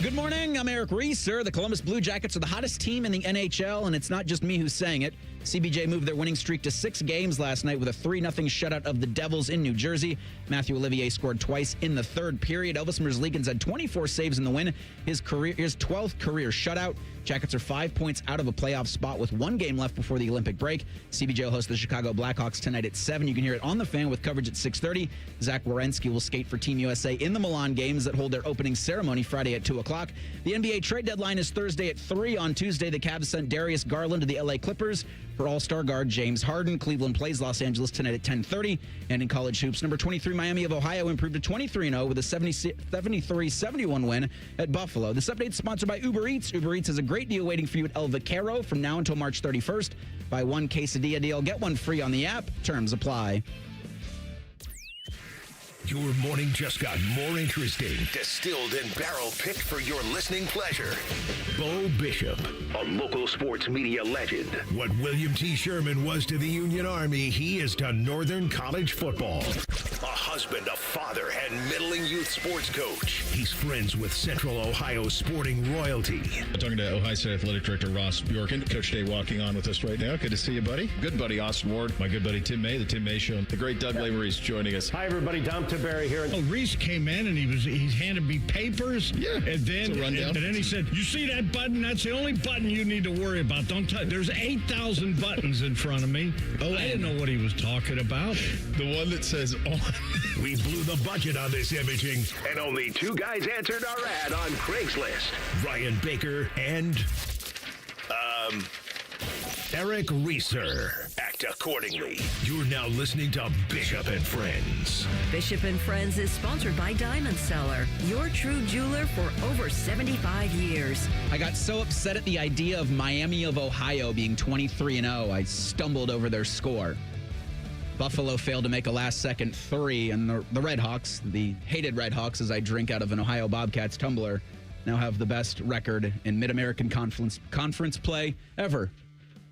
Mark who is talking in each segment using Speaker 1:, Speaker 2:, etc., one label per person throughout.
Speaker 1: Good morning. I'm Eric Reeser. The Columbus Blue Jackets are the hottest team in the NHL, and it's not just me who's saying it. CBJ moved their winning streak to 6 games last night with a 3-0 shutout of the Devils in New Jersey. Matthew Olivier scored twice in the third period. Elvis Merzlikins had 24 saves in the win, his 12th career shutout. Jackets are 5 points out of a playoff spot with 1 game left before the Olympic break. CBJ will host the Chicago Blackhawks tonight at 7. You can hear it on The Fan with coverage at 6:30. Zach Werenski will skate for Team USA in the Milan games that hold their opening ceremony Friday at 2 o'clock. The NBA trade deadline is Thursday at 3. On Tuesday, the Cavs sent Darius Garland to the LA Clippers for All-Star guard James Harden. Cleveland plays Los Angeles tonight at 10:30. And in college hoops, number 23 Miami of Ohio improved to 23-0 with a 73-71 win at Buffalo. This update is sponsored by Uber Eats. Uber Eats has a great deal waiting for you at El Vaquero from now until March 31st. Buy 1 quesadilla deal, get 1 free on the app. Terms apply.
Speaker 2: Your morning just got more interesting. Distilled and barrel-picked for your listening pleasure. Bo Bishop, a local sports media legend. What William T. Sherman was to the Union Army, he is to Northern College football. A husband, a father, and middling youth sports coach. He's friends with Central Ohio sporting royalty.
Speaker 3: I'm talking to Ohio State Athletic Director Ross Bjorken. Coach Day walking on with us right now. Good to see you, buddy. Good buddy Austin Ward. My good buddy Tim May, the Tim May Show. The great Doug Lavery's joining us.
Speaker 4: Hi, everybody. Dom Barry here.
Speaker 5: Oh, Reese came in and he handed me papers.
Speaker 3: Yeah,
Speaker 5: and then
Speaker 3: it's a rundown.
Speaker 5: And then he said, "You see that button? That's the only button you need to worry about. Don't touch. There's 8,000 buttons in front of me." Oh, I didn't know what he was talking about.
Speaker 3: The one that says on.
Speaker 2: We blew the budget on this imaging, and only 2 guys answered our ad on Craigslist. Ryan Baker and Eric Reeser. Act accordingly. You're now listening to Bishop and Friends.
Speaker 6: Bishop and Friends is sponsored by Diamond Seller, your true jeweler for over 75 years.
Speaker 1: I got so upset at the idea of Miami of Ohio being 23-0, I stumbled over their score. Buffalo failed to make a last-second 3, and the Redhawks, the hated Redhawks as I drink out of an Ohio Bobcats tumbler, now have the best record in Mid-American Conference play ever.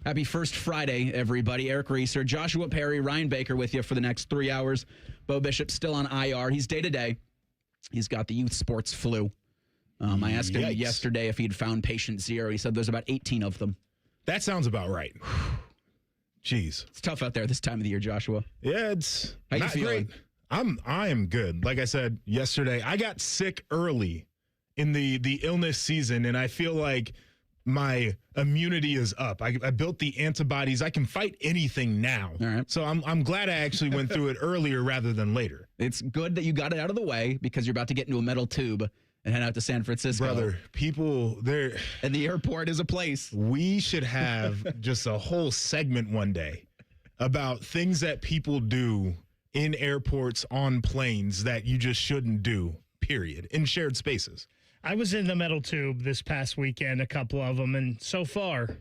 Speaker 1: Happy first Friday, everybody. Eric Reeser, Joshua Perry, Ryan Baker with you for the next 3 hours. Bo Bishop still on IR. He's day-to-day. He's got the youth sports flu. I asked him yesterday if he'd found patient 0. He said there's about 18 of them.
Speaker 7: That sounds about right. Jeez.
Speaker 1: It's tough out there this time of the year, Joshua.
Speaker 7: Yeah, it's
Speaker 1: How
Speaker 7: not
Speaker 1: you feeling?
Speaker 7: great. I am good. Like I said yesterday, I got sick early in the illness season, and I feel like my immunity is up. I built the antibodies. I can fight anything now.
Speaker 1: All right.
Speaker 7: So I'm glad I actually went through it earlier rather than later.
Speaker 1: It's good that you got it out of the way because you're about to get into a metal tube and head out to San Francisco.
Speaker 7: Brother, people there.
Speaker 1: And the airport is a place.
Speaker 7: We should have just a whole segment one day about things that people do in airports, on planes that you just shouldn't do, period, in shared spaces.
Speaker 4: I was in the metal tube this past weekend, a couple of them, and so far,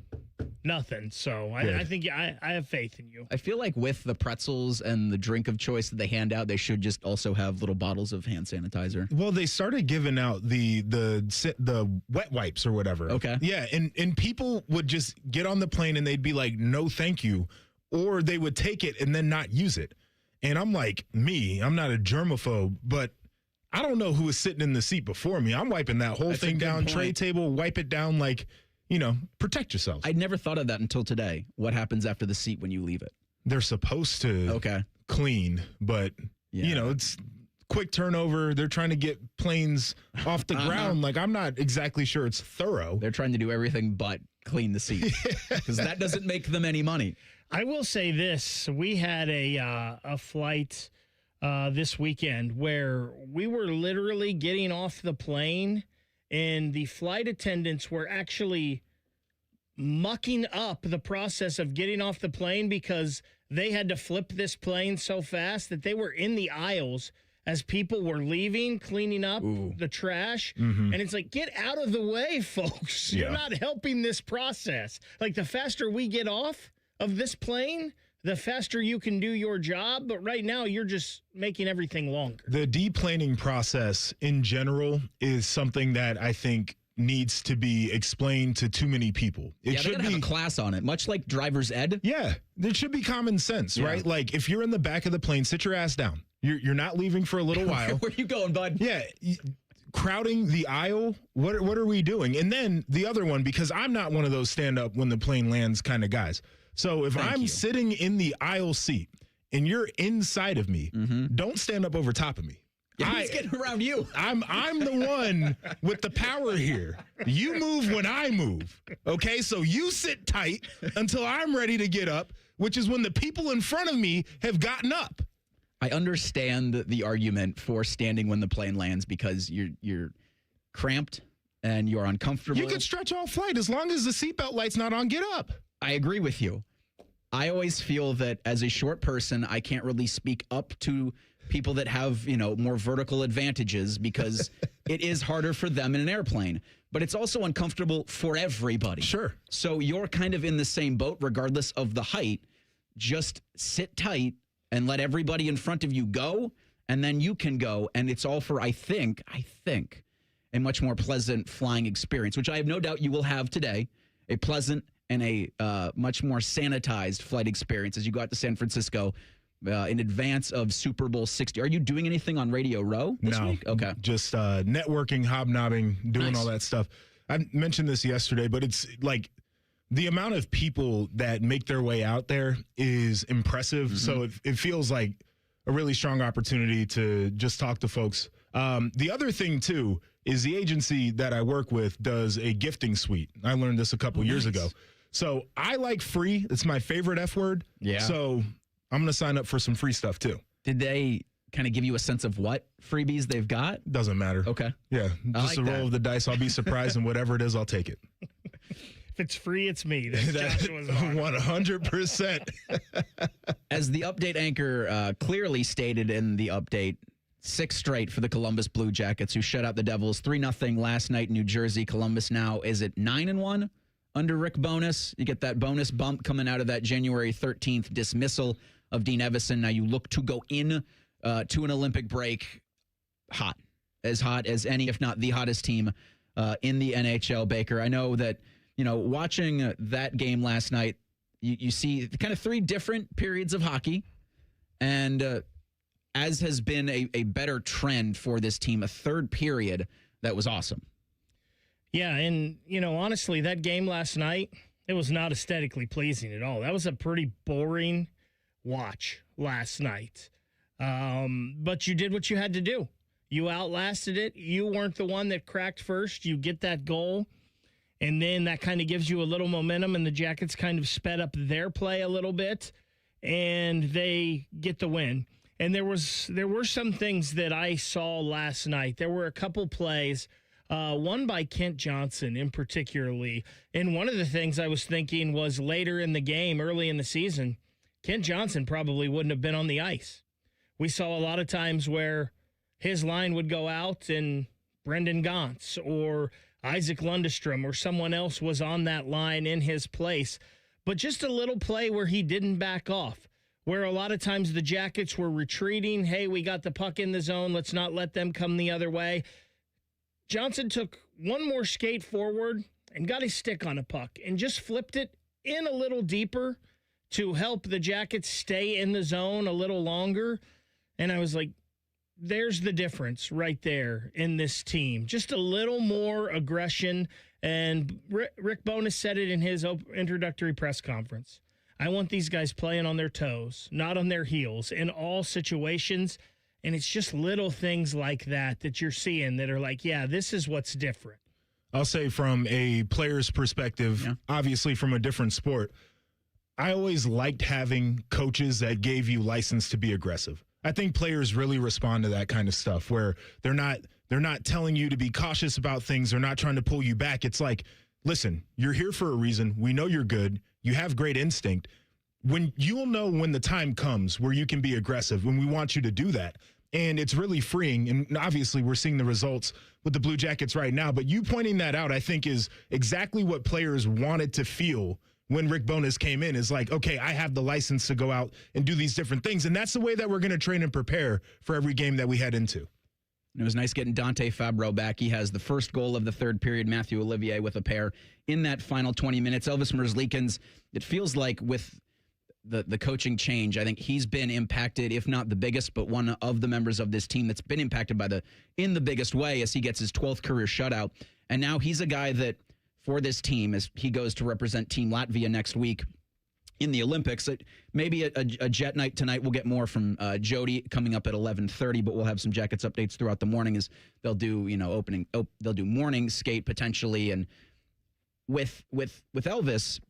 Speaker 4: nothing. So I think I have faith in you.
Speaker 1: I feel like with the pretzels and the drink of choice that they hand out, they should just also have little bottles of hand sanitizer.
Speaker 7: Well, they started giving out the wet wipes or whatever.
Speaker 1: Okay.
Speaker 7: Yeah, and people would just get on the plane and they'd be like, "No, thank you," or they would take it and then not use it. And I'm like, I'm not a germaphobe, but I don't know who was sitting in the seat before me. I'm wiping that whole thing down, tray table, wipe it down like, protect yourself.
Speaker 1: I'd never thought of that until today. What happens after the seat when you leave it?
Speaker 7: They're supposed to clean, but, it's quick turnover. They're trying to get planes off the ground. Like, I'm not exactly sure it's thorough.
Speaker 1: They're trying to do everything but clean the seat because that doesn't make them any money.
Speaker 4: I will say this. We had a flight this weekend where we were literally getting off the plane and the flight attendants were actually mucking up the process of getting off the plane because they had to flip this plane so fast that they were in the aisles as people were leaving, cleaning up the trash. Mm-hmm. And it's like, get out of the way, folks. Yeah. You're not helping this process. Like, the faster we get off of this plane, the faster you can do your job. But right now, you're just making everything longer.
Speaker 7: The deplaning process in general is something that I think needs to be explained to too many people.
Speaker 1: It should be have a class on it, much like driver's ed.
Speaker 7: Yeah, there should be common sense, right? Like, if you're in the back of the plane, sit your ass down. You're not leaving for a little while.
Speaker 1: Where you going, bud?
Speaker 7: Yeah, crowding the aisle? What are we doing? And then the other one, because I'm not one of those stand up when the plane lands kind of guys. So if I'm sitting in the aisle seat and you're inside of me, don't stand up over top of me.
Speaker 1: Yeah, he's getting around you.
Speaker 7: I'm the one with the power here. You move when I move. Okay, so you sit tight until I'm ready to get up, which is when the people in front of me have gotten up.
Speaker 1: I understand the argument for standing when the plane lands because you're cramped and you're uncomfortable.
Speaker 7: You could stretch all flight as long as the seatbelt light's not on. Get up.
Speaker 1: I agree with you. I always feel that as a short person, I can't really speak up to people that have, more vertical advantages because it is harder for them in an airplane. But it's also uncomfortable for everybody.
Speaker 7: Sure.
Speaker 1: So you're kind of in the same boat regardless of the height. Just sit tight and let everybody in front of you go, and then you can go. And it's all for, I think, a much more pleasant flying experience, which I have no doubt you will have today, a pleasant and a much more sanitized flight experience as you go out to San Francisco in advance of Super Bowl 60. Are you doing anything on Radio Row this week? Okay.
Speaker 7: Just networking, hobnobbing, doing all that stuff. I mentioned this yesterday, but it's like the amount of people that make their way out there is impressive. So it feels like a really strong opportunity to just talk to folks. The other thing, too, is the agency that I work with does a gifting suite. I learned this a couple years ago. So I like free. It's my favorite F word.
Speaker 1: Yeah.
Speaker 7: So I'm going to sign up for some free stuff, too.
Speaker 1: Did they kind of give you a sense of what freebies they've got?
Speaker 7: Doesn't matter.
Speaker 1: Okay.
Speaker 7: Yeah. Just
Speaker 1: like
Speaker 7: a roll of the dice. I'll be surprised, and whatever it is, I'll take it.
Speaker 4: If it's free, it's me. That's Joshua's
Speaker 7: 100%.
Speaker 1: As the update anchor clearly stated in the update, 6 straight for the Columbus Blue Jackets, who shut out the Devils 3-0 last night in New Jersey. Columbus now is at 9-1 under Rick Bowness. You get that bonus bump coming out of that January 13th dismissal of Dean Evison. Now you look to go in to an Olympic break hot as any, if not the hottest team in the NHL, Baker. I know that, watching that game last night, you see kind of 3 different periods of hockey, and as has been a better trend for this team, a third period that was awesome.
Speaker 4: Yeah, and, honestly, that game last night, it was not aesthetically pleasing at all. That was a pretty boring watch last night. But you did what you had to do. You outlasted it. You weren't the one that cracked first. You get that goal, and then that kind of gives you a little momentum, and the Jackets kind of sped up their play a little bit, and they get the win. And there were some things that I saw last night. There were a couple plays, one by Kent Johnson in particularly. And one of the things I was thinking was later in the game, early in the season, Kent Johnson probably wouldn't have been on the ice. We saw a lot of times where his line would go out and Brendan Gauntz or Isaac Lundestrom or someone else was on that line in his place. But just a little play where he didn't back off, where a lot of times the Jackets were retreating. Hey, we got the puck in the zone. Let's not let them come the other way. Johnson took one more skate forward and got his stick on a puck and just flipped it in a little deeper to help the Jackets stay in the zone a little longer. And I was like, there's the difference right there in this team. Just a little more aggression. And Rick Bowness said it in his introductory press conference. I want these guys playing on their toes, not on their heels in all situations. And it's just little things like that you're seeing that are like, yeah, this is what's different.
Speaker 7: I'll say from a player's perspective, obviously from a different sport, I always liked having coaches that gave you license to be aggressive. I think players really respond to that kind of stuff where they're not telling you to be cautious about things. They're not trying to pull you back. It's like, listen, you're here for a reason. We know you're good. You have great instinct. You'll know when the time comes where you can be aggressive, when we want you to do that. And it's really freeing. And obviously we're seeing the results with the Blue Jackets right now. But you pointing that out, I think, is exactly what players wanted to feel when Rick Bowness came in. Is like, okay, I have the license to go out and do these different things. And that's the way that we're going to train and prepare for every game that we head into.
Speaker 1: It was nice getting Dante Fabro back. He has the first goal of the third period. Matthew Olivier with a pair in that final 20 minutes. Elvis Merzlikins, it feels like with the coaching change. I think he's been impacted, if not the biggest, but one of the members of this team that's been impacted in the biggest way as he gets his 12th career shutout. And now he's a guy that, for this team, as he goes to represent Team Latvia next week in the Olympics. Maybe a jet night tonight. We'll get more from Jody coming up at 11:30, but we'll have some Jackets updates throughout the morning as they'll do, they'll do morning skate potentially. And with Elvis,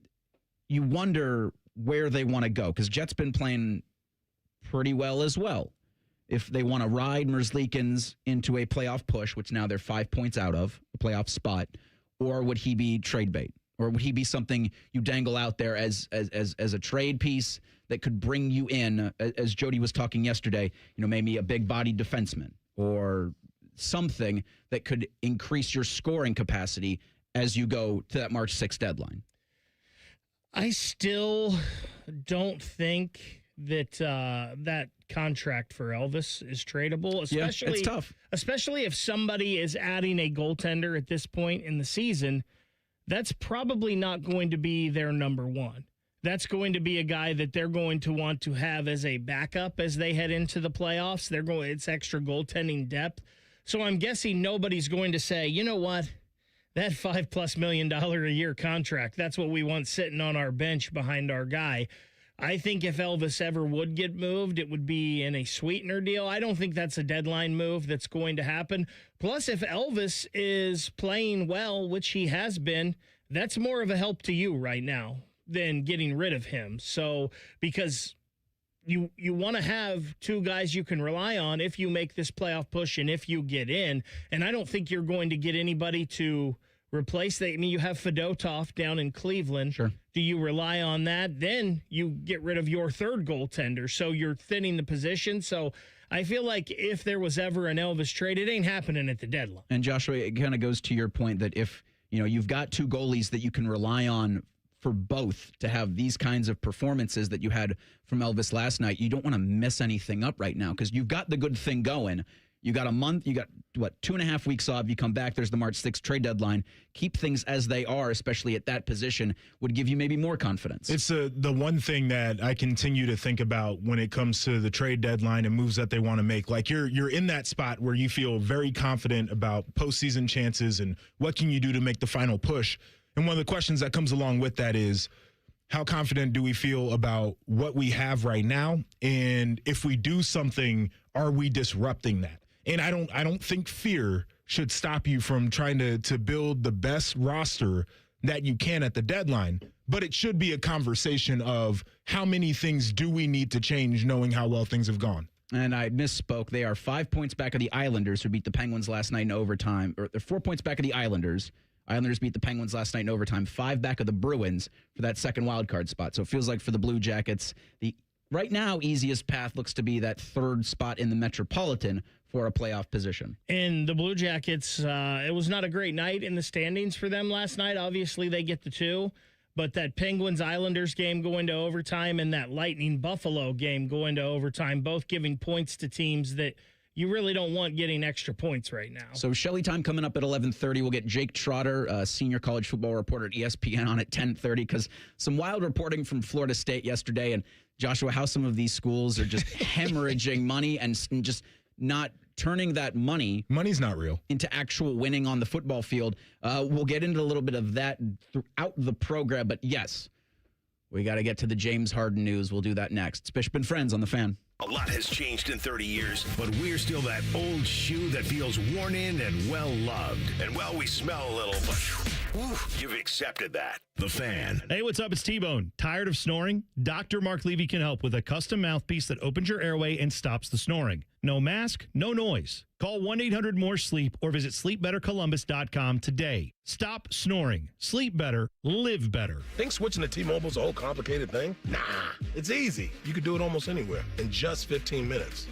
Speaker 1: you wonder where they want to go, because Jets been playing pretty well as well. If they want to ride Merzlikins into a playoff push, which now they're 5 points out of a playoff spot, or would he be trade bait? Or would he be something you dangle out there as a trade piece that could bring you in, as Jody was talking yesterday, maybe a big-bodied defenseman or something that could increase your scoring capacity as you go to that March 6th deadline?
Speaker 4: I still don't think that that contract for Elvis is tradable. Especially,
Speaker 1: it's tough.
Speaker 4: Especially if somebody is adding a goaltender at this point in the season. That's probably not going to be their number one. That's going to be a guy that they're going to want to have as a backup as they head into the playoffs. It's extra goaltending depth. So I'm guessing nobody's going to say, you know what, that $5+ million a year contract, that's what we want sitting on our bench behind our guy. I think if Elvis ever would get moved, it would be in a sweetener deal. I don't think that's a deadline move that's going to happen. Plus, if Elvis is playing well, which he has been, that's more of a help to you right now than getting rid of him. So, because you want to have two guys you can rely on if you make this playoff push and if you get in. And I don't think you're going to get anybody to replace that. I mean, you have Fedotov down in Cleveland.
Speaker 1: Sure.
Speaker 4: Do you rely on that? Then you get rid of your third goaltender. So you're thinning the position. So I feel like if there was ever an Elvis trade, it ain't happening at the deadline.
Speaker 1: And Joshua, it kind of goes to your point that if, you've got two goalies that you can rely on for both to have these kinds of performances that you had from Elvis last night, you don't want to mess anything up right now because you've got the good thing going. You got a month, you got, 2.5 weeks off. You come back, there's the March 6th trade deadline. Keep things as they are, especially at that position, would give you maybe more confidence.
Speaker 7: It's the one thing that I continue to think about when it comes to the trade deadline and moves that they want to make. Like you're in that spot where you feel very confident about postseason chances and what can you do to make the final push. And one of the questions that comes along with that is, how confident do we feel about what we have right now? And if we do something, are we disrupting that? And I don't think fear should stop you from trying to build the best roster that you can at the deadline. But it should be a conversation of how many things do we need to change knowing how well things have gone.
Speaker 1: And I misspoke. They are 5 points back of the Islanders, who beat the Penguins last night in overtime. Or they're 4 points back of the Islanders. Islanders beat the Penguins last night in overtime. 5 back of the Bruins for that second wild card spot. So it feels like for the Blue Jackets, the right now easiest path looks to be that third spot in the Metropolitan for a playoff position.
Speaker 4: And the Blue Jackets, it was not a great night in the standings for them last night. Obviously, they get the 2. But that Penguins-Islanders game going to overtime and that Lightning-Buffalo game going to overtime, both giving points to teams that you really don't want getting extra points right now.
Speaker 1: So Shelley time coming up at 11:30. We'll get Jake Trotter, senior college football reporter at ESPN, on at 10:30 because some wild reporting from Florida State yesterday. And Joshua, how some of these schools are just hemorrhaging money and just not turning that
Speaker 7: money's not real
Speaker 1: into actual winning on the football field. We'll get into a little bit of that throughout the program. But yes, we got to get to the James Harden news. We'll do that next. It's Bishop and Friends on The Fan.
Speaker 2: A lot has changed in 30 years, but we're still that old shoe that feels worn in and well-loved. And, well, we smell a little, but you've accepted that. The Fan.
Speaker 8: Hey, what's up? It's T-Bone. Tired of snoring? Dr. Mark Levy can help with a custom mouthpiece that opens your airway and stops the snoring. No mask, no noise. Call 1-800-MORE-SLEEP or visit sleepbettercolumbus.com today. Stop snoring. Sleep better. Live better.
Speaker 9: Think switching to T-Mobile's a whole complicated thing? Nah, it's easy. You can do it almost anywhere in just 15 minutes.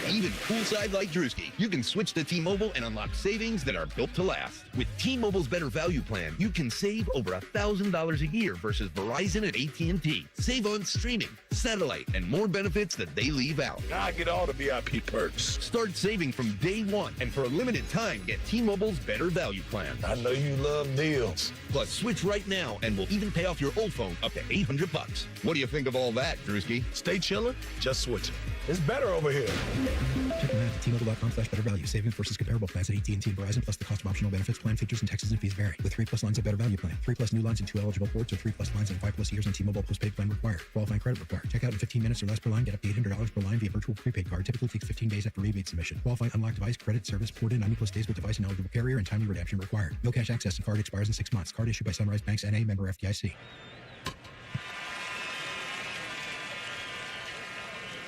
Speaker 10: Even poolside like Drewski, you can switch to T-Mobile and unlock savings that are built to last. With T-Mobile's Better Value Plan, you can save over $1,000 a year versus Verizon and AT&T. Save on streaming, satellite, and more benefits that they leave out.
Speaker 9: I get all the VIP perks.
Speaker 10: Start saving from day day one. And for a limited time, get T-Mobile's better value plan.
Speaker 9: I know you love deals.
Speaker 10: Plus, switch right now and we'll even pay off your old phone up to $800. What do you think of all that, Drewski?
Speaker 9: Stay chillin', just switch it. It's better over here.
Speaker 11: Check the math at T-Mobile.com/better value. Savings versus comparable plans at AT&T and Verizon, plus the cost of optional benefits. Plan features and taxes and fees vary. With 3+ lines of better value plan. 3+ new lines and 2 eligible ports, or 3+ lines and 5+ years on T-Mobile postpaid plan required. Qualifying credit required. Check out in 15 minutes or less per line. Get up to $800 per line via virtual prepaid card. Typically takes 15 days after rebate submission. Qualifying unlocked device credit service ported 90+ days with device and eligible carrier, and timely redemption required. No cash access and card expires in 6 months. Card issued by Sunrise Banks N.A. member FDIC.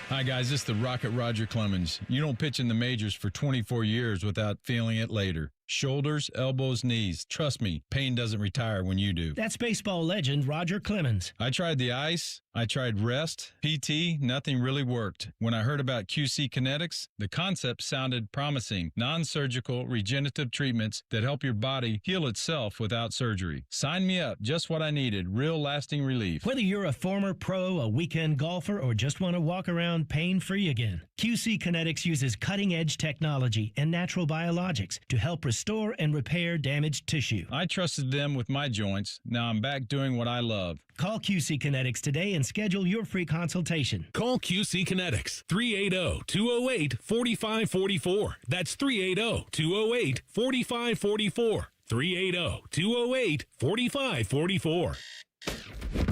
Speaker 12: Hi, guys. This is the Rocket Roger Clemens. You don't pitch in the majors for 24 years without feeling it later. Shoulders, elbows, knees. Trust me, pain doesn't retire when you do.
Speaker 13: That's baseball legend Roger Clemens.
Speaker 12: I tried the ice. I tried rest, PT, nothing really worked. When I heard about QC Kinetics, the concept sounded promising. Non-surgical regenerative treatments that help your body heal itself without surgery. Sign me up, just what I needed, real lasting relief.
Speaker 13: Whether you're a former pro, a weekend golfer, or just want to walk around pain-free again, QC Kinetics uses cutting-edge technology and natural biologics to help restore and repair damaged tissue.
Speaker 12: I trusted them with my joints. Now I'm back doing what I love.
Speaker 13: Call QC Kinetics today and schedule your free consultation.
Speaker 14: Call QC Kinetics, 380-208-4544. That's 380-208-4544. 380-208-4544.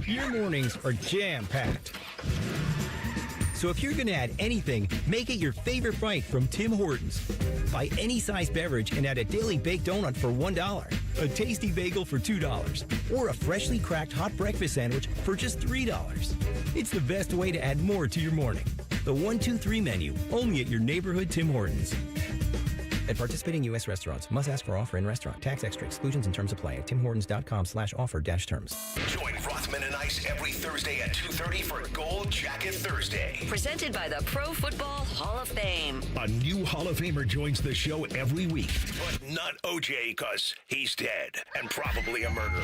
Speaker 15: Your mornings are jam-packed. So if you're going to add anything, make it your favorite bite from Tim Hortons. Buy any size beverage and add a daily baked donut for $1, a tasty bagel for $2, or a freshly cracked hot breakfast sandwich for just $3. It's the best way to add more to your morning. The 1-2-3 menu, only at your neighborhood Tim Hortons. At participating U.S. restaurants, must ask for offer in restaurant. Tax extra. Exclusions and terms apply at timhortons.com/offer-terms.
Speaker 2: Join Rothman and Ice every Thursday at 2:30 for Gold Jacket Thursday.
Speaker 6: Presented by the Pro Football Hall of Fame.
Speaker 2: A new Hall of Famer joins the show every week. But not OJ, because he's dead and probably a murderer.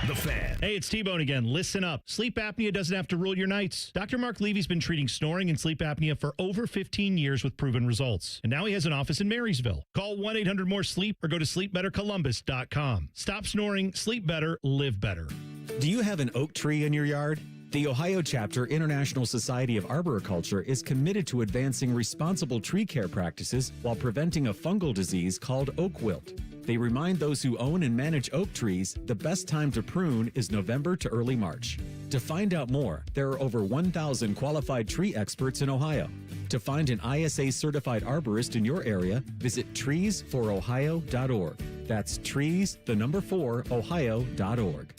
Speaker 2: The Fan.
Speaker 8: Hey, it's T-Bone again. Listen up. Sleep apnea doesn't have to rule your nights. Dr. Mark Levy's been treating snoring and sleep apnea for over 15 years with proven results. And now he has an office in Marysville. Call 1-800-MORE-SLEEP or go to sleepbettercolumbus.com. Stop snoring, sleep better, live better.
Speaker 16: Do you have an oak tree in your yard? The Ohio Chapter International Society of Arboriculture is committed to advancing responsible tree care practices while preventing a fungal disease called oak wilt. They remind those who own and manage oak trees the best time to prune is November to early March. To find out more, there are over 1,000 qualified tree experts in Ohio. To find an ISA-certified arborist in your area, visit treesforohio.org. That's trees, the number 4, ohio.org.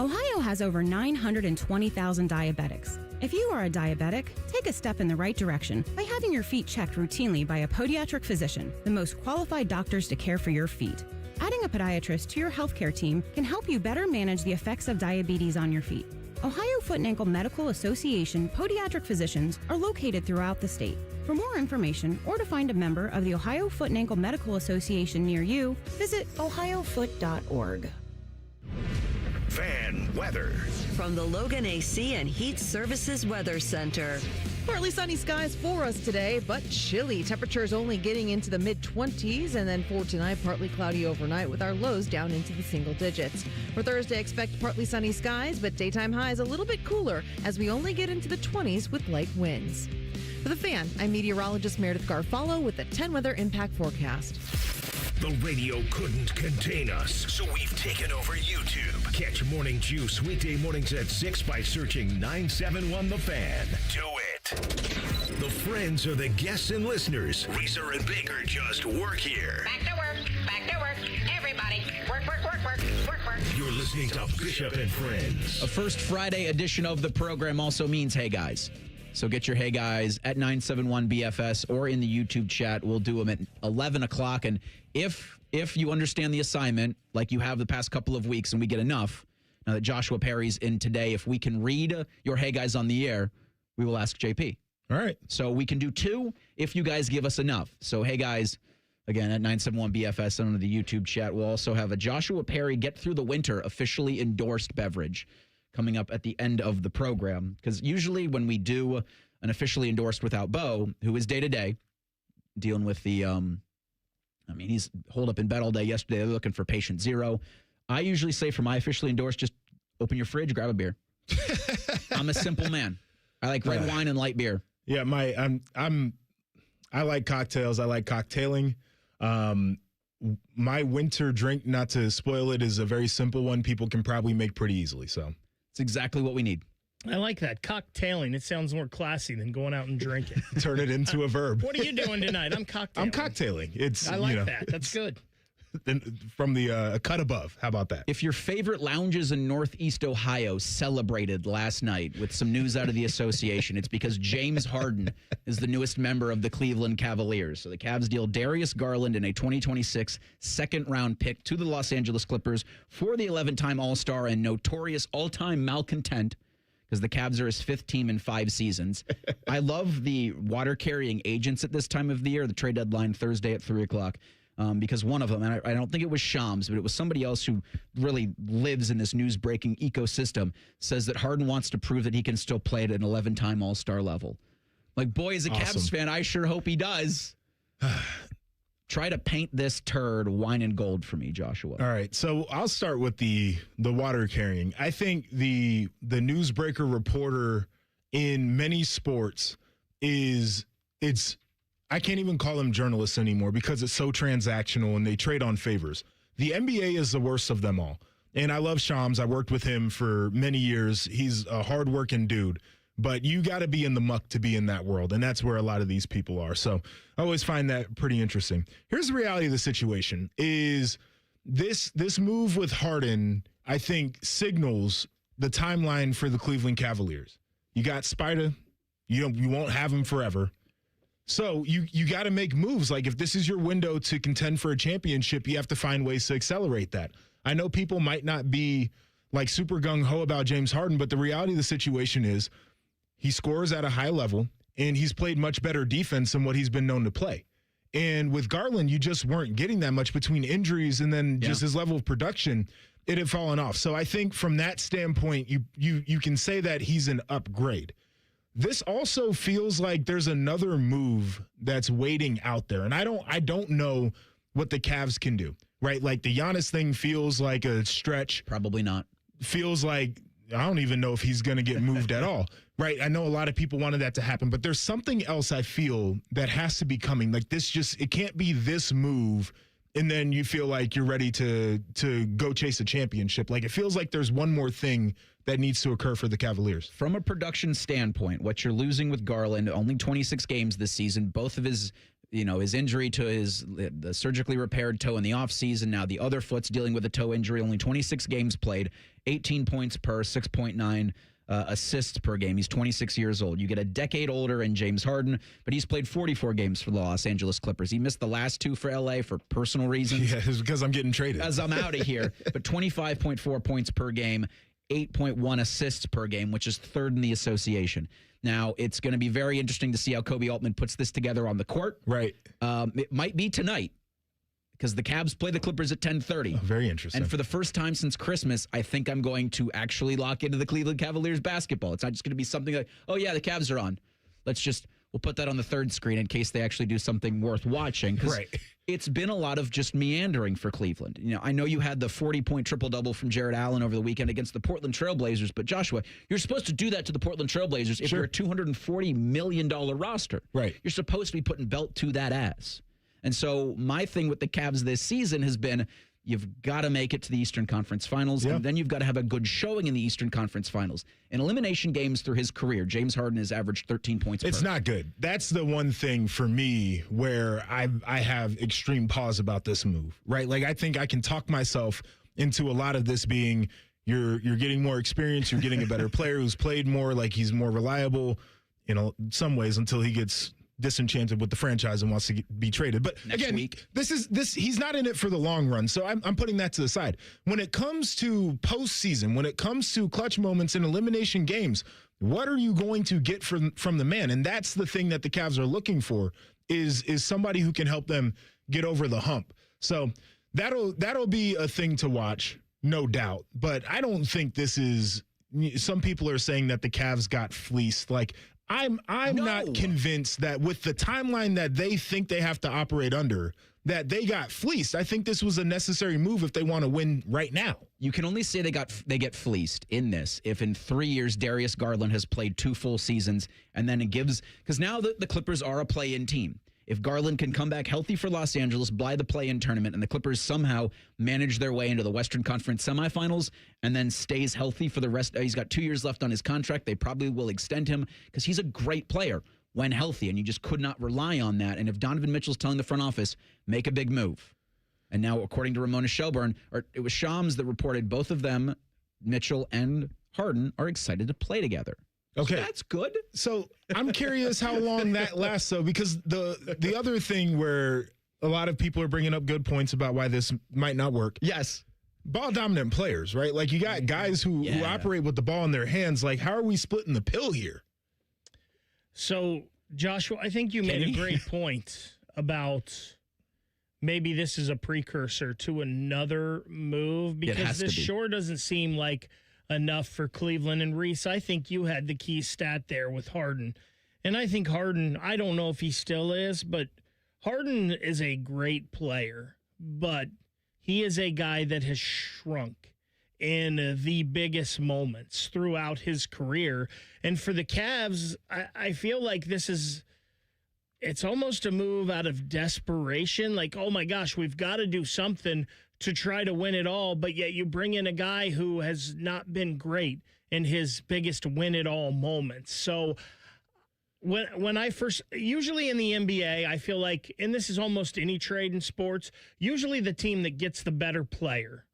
Speaker 17: Ohio has over 920,000 diabetics. If you are a diabetic, take a step in the right direction by having your feet checked routinely by a podiatric physician, the most qualified doctors to care for your feet. Adding a podiatrist to your healthcare team can help you better manage the effects of diabetes on your feet. Ohio Foot and Ankle Medical Association podiatric physicians are located throughout the state. For more information or to find a member of the Ohio Foot and Ankle Medical Association near you, visit ohiofoot.org.
Speaker 2: Fan weather.
Speaker 6: From the Logan AC and Heat Services Weather Center.
Speaker 18: Partly sunny skies for us today, but chilly. Temperatures only getting into the mid-20s, and then for tonight, partly cloudy overnight with our lows down into the single digits. For Thursday, expect partly sunny skies, but daytime highs a little bit cooler as we only get into the 20s with light winds. For The Fan, I'm meteorologist Meredith Garfalo with the 10 Weather Impact Forecast.
Speaker 2: The radio couldn't contain us, so we've taken over YouTube. Catch Morning Juice weekday mornings at 6 by searching 971 The Fan. Do it. The friends are the guests and listeners. Reeser and Baker just work here.
Speaker 19: Back to work. Back to work. Everybody, work, work, work, work, work, work.
Speaker 2: You're listening to Bishop and Friends.
Speaker 1: A first Friday edition of the program also means Hey Guys. So get your Hey Guys at 971 BFS or in the YouTube chat. We'll do them at 11 o'clock. And if you understand the assignment, like you have the past couple of weeks, and we get enough, now that Joshua Perry's in today, if we can read your Hey Guys on the air, we will ask JP.
Speaker 7: All right.
Speaker 1: So we can do 2 if you guys give us enough. So Hey Guys, again, at 971 BFS and on the YouTube chat. We'll also have a Joshua Perry Get Through the Winter officially endorsed beverage coming up at the end of the program. Because usually when we do an officially endorsed without Bo, who is day-to-day, dealing with the, he's holed up in bed all day yesterday. They're looking for patient zero. I usually say for my officially endorsed, just open your fridge, grab a beer. I'm a simple man. I like red wine and light beer.
Speaker 7: Yeah, I like cocktails. I like cocktailing. My winter drink, not to spoil it, is a very simple one people can probably make pretty easily. So
Speaker 1: it's exactly what we need.
Speaker 4: I like that. Cocktailing. It sounds more classy than going out and drinking.
Speaker 7: Turn it into a verb.
Speaker 4: What are you doing tonight? I'm cocktailing.
Speaker 7: I'm cocktailing.
Speaker 4: I like that. That's good.
Speaker 7: From the cut above. How about that?
Speaker 1: If your favorite lounges in Northeast Ohio celebrated last night with some news out of the association, it's because James Harden is the newest member of the Cleveland Cavaliers. So the Cavs deal Darius Garland in a 2026 second-round pick to the Los Angeles Clippers for the 11-time All-Star and notorious all-time malcontent, because the Cavs are his fifth team in 5 seasons. I love the water-carrying agents at this time of the year, the trade deadline Thursday at 3 o'clock. Because one of them, and I don't think it was Shams, but it was somebody else who really lives in this news-breaking ecosystem, says that Harden wants to prove that he can still play at an 11-time All-Star level. Like, boy, as a Cavs fan, I sure hope he does. Try to paint this turd wine and gold for me, Joshua.
Speaker 7: All right, so I'll start with the water carrying. I think the newsbreaker reporter in many sports it's I can't even call them journalists anymore because it's so transactional and they trade on favors. The NBA is the worst of them all. And I love Shams. I worked with him for many years. He's a hardworking dude. But you got to be in the muck to be in that world, and that's where a lot of these people are. So I always find that pretty interesting. Here's the reality of the situation is this move with Harden, I think, signals the timeline for the Cleveland Cavaliers. You got Spider. You won't have him forever. So you got to make moves. Like if this is your window to contend for a championship, you have to find ways to accelerate that. I know people might not be like super gung-ho about James Harden, but the reality of the situation is he scores at a high level, and he's played much better defense than what he's been known to play. And with Garland, you just weren't getting that much between injuries and then just his level of production. It had fallen off. So I think from that standpoint, you can say that he's an upgrade. This also feels like there's another move that's waiting out there. And I don't know what the Cavs can do, right? Like the Giannis thing feels like a stretch.
Speaker 1: Probably not.
Speaker 7: Feels like I don't even know if he's going to get moved at all, right? I know a lot of people wanted that to happen, but there's something else I feel that has to be coming. Like this it can't be this move and then you feel like you're ready to go chase a championship. Like it feels like there's one more thing that needs to occur for the Cavaliers.
Speaker 1: From a production standpoint, what you're losing with Garland, only 26 games this season, both of his injury to the surgically repaired toe in the offseason, now the other foot's dealing with a toe injury, only 26 games played, 18 points per, 6.9 assists per game. He's 26 years old. You get a decade older in James Harden, but he's played 44 games for the Los Angeles Clippers. He missed the last 2 for LA for personal reasons.
Speaker 7: Yeah, it's because I'm getting traded.
Speaker 1: As I'm out of here. But 25.4 points per game, 8.1 assists per game, which is third in the association. Now, it's going to be very interesting to see how Kobe Altman puts this together on the court.
Speaker 7: Right.
Speaker 1: It might be tonight because the Cavs play the Clippers at 10:30.
Speaker 7: Oh, very interesting.
Speaker 1: And for the first time since Christmas, I think I'm going to actually lock into the Cleveland Cavaliers basketball. It's not just going to be something like, oh, yeah, the Cavs are on. We'll put that on the third screen in case they actually do something worth watching.
Speaker 7: Right.
Speaker 1: It's been a lot of just meandering for Cleveland. I know you had the 40-point triple-double from Jared Allen over the weekend against the Portland Trailblazers, but Joshua, you're supposed to do that to the Portland Trailblazers if you're a $240 million roster.
Speaker 7: Right.
Speaker 1: You're supposed to be putting belt to that ass. And so my thing with the Cavs this season has been you've got to make it to the Eastern Conference Finals, and then you've got to have a good showing in the Eastern Conference Finals. In elimination games through his career, James Harden has averaged 13 points per.
Speaker 7: It's not good. That's the one thing for me where I have extreme pause about this move, right? Like I think I can talk myself into a lot of this being you're getting more experience, you're getting a better player who's played more, like he's more reliable in some ways until he gets disenchanted with the franchise and wants to be traded. But
Speaker 1: next
Speaker 7: again,
Speaker 1: week.
Speaker 7: He's not in it for the long run. So I'm putting that to the side. When it comes to postseason, when it comes to clutch moments in elimination games, what are you going to get from the man? And that's the thing that the Cavs are looking for is somebody who can help them get over the hump. So that'll be a thing to watch, no doubt. But I don't think this is, some people are saying that the Cavs got fleeced. Like, I'm not convinced that with the timeline that they think they have to operate under, that they got fleeced. I think this was a necessary move if they want to win right now.
Speaker 1: You can only say they get fleeced in this if in 3 years Darius Garland has played 2 full seasons, and then it gives, because now the Clippers are a play-in team. If Garland can come back healthy for Los Angeles by the play-in tournament and the Clippers somehow manage their way into the Western Conference semifinals and then stays healthy for the rest, he's got 2 years left on his contract. They probably will extend him because he's a great player when healthy, and you just could not rely on that. And if Donovan Mitchell's telling the front office, make a big move. And now, according to Ramona Shelburne, or it was Shams that reported both of them, Mitchell and Harden, are excited to play together.
Speaker 7: Okay.
Speaker 1: So that's good.
Speaker 7: So I'm curious how long that lasts, though, because the other thing where a lot of people are bringing up good points about why this might not work.
Speaker 1: Yes.
Speaker 7: Ball dominant players, right? Like, you got guys who operate with the ball in their hands. Like, how are we splitting the pill here?
Speaker 4: So, Joshua, I think you made a great point about maybe this is a precursor to another move, because this sure doesn't seem like enough for Cleveland. And Reese, I think you had the key stat there with Harden. And I think Harden, I don't know if he still is, but Harden is a great player, but he is a guy that has shrunk in the biggest moments throughout his career. And for the Cavs, I feel like it's almost a move out of desperation. Like, oh my gosh, we've got to do something to try to win it all, but yet you bring in a guy who has not been great in his biggest win-it-all moments. So when I first, usually in the NBA, I feel like, and this is almost any trade in sports, usually the team that gets the better player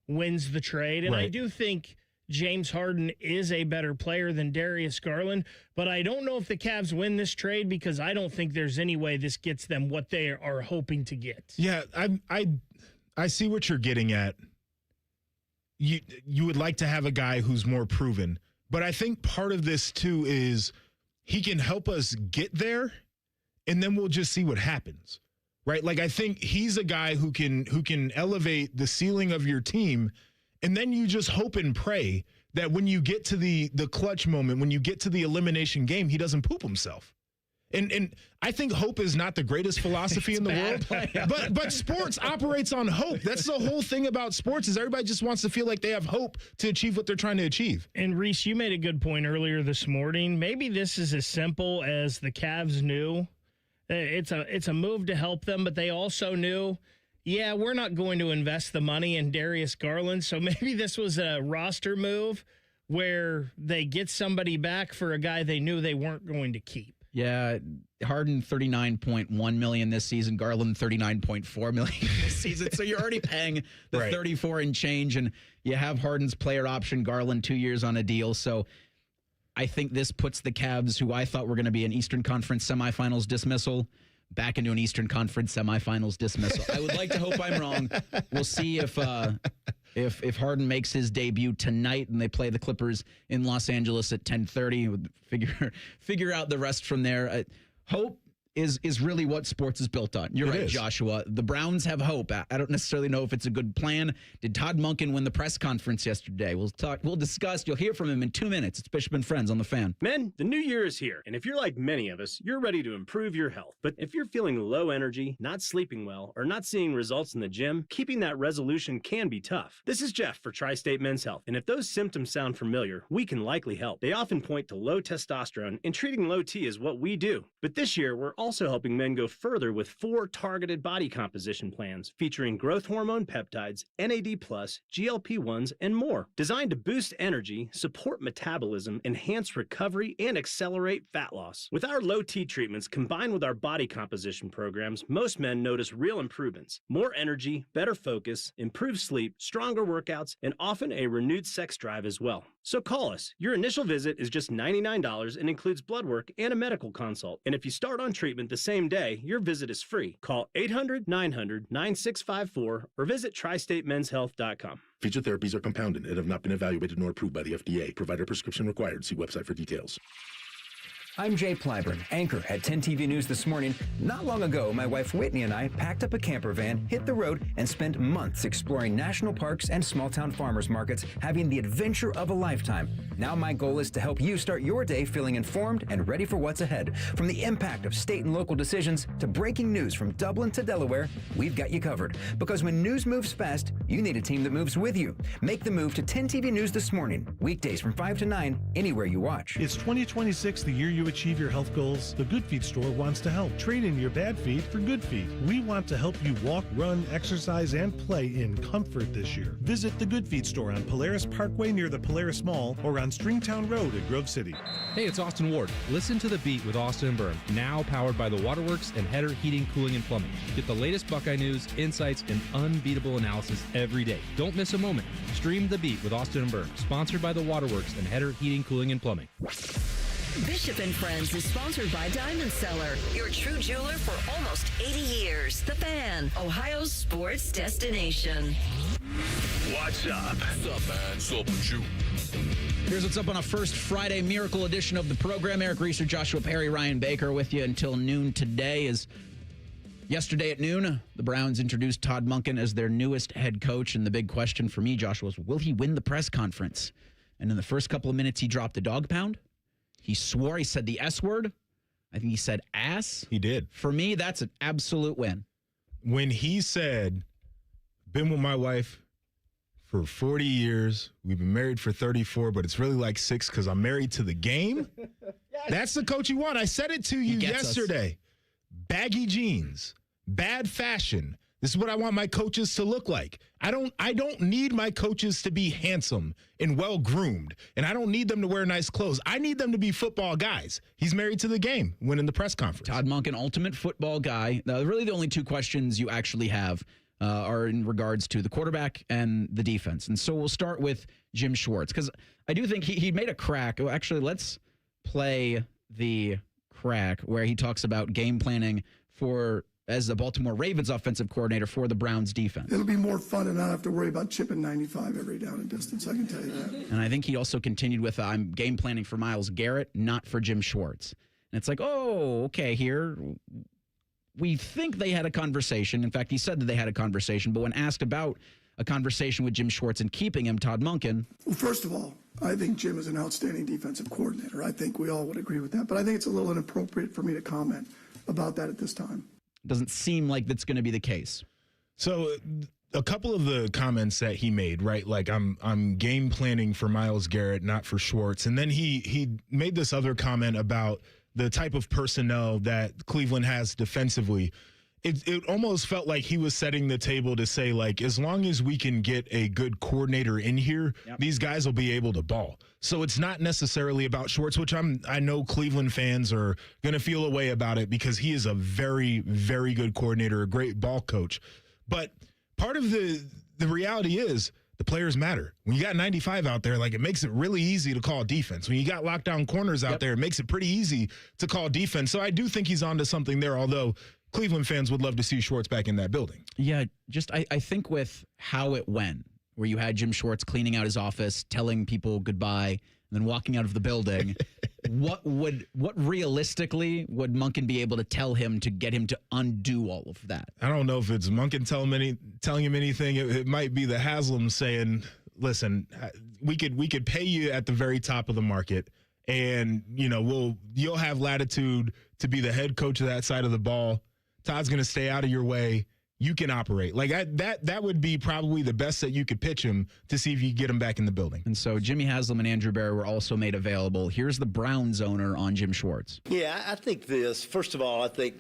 Speaker 4: wins the trade. And I do think James Harden is a better player than Darius Garland, but I don't know if the Cavs win this trade because I don't think there's any way this gets them what they are hoping to get.
Speaker 7: Yeah, I see what you're getting at. You would like to have a guy who's more proven, but I think part of this too is he can help us get there, and then we'll just see what happens, right? Like, I think he's a guy who can elevate the ceiling of your team, and then you just hope and pray that when you get to the clutch moment, when you get to the elimination game, he doesn't poop himself. And I think hope is not the greatest philosophy in the world, but sports operates on hope. That's the whole thing about sports, is everybody just wants to feel like they have hope to achieve what they're trying to achieve.
Speaker 4: And Reese, you made a good point earlier this morning. Maybe this is as simple as the Cavs knew. It's a move to help them, but they also knew, yeah, we're not going to invest the money in Darius Garland. So maybe this was a roster move where they get somebody back for a guy they knew they weren't going to keep.
Speaker 1: Yeah, Harden $39.1 million this season, Garland $39.4 million this season. So you're already paying the 34 and change, and you have Harden's player option, Garland 2 years on a deal. So I think this puts the Cavs, who I thought were going to be an Eastern Conference semifinals dismissal, back into an Eastern Conference semifinals dismissal. I would like to hope I'm wrong. We'll see if Harden makes his debut tonight and they play the Clippers in Los Angeles at 10:30. Figure out the rest from there. Hope is really what sports is built on. You're right, Joshua. The Browns have hope. I don't necessarily know if it's a good plan. Did Todd Monken win the press conference yesterday? We'll discuss. You'll hear from him in 2 minutes. It's Bishop and Friends on the Fan.
Speaker 20: Men, the new year is here, and if you're like many of us, you're ready to improve your health. But if you're feeling low energy, not sleeping well, or not seeing results in the gym, keeping that resolution can be tough. This is Jeff for Tri-State Men's Health, and if those symptoms sound familiar, we can likely help. They often point to low testosterone, and treating low T is what we do. But this year, we're also helping men go further with 4 targeted body composition plans featuring growth hormone peptides, NAD+, GLP-1s, and more. Designed to boost energy, support metabolism, enhance recovery, and accelerate fat loss. With our low T treatments combined with our body composition programs, most men notice real improvements. More energy, better focus, improved sleep, stronger workouts, and often a renewed sex drive as well. So call us. Your initial visit is just $99 and includes blood work and a medical consult. And if you start on treatment the same day, your visit is free. Call 800-900-9654 or visit tristatemenshealth.com.
Speaker 9: Featured therapies are compounded and have not been evaluated nor approved by the FDA. Provider prescription required. See website for details.
Speaker 21: I'm Jay Plyburn, anchor at 10 TV News This Morning. Not long ago, my wife Whitney and I packed up a camper van, hit the road, and spent months exploring national parks and small-town farmers markets, having the adventure of a lifetime. Now my goal is to help you start your day feeling informed and ready for what's ahead. From the impact of state and local decisions to breaking news from Dublin to Delaware, we've got you covered. Because when news moves fast, you need a team that moves with you. Make the move to 10 TV News This Morning, weekdays from 5 to 9, anywhere you watch.
Speaker 22: It's 2026, the year you achieve your health goals. The Good Feet store wants to help. Trade in your bad feet for good feet. We want to help you walk, run, exercise, and play in comfort this year. Visit the Good Feet store on Polaris Parkway near the Polaris Mall or on Stringtown Road in Grove City.
Speaker 23: Hey, it's Austin Ward. Listen to The Beat with Austin and Byrne, now powered by the Waterworks and Header Heating, Cooling, and Plumbing. Get the latest Buckeye news, insights, and unbeatable analysis every day. Don't miss a moment. Stream The Beat with Austin and Byrne, sponsored by the Waterworks and Header Heating, Cooling, and Plumbing.
Speaker 6: Bishop and Friends is sponsored by Diamond Seller, your true jeweler for almost 80 years. The Fan, Ohio's sports destination.
Speaker 2: What's up? What's up, man? What's up with you?
Speaker 1: Here's what's up on a first Friday Miracle edition of the program. Eric Reeser, Joshua Perry, Ryan Baker with you until noon today. Is yesterday at noon, the Browns introduced Todd Monken as their newest head coach. And the big question for me, Joshua, was will he win the press conference? And in the first couple of minutes, he dropped a dog pound. He swore, he said the S word. I think he said ass.
Speaker 7: He did.
Speaker 1: For me, that's an absolute win.
Speaker 7: When he said, been with my wife for 40 years. We've been married for 34, but it's really like 6 because I'm married to the game. Yes. That's the coach you want. I said it to you yesterday. Baggy jeans, bad fashion. This is what I want my coaches to look like. I don't need my coaches to be handsome and well-groomed, and I don't need them to wear nice clothes. I need them to be football guys. He's married to the game, winning the press conference.
Speaker 1: Todd Monken, ultimate football guy. Really the only two questions you actually have are in regards to the quarterback and the defense. And so we'll start with Jim Schwartz, because I do think he made a crack. Well, actually, let's play the crack where he talks about game planning as the Baltimore Ravens offensive coordinator for the Browns defense.
Speaker 24: It'll be more fun and not have to worry about chipping 95 every down and distance, I can tell you that.
Speaker 1: And I think he also continued with, I'm game planning for Myles Garrett, not for Jim Schwartz. And it's like, oh, okay, here we think they had a conversation. In fact, he said that they had a conversation, but when asked about a conversation with Jim Schwartz and keeping him, Todd Monken.
Speaker 24: Well, first of all, I think Jim is an outstanding defensive coordinator. I think we all would agree with that, but I think it's a little inappropriate for me to comment about that at this time.
Speaker 1: Doesn't seem like that's going to be the case.
Speaker 7: So a couple of the comments that he made, right? Like I'm game planning for Myles Garrett, not for Schwartz. And then he made this other comment about the type of personnel that Cleveland has defensively. It almost felt like he was setting the table to say, like, as long as we can get a good coordinator in here, these guys will be able to ball. So it's not necessarily about Schwartz, which I know Cleveland fans are going to feel a way about it because he is a very, very good coordinator, a great ball coach. But part of the reality is the players matter. When you got 95 out there, like, it makes it really easy to call defense. When you got lockdown corners out there, it makes it pretty easy to call defense. So I do think he's onto something there, although Cleveland fans would love to see Schwartz back in that building.
Speaker 1: Yeah, just I think with how it went, where you had Jim Schwartz cleaning out his office, telling people goodbye, and then walking out of the building, what realistically would Monken be able to tell him to get him to undo all of that?
Speaker 7: I don't know if it's Monken telling him anything. It might be the Haslam saying, listen, we could pay you at the very top of the market, and you'll have latitude to be the head coach of that side of the ball. Todd's going to stay out of your way. You can operate. Like that would be probably the best that you could pitch him to see if you get him back in the building.
Speaker 1: And so Jimmy Haslam and Andrew Barry were also made available. Here's the Browns owner on Jim Schwartz.
Speaker 25: Yeah, I think this. First of all, I think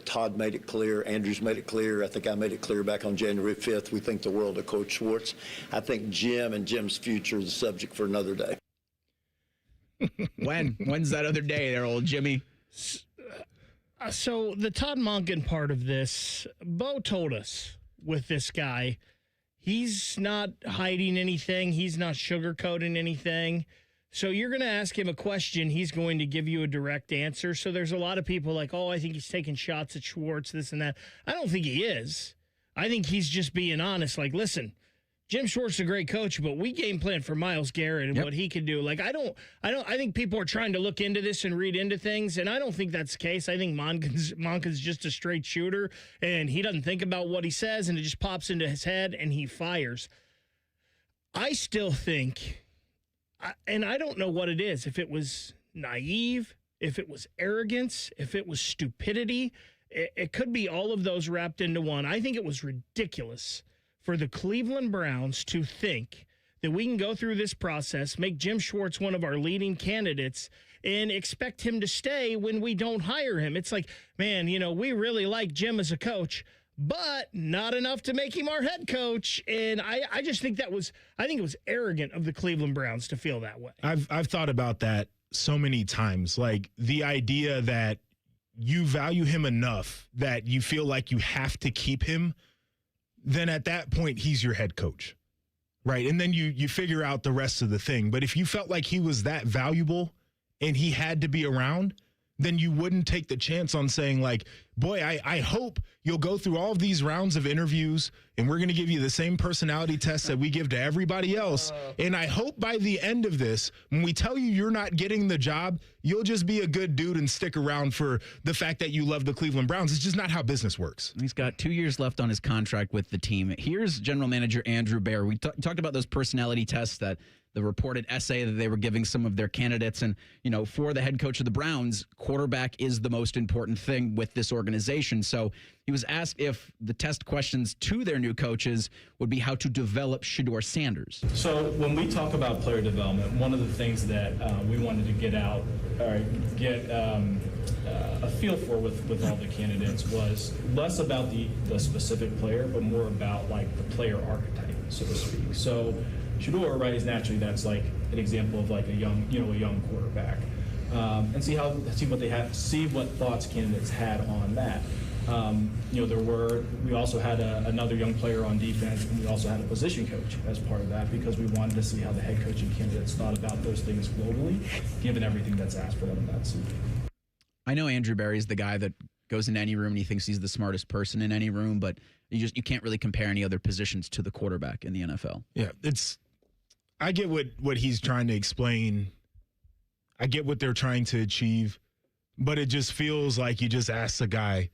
Speaker 25: Todd made it clear. Andrew's made it clear. I think I made it clear back on January 5th. We think the world of Coach Schwartz. I think Jim and Jim's future is the subject for another day.
Speaker 1: When's that other day there, old Jimmy?
Speaker 4: So the Todd Monken part of this, Bo told us with this guy, he's not hiding anything. He's not sugarcoating anything. So you're going to ask him a question. He's going to give you a direct answer. So there's a lot of people like, oh, I think he's taking shots at Schwartz, this and that. I don't think he is. I think he's just being honest. Like, listen, Jim Schwartz is a great coach, but we game plan for Myles Garrett and what he can do. Like, I think people are trying to look into this and read into things, and I don't think that's the case. I think Monken's just a straight shooter, and he doesn't think about what he says, and it just pops into his head, and he fires. I still think, and I don't know what it is, if it was naive, if it was arrogance, if it was stupidity, it could be all of those wrapped into one. I think it was ridiculous for the Cleveland Browns to think that we can go through this process, make Jim Schwartz one of our leading candidates, and expect him to stay when we don't hire him. It's like, man, we really like Jim as a coach, but not enough to make him our head coach. And I just think it was arrogant of the Cleveland Browns to feel that way.
Speaker 7: I've thought about that so many times. Like, the idea that you value him enough that you feel like you have to keep him, then at that point, he's your head coach, right? And then you figure out the rest of the thing. But if you felt like he was that valuable and he had to be around, then you wouldn't take the chance on saying, like, boy, I hope you'll go through all of these rounds of interviews and we're going to give you the same personality test that we give to everybody else. And I hope by the end of this, when we tell you you're not getting the job, you'll just be a good dude and stick around for the fact that you love the Cleveland Browns. It's just not how business works.
Speaker 1: He's got 2 years left on his contract with the team. Here's general manager Andrew Bear. We talked about those personality tests, that the reported essay that they were giving some of their candidates. And, for the head coach of the Browns, quarterback is the most important thing with this organization. So he was asked if the test questions to their new coaches would be how to develop Shedeur Sanders.
Speaker 3: So when we talk about player development, one of the things that we wanted to get a feel for with all the candidates was less about the specific player, but more about like the player archetype, so to speak. So Shedeur, right, is naturally, that's like an example of like a young quarterback, and see what thoughts candidates had on that. We also had another young player on defense, and we also had a position coach as part of that, because we wanted to see how the head coaching candidates thought about those things globally, given everything that's asked for them in that seat.
Speaker 1: I know Andrew Berry's the guy that goes in any room and he thinks he's the smartest person in any room, but you can't really compare any other positions to the quarterback in the NFL.
Speaker 7: Yeah, I get what he's trying to explain. I get what they're trying to achieve, but it just feels like you just asked a guy,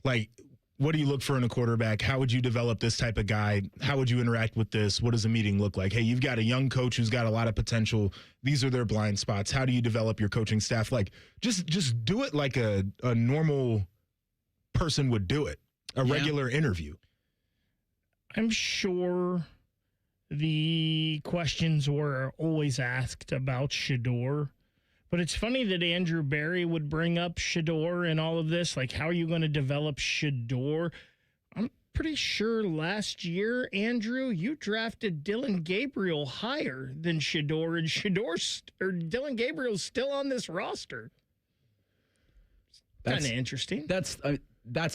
Speaker 7: like, what do you look for in a quarterback? How would you develop this type of guy? How would you interact with this? What does a meeting look like? Hey, you've got a young coach who's got a lot of potential. These are their blind spots. How do you develop your coaching staff? Like, just do it like a normal person would do it, a regular interview.
Speaker 4: I'm sure the questions were always asked about Shedeur, but it's funny that Andrew Berry would bring up Shedeur and all of this. Like, how are you going to develop Shedeur? I'm pretty sure last year, Andrew, you drafted Dylan Gabriel higher than Shedeur, and Dylan Gabriel's still on this roster. Kind of interesting.
Speaker 1: That's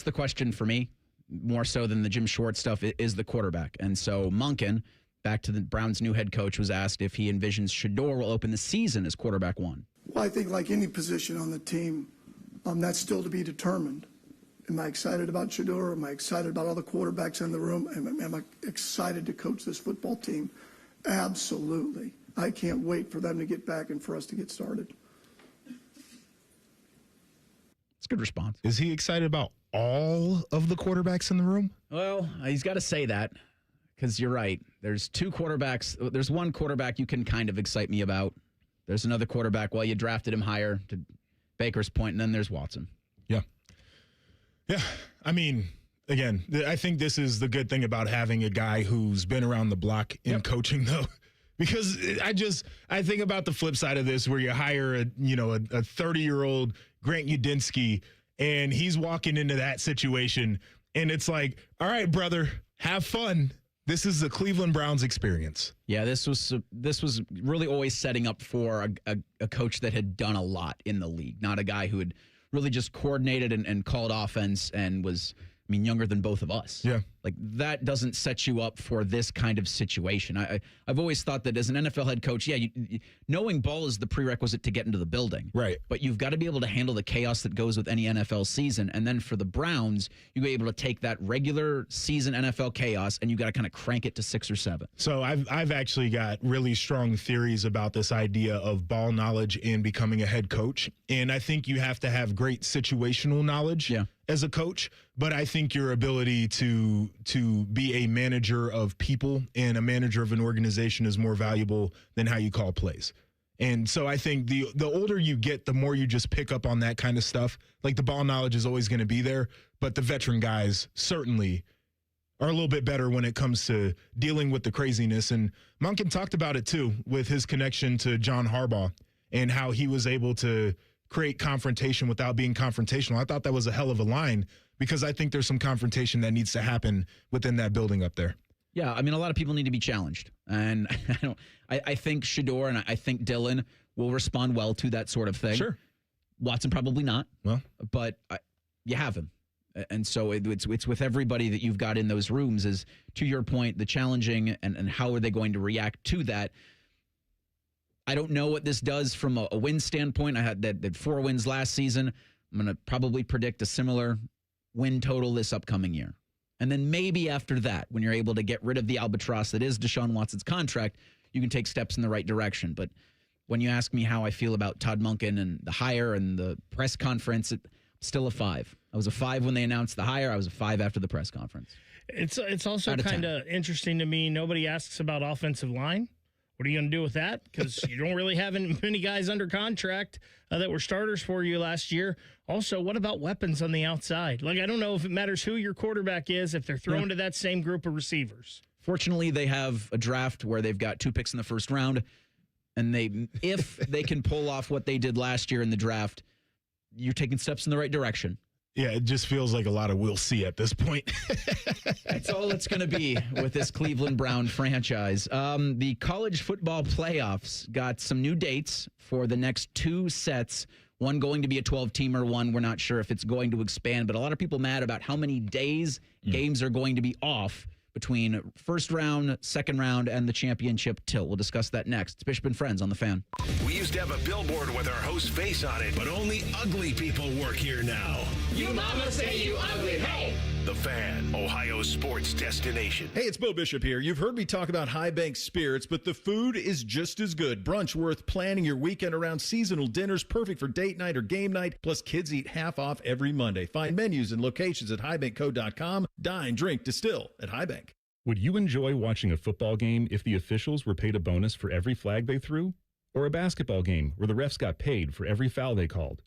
Speaker 1: the question for me, more so than the Jim Schwartz stuff, is the quarterback. And so Monken, back to the Browns' new head coach, was asked if he envisions Shedeur will open the season as quarterback one.
Speaker 24: Well, I think like any position on the team, that's still to be determined. Am I excited about Shedeur? Am I excited about all the quarterbacks in the room? Am I excited to coach this football team? Absolutely. I can't wait for them to get back and for us to get started.
Speaker 1: It's a good response.
Speaker 7: Is he excited about all of the quarterbacks in the room?
Speaker 1: Well, he's got to say that, because you're right. There's two quarterbacks. There's one quarterback you can kind of excite me about. There's another quarterback, well, you drafted him higher, to Baker's point, and then there's Watson.
Speaker 7: Yeah. Yeah. I mean, again, I think this is the good thing about having a guy who's been around the block in coaching, though. Because I think about the flip side of this, where you hire a 30-year-old Grant Udinski, and he's walking into that situation, and it's like, all right, brother, have fun. This is the Cleveland Browns experience.
Speaker 1: Yeah, this was really always setting up for a coach that had done a lot in the league, not a guy who had really just coordinated and called offense and was mean, younger than both of us.
Speaker 7: Yeah.
Speaker 1: Like, that doesn't set you up for this kind of situation. I've always thought that as an NFL head coach, knowing ball is the prerequisite to get into the building.
Speaker 7: Right.
Speaker 1: But you've got to be able to handle the chaos that goes with any NFL season. And then for the Browns, you're able to take that regular season NFL chaos and you got to kind of crank it to 6 or 7.
Speaker 7: So I've actually got really strong theories about this idea of ball knowledge in becoming a head coach. And I think you have to have great situational knowledge as a coach. But I think your ability to be a manager of people and a manager of an organization is more valuable than how you call plays. And so I think the older you get, the more you just pick up on that kind of stuff. Like, the ball knowledge is always going to be there, but the veteran guys certainly are a little bit better when it comes to dealing with the craziness. And Monken talked about it too, with his connection to John Harbaugh and how he was able to create confrontation without being confrontational. I thought that was a hell of a line, because I think there's some confrontation that needs to happen within that building up there.
Speaker 1: Yeah, I mean, a lot of people need to be challenged. And I think Shedeur and I think Dylan will respond well to that sort of thing.
Speaker 7: Sure.
Speaker 1: Watson probably not.
Speaker 7: Well,
Speaker 1: but you have him. And so it's with everybody that you've got in those rooms, is, to your point, the challenging and how are they going to react to that. I don't know what this does from a win standpoint. I had that 4 wins last season. I'm going to probably predict a similar win total this upcoming year. And then maybe after that, when you're able to get rid of the albatross that is Deshaun Watson's contract, you can take steps in the right direction. But when you ask me how I feel about Todd Monken and the hire and the press conference, it's still a 5. I was a 5 when they announced the hire. I was a 5 after the press conference.
Speaker 4: It's also kind of interesting to me. Nobody asks about offensive line. What are you going to do with that? Because you don't really have many guys under contract that were starters for you last year. Also, what about weapons on the outside? Like, I don't know if it matters who your quarterback is if they're thrown to that same group of receivers.
Speaker 1: Fortunately, they have a draft where they've got 2 picks in the first round, and if they can pull off what they did last year in the draft, you're taking steps in the right direction.
Speaker 7: Yeah, it just feels like a lot of we'll see at this point.
Speaker 1: That's all it's going to be with this Cleveland Brown franchise. The college football playoffs got some new dates for the next 2 sets. One going to be a 12-teamer, one we're not sure if it's going to expand, but a lot of people mad about how many days games are going to be off between first round, second round, and the championship tilt. We'll discuss that next. It's Bishop and Friends on The Fan.
Speaker 2: We used to have a billboard with our host's face on it, but only ugly people work here now.
Speaker 19: You mama say you ugly, hey!
Speaker 2: The Fan, Ohio's sports destination.
Speaker 5: Hey, it's Bo Bishop here. You've heard me talk about High Bank Spirits, but the food is just as good. Brunch worth planning your weekend around, seasonal dinners perfect for date night or game night. Plus, kids eat half off every Monday. Find menus and locations at highbankco.com. Dine, drink, distill at High Bank.
Speaker 23: Would you enjoy watching a football game if the officials were paid a bonus for every flag they threw? Or a basketball game where the refs got paid for every foul they called?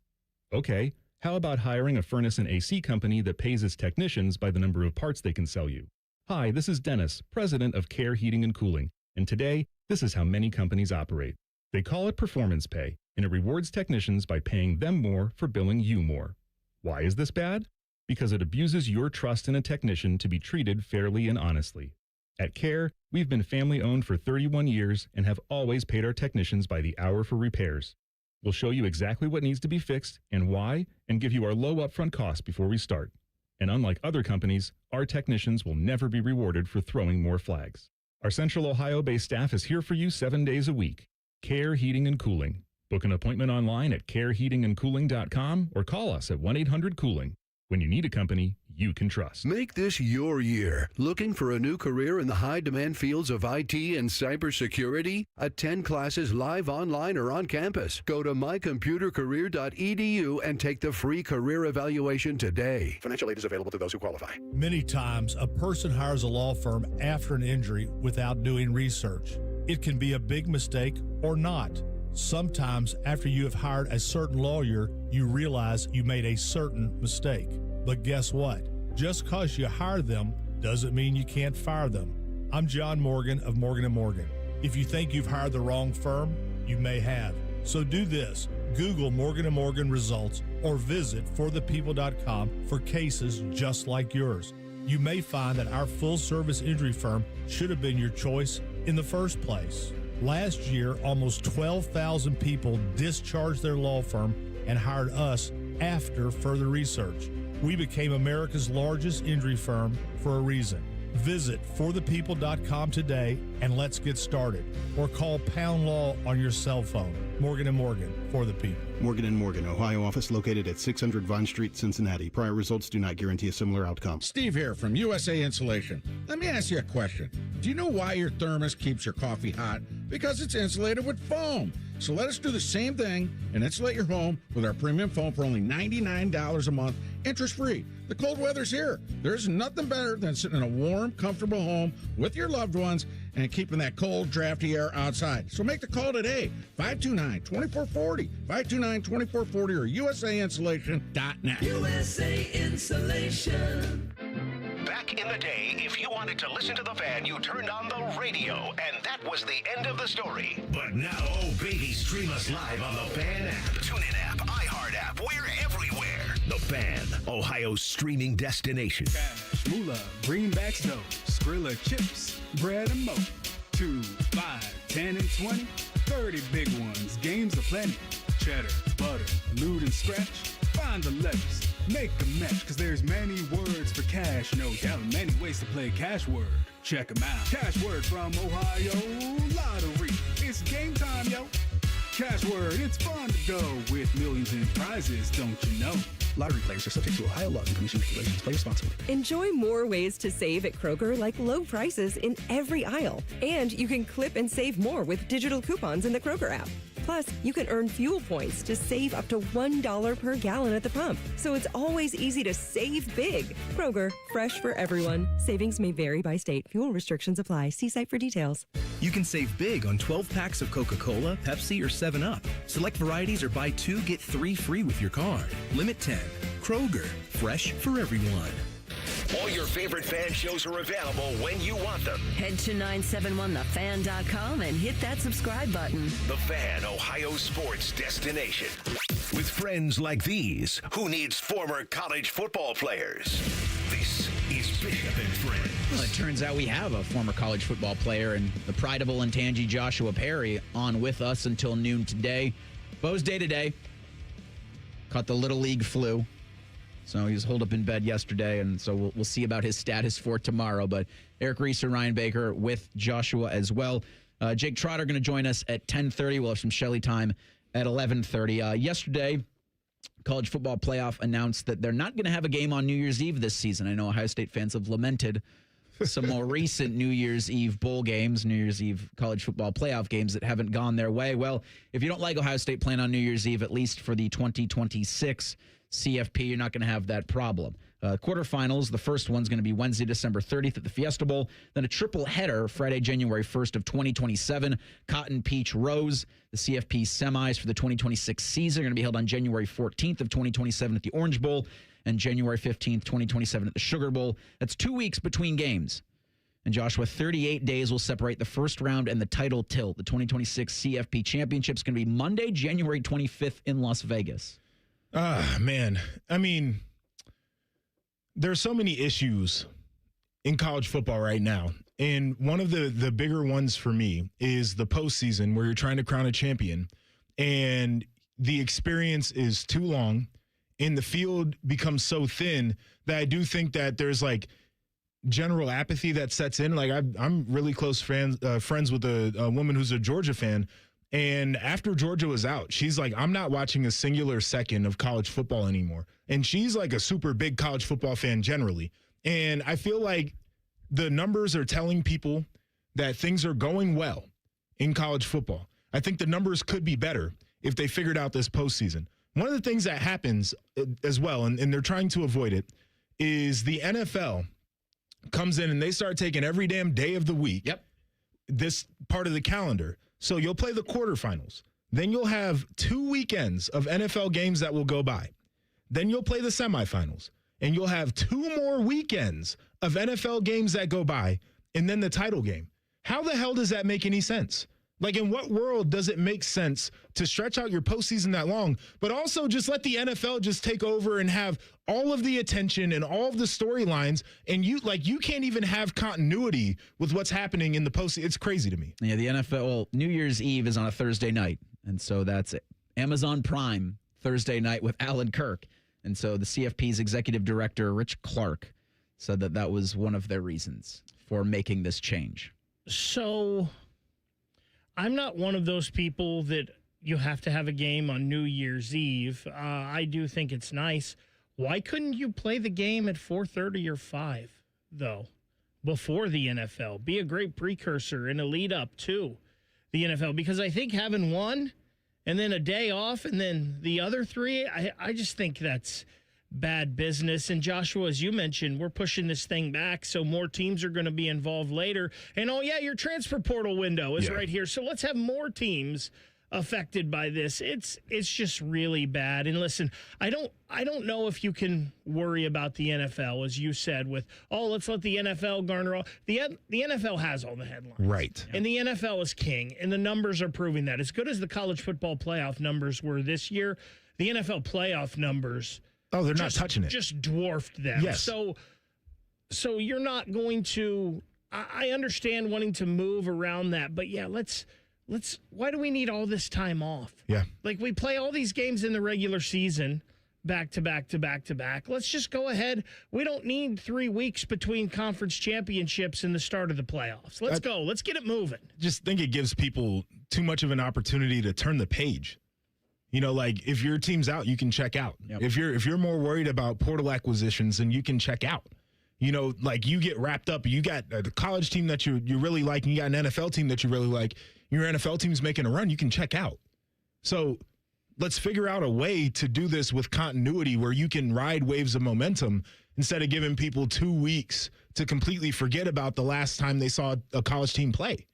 Speaker 23: Okay. How about hiring a furnace and AC company that pays its technicians by the number of parts they can sell you? Hi, this is Dennis, president of Care Heating and Cooling, and today, this is how many companies operate. They call it performance pay, and it rewards technicians by paying them more for billing you more. Why is this bad? Because it abuses your trust in a technician to be treated fairly and honestly. At Care, we've been family-owned for 31 years and have always paid our technicians by the hour for repairs. We'll show you exactly what needs to be fixed and why, and give you our low upfront costs before we start. And unlike other companies, our technicians will never be rewarded for throwing more flags. Our Central Ohio-based staff is here for you 7 days a week. Care Heating and Cooling. Book an appointment online at careheatingandcooling.com or call us at 1-800-COOLING. When you need a company you can trust.
Speaker 10: Make this your year. Looking for a new career in the high-demand fields of IT and cybersecurity? Attend classes live, online, or on campus. Go to mycomputercareer.edu and take the free career evaluation today.
Speaker 9: Financial aid is available to those who qualify.
Speaker 22: Many times, a person hires a law firm after an injury without doing research. It can be a big mistake or not. Sometimes, after you have hired a certain lawyer, you realize you made a certain mistake. But guess what? Just because you hired them doesn't mean you can't fire them. I'm John Morgan of Morgan & Morgan. If you think you've hired the wrong firm, you may have. So do this. Google Morgan & Morgan results or visit forthepeople.com for cases just like yours. You may find that our full-service injury firm should have been your choice in the first place. Last year, almost 12,000 people discharged their law firm and hired us after further research.
Speaker 11: We became America's largest injury firm for a reason. Visit forthepeople.com today and let's get started. Or call Pound Law on your cell phone. Morgan & Morgan, for the people.
Speaker 12: Morgan & Morgan, Ohio office located at 600 Vine Street, Cincinnati. Prior results do not guarantee a similar outcome.
Speaker 13: Steve here from USA Insulation. Let me ask you a question. Do you know why your thermos keeps your coffee hot? Because it's insulated with foam. So let us do the same thing and insulate your home with our premium foam for only $99 a month, interest-free. The cold weather's here. There's nothing better than sitting in a warm, comfortable home with your loved ones and keeping that cold, drafty air outside. So make the call today, 529-2440, 529-2440, or usainsulation.net.
Speaker 14: USA Insulation.
Speaker 2: Back in the day, if you wanted to listen to the Fan, you turned on the radio, and that was the end of the story. But now, oh baby, stream us live on the Fan app, TuneIn app, iHeart app, we're everywhere. The Fan, Ohio's streaming destination.
Speaker 15: Moolah, greenbacks dough, Skrilla chips, bread and mo. 2, 5, 10 and 20, 30 big ones, games aplenty. Cheddar, butter, loot and scratch, find the letters. Make a match, cause there's many words for cash. No doubt, many ways to play cash word. Check 'em out. Cash word from Ohio Lottery. It's game time, yo. Cash word, it's fun to go with millions in prizes, don't you know?
Speaker 26: Lottery players are subject to Ohio laws and commission regulations. Play responsibly.
Speaker 27: Enjoy more ways to save at Kroger, like low prices in every aisle. And you can clip and save more with digital coupons in the Kroger app. Plus, you can earn fuel points to save up to $1 per gallon at the pump. So it's always easy to save big. Kroger, fresh for everyone. Savings may vary by state. Fuel restrictions apply. See site for details.
Speaker 26: You can save big on 12 packs of Coca-Cola, Pepsi, or 7-Up. Select varieties or buy 2, get 3 free with your card. Limit 10. Kroger, fresh for everyone.
Speaker 2: All your favorite Fan shows are available when you want them.
Speaker 6: Head to 971thefan.com and hit that subscribe button.
Speaker 2: The Fan, Ohio's sports destination. With friends like these, who needs former college football players? This is Bishop and Friends.
Speaker 1: Well, it turns out we have a former college football player and the pride of Olentangy, Joshua Perry, on with us until noon today. Bo's day today. Caught the Little League flu. So he was holed up in bed yesterday, and so we'll see about his status for tomorrow. But Eric Reese and Ryan Baker with Joshua as well. Jake Trotter going to join us at 10:30. We'll have some Shelley time at 11:30. Yesterday, College Football Playoff announced that they're not going to have a game on New Year's Eve this season. I know Ohio State fans have lamented some more recent New Year's Eve bowl games, New Year's Eve College Football Playoff games that haven't gone their way. Well, if you don't like Ohio State playing on New Year's Eve, at least for the 2026 CFP, you're not going to have that problem. Quarterfinals, the first one's going to be Wednesday, December 30th at the Fiesta Bowl. Then a triple header Friday, January 1st of 2027. Cotton, Peach, Rose. The CFP semis for the 2026 season are going to be held on January 14th of 2027 at the Orange Bowl and January 15th, 2027 at the Sugar Bowl. That's 2 weeks between games. And Joshua, 38 days will separate the first round and the title tilt. The 2026 CFP Championship is going to be Monday, January 25th in Las Vegas.
Speaker 7: Man. I mean, there's so many issues in college football right now. And one of the bigger ones for me is the postseason where you're trying to crown a champion and the experience is too long and the field becomes so thin that I do think that there's like general apathy that sets in. Like I'm really close friends with a woman who's a Georgia fan. And after Georgia was out, she's like, I'm not watching a singular second of college football anymore. And she's like a super big college football fan generally. And I feel like the numbers are telling people that things are going well in college football. I think the numbers could be better if they figured out this postseason. One of the things that happens as well, and they're trying to avoid it, is the NFL comes in and they start taking every damn day of the week, this part of the calendar. So you'll play the quarterfinals. Then you'll have 2 weekends of NFL games that will go by. Then you'll play the semifinals. And you'll have 2 more weekends of NFL games that go by. And then the title game. How the hell does that make any sense? Like, in what world does it make sense to stretch out your postseason that long, but also just let the NFL just take over and have all of the attention and all of the storylines, and you can't even have continuity with what's happening in the postseason. It's crazy to me.
Speaker 1: Yeah, the NFL, well, New Year's Eve is on a Thursday night, and so that's it. Amazon Prime Thursday night with Alan Kirk. And so the CFP's executive director, Rich Clark, said that that was one of their reasons for making this change.
Speaker 4: So I'm not one of those people that you have to have a game on New Year's Eve. I do think it's nice. Why couldn't you play the game at 4:30 or 5, though, before the NFL? Be a great precursor and a lead up to the NFL, because I think having one and then a day off and then the other 3, I just think that's bad business. And Joshua, as you mentioned, we're pushing this thing back, so more teams are going to be involved later. And oh yeah, your transfer portal window is right here. So let's have more teams affected by this. It's just really bad. And listen, I don't know if you can worry about the NFL, as you said, with, let's let the NFL garner all. The NFL has all the headlines.
Speaker 7: Right.
Speaker 4: And the NFL is king, and the numbers are proving that. As good as the college football playoff numbers were this year, the NFL playoff numbers
Speaker 7: they're not touching it.
Speaker 4: Just dwarfed them.
Speaker 7: Yes.
Speaker 4: So you're not going to, I understand wanting to move around that, but yeah, let's why do we need all this time off?
Speaker 7: Yeah.
Speaker 4: Like, we play all these games in the regular season back to back to back to back. Let's just go ahead. We don't need 3 weeks between conference championships and the start of the playoffs. Let's go. Let's get it moving.
Speaker 7: Just think it gives people too much of an opportunity to turn the page. You know, like, if your team's out, you can check out.
Speaker 1: Yep.
Speaker 7: If you're more worried about portal acquisitions, then you can check out. You know, like, you get wrapped up. You got the college team that you really like, and you got an NFL team that you really like. Your NFL team's making a run, you can check out. So let's figure out a way to do this with continuity where you can ride waves of momentum instead of giving people 2 weeks to completely forget about the last time they saw a college team play.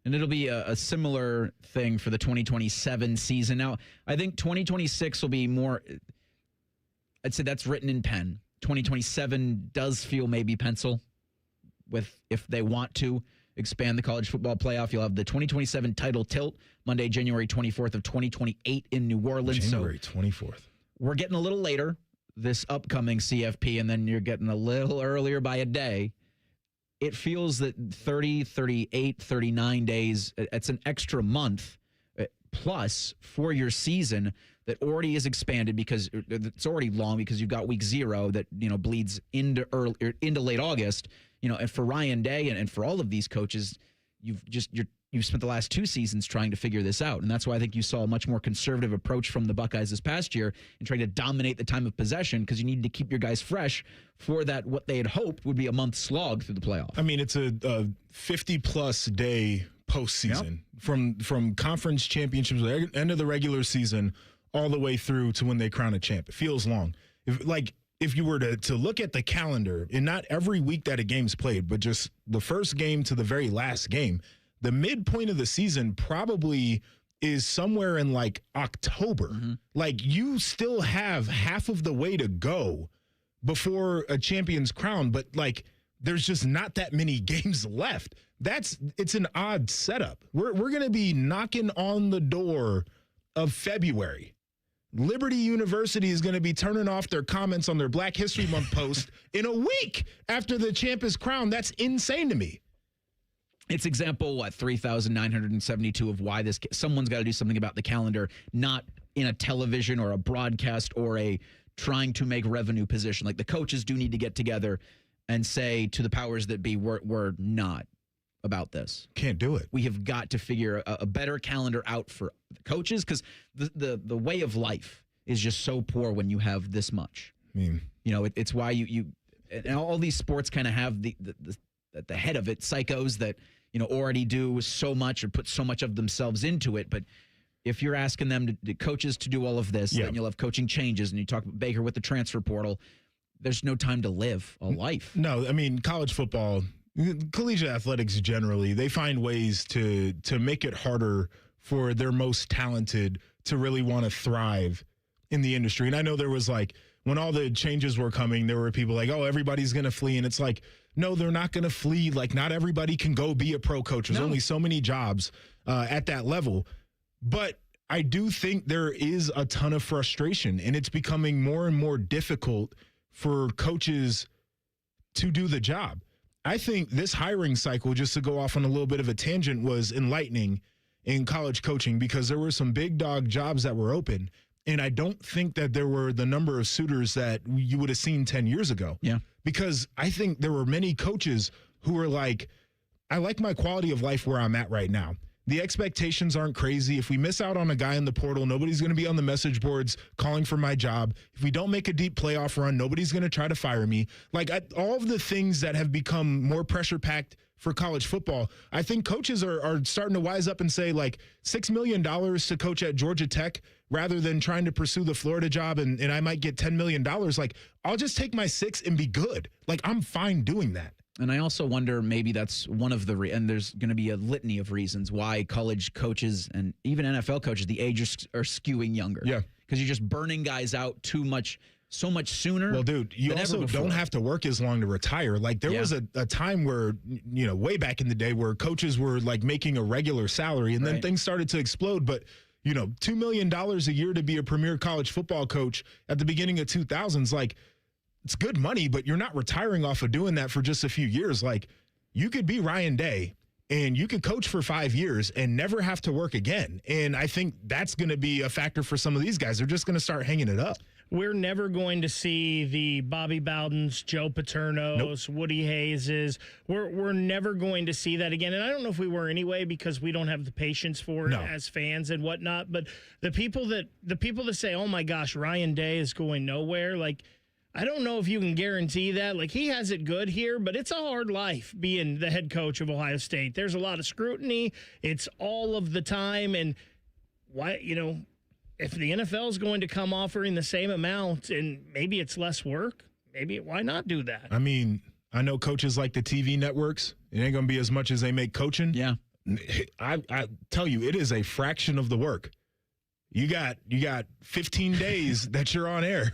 Speaker 1: And it'll be a similar thing for the 2027 season. Now, I think 2026 will be more, I'd say that's written in pen. 2027 does feel maybe pencil, with, if they want to expand the college football playoff. You'll have the 2027 title tilt Monday, January 24th of 2028 in New Orleans.
Speaker 7: January 24th.
Speaker 1: We're getting a little later this upcoming CFP, and then you're getting a little earlier by a day. It feels that 30, 38, 39 days, it's an extra month plus for your season that already is expanded, because it's already long, because you've got week 0 that, bleeds into late August. And for Ryan Day and for all of these coaches, you've spent the last 2 seasons trying to figure this out. And that's why I think you saw a much more conservative approach from the Buckeyes this past year in trying to dominate the time of possession, because you needed to keep your guys fresh for that, what they had hoped would be a month slog through the playoff.
Speaker 7: I mean, it's a 50-plus day postseason, from conference championships, end of the regular season, all the way through to when they crown a champ. It feels long. If you were to look at the calendar, and not every week that a game's played, but just the first game to the very last game, the midpoint of the season probably is somewhere in like October. Mm-hmm. Like, you still have half of the way to go before a champion's crown, but like, there's just not that many games left. It's an odd setup. We're going to be knocking on the door of February. Liberty University is going to be turning off their comments on their Black History Month post in a week after the champ is crowned. That's insane to me.
Speaker 1: It's example, 3,972 of why someone's got to do something about the calendar, not in a television or a broadcast or a trying to make revenue position. Like, the coaches do need to get together and say to the powers that be, we're not about this.
Speaker 7: Can't do it.
Speaker 1: We have got to figure a better calendar out for the coaches, because the way of life is just so poor when you have this much.
Speaker 7: I mean,
Speaker 1: it's why you and all these sports kind of have at the head of it psychos that already do so much or put so much of themselves into it. But if you're asking them to coaches to do all of this, then you'll have coaching changes, and you talk about Baker with the transfer portal. There's no time to live a life.
Speaker 7: No, I mean, college football, collegiate athletics generally, they find ways to make it harder for their most talented to really want to thrive in the industry. And I know there was when all the changes were coming, there were people like, oh, everybody's going to flee. And it's like, no, they're not going to flee. Like, not everybody can go be a pro coach. There's only so many jobs at that level. But I do think there is a ton of frustration, and it's becoming more and more difficult for coaches to do the job. I think this hiring cycle, just to go off on a little bit of a tangent, was enlightening in college coaching, because there were some big dog jobs that were open, And I don't think that there were the number of suitors that you would have seen 10 years ago.
Speaker 1: Yeah.
Speaker 7: Because I think there were many coaches who were like, I like my quality of life where I'm at right now. The expectations aren't crazy. If we miss out on a guy in the portal, nobody's going to be on the message boards calling for my job. If we don't make a deep playoff run, nobody's going to try to fire me. Like all of the things that have become more pressure-packed for college football, I think coaches are starting to wise up and say, like, $6 million to coach at Georgia Tech rather than trying to pursue the Florida job and I might get $10 million. Like, I'll just take my 6 and be good. Like, I'm fine doing that.
Speaker 1: And I also wonder maybe that's one of the and there's going to be a litany of reasons why college coaches and even NFL coaches, the ages are skewing younger.
Speaker 7: Yeah.
Speaker 1: Because you're just burning guys out so much sooner.
Speaker 7: Well, dude, you also don't have to work as long to retire. Like there was a time where, way back in the day where coaches were like making a regular salary and then things started to explode. But, $2 million a year to be a premier college football coach at the beginning of 2000s, like, it's good money, but you're not retiring off of doing that for just a few years. Like, you could be Ryan Day and you could coach for 5 years and never have to work again. And I think that's going to be a factor for some of these guys. They're just going to start hanging it up.
Speaker 4: We're never going to see the Bobby Bowdens, Joe Paternos, Woody Hayeses. We're never going to see that again. And I don't know if we were anyway because we don't have the patience for it as fans and whatnot. But the people that say, oh my gosh, Ryan Day is going nowhere, like, I don't know if you can guarantee that. Like, he has it good here, but it's a hard life being the head coach of Ohio State. There's a lot of scrutiny. It's all of the time. And why, if the NFL is going to come offering the same amount and maybe it's less work, why not do that?
Speaker 7: I mean, I know coaches like the TV networks. It ain't going to be as much as they make coaching.
Speaker 1: Yeah.
Speaker 7: I tell you, it is a fraction of the work. You got 15 days that you're on air.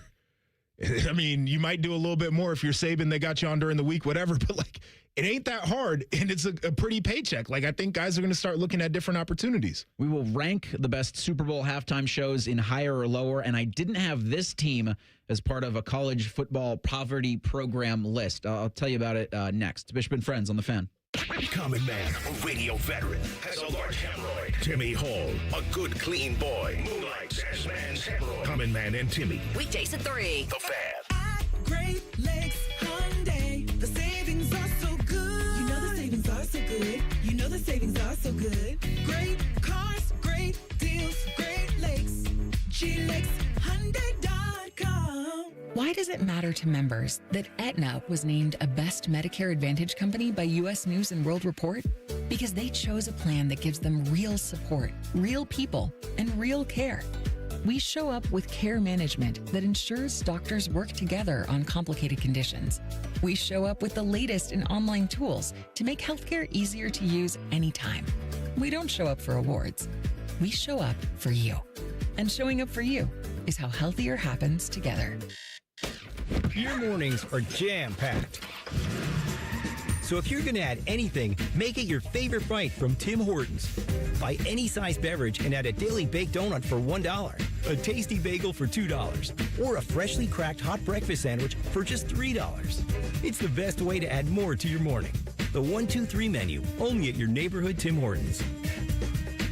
Speaker 7: I mean, you might do a little bit more if you're Saban, they got you on during the week, whatever, but like, it ain't that hard, and it's a pretty paycheck. Like, I think guys are going to start looking at different opportunities.
Speaker 1: We will rank the best Super Bowl halftime shows in higher or lower, and I didn't have this team as part of a college football poverty program list. I'll tell you about it next. Bishop and Friends on the Fan.
Speaker 2: Common Man, a radio veteran, has a large hemorrhoid. Timmy Hall, a good, clean boy, moonlights as man's hemorrhoid. Common Man and Timmy.
Speaker 6: Weekdays at 3.
Speaker 2: The Fan.
Speaker 14: At Great Lakes Hyundai, the savings are so good. You know the savings are so good. You know the savings are so good. Great cars, great deals, Great Lakes. GLakesHyundai.com.
Speaker 8: Why does it matter to members that Aetna was named a Best Medicare Advantage company by U.S. News & World Report? Because they chose a plan that gives them real support, real people, and real care. We show up with care management that ensures doctors work together on complicated conditions. We show up with the latest in online tools to make healthcare easier to use anytime. We don't show up for awards. We show up for you. And showing up for you is how healthier happens together.
Speaker 16: Your mornings are jam-packed. So if you're going to add anything, make it your favorite bite from Tim Hortons. Buy any size beverage and add a daily baked donut for $1, a tasty bagel for $2, or a freshly cracked hot breakfast sandwich for just $3. It's the best way to add more to your morning. The 1-2-3 menu, only at your neighborhood Tim Hortons.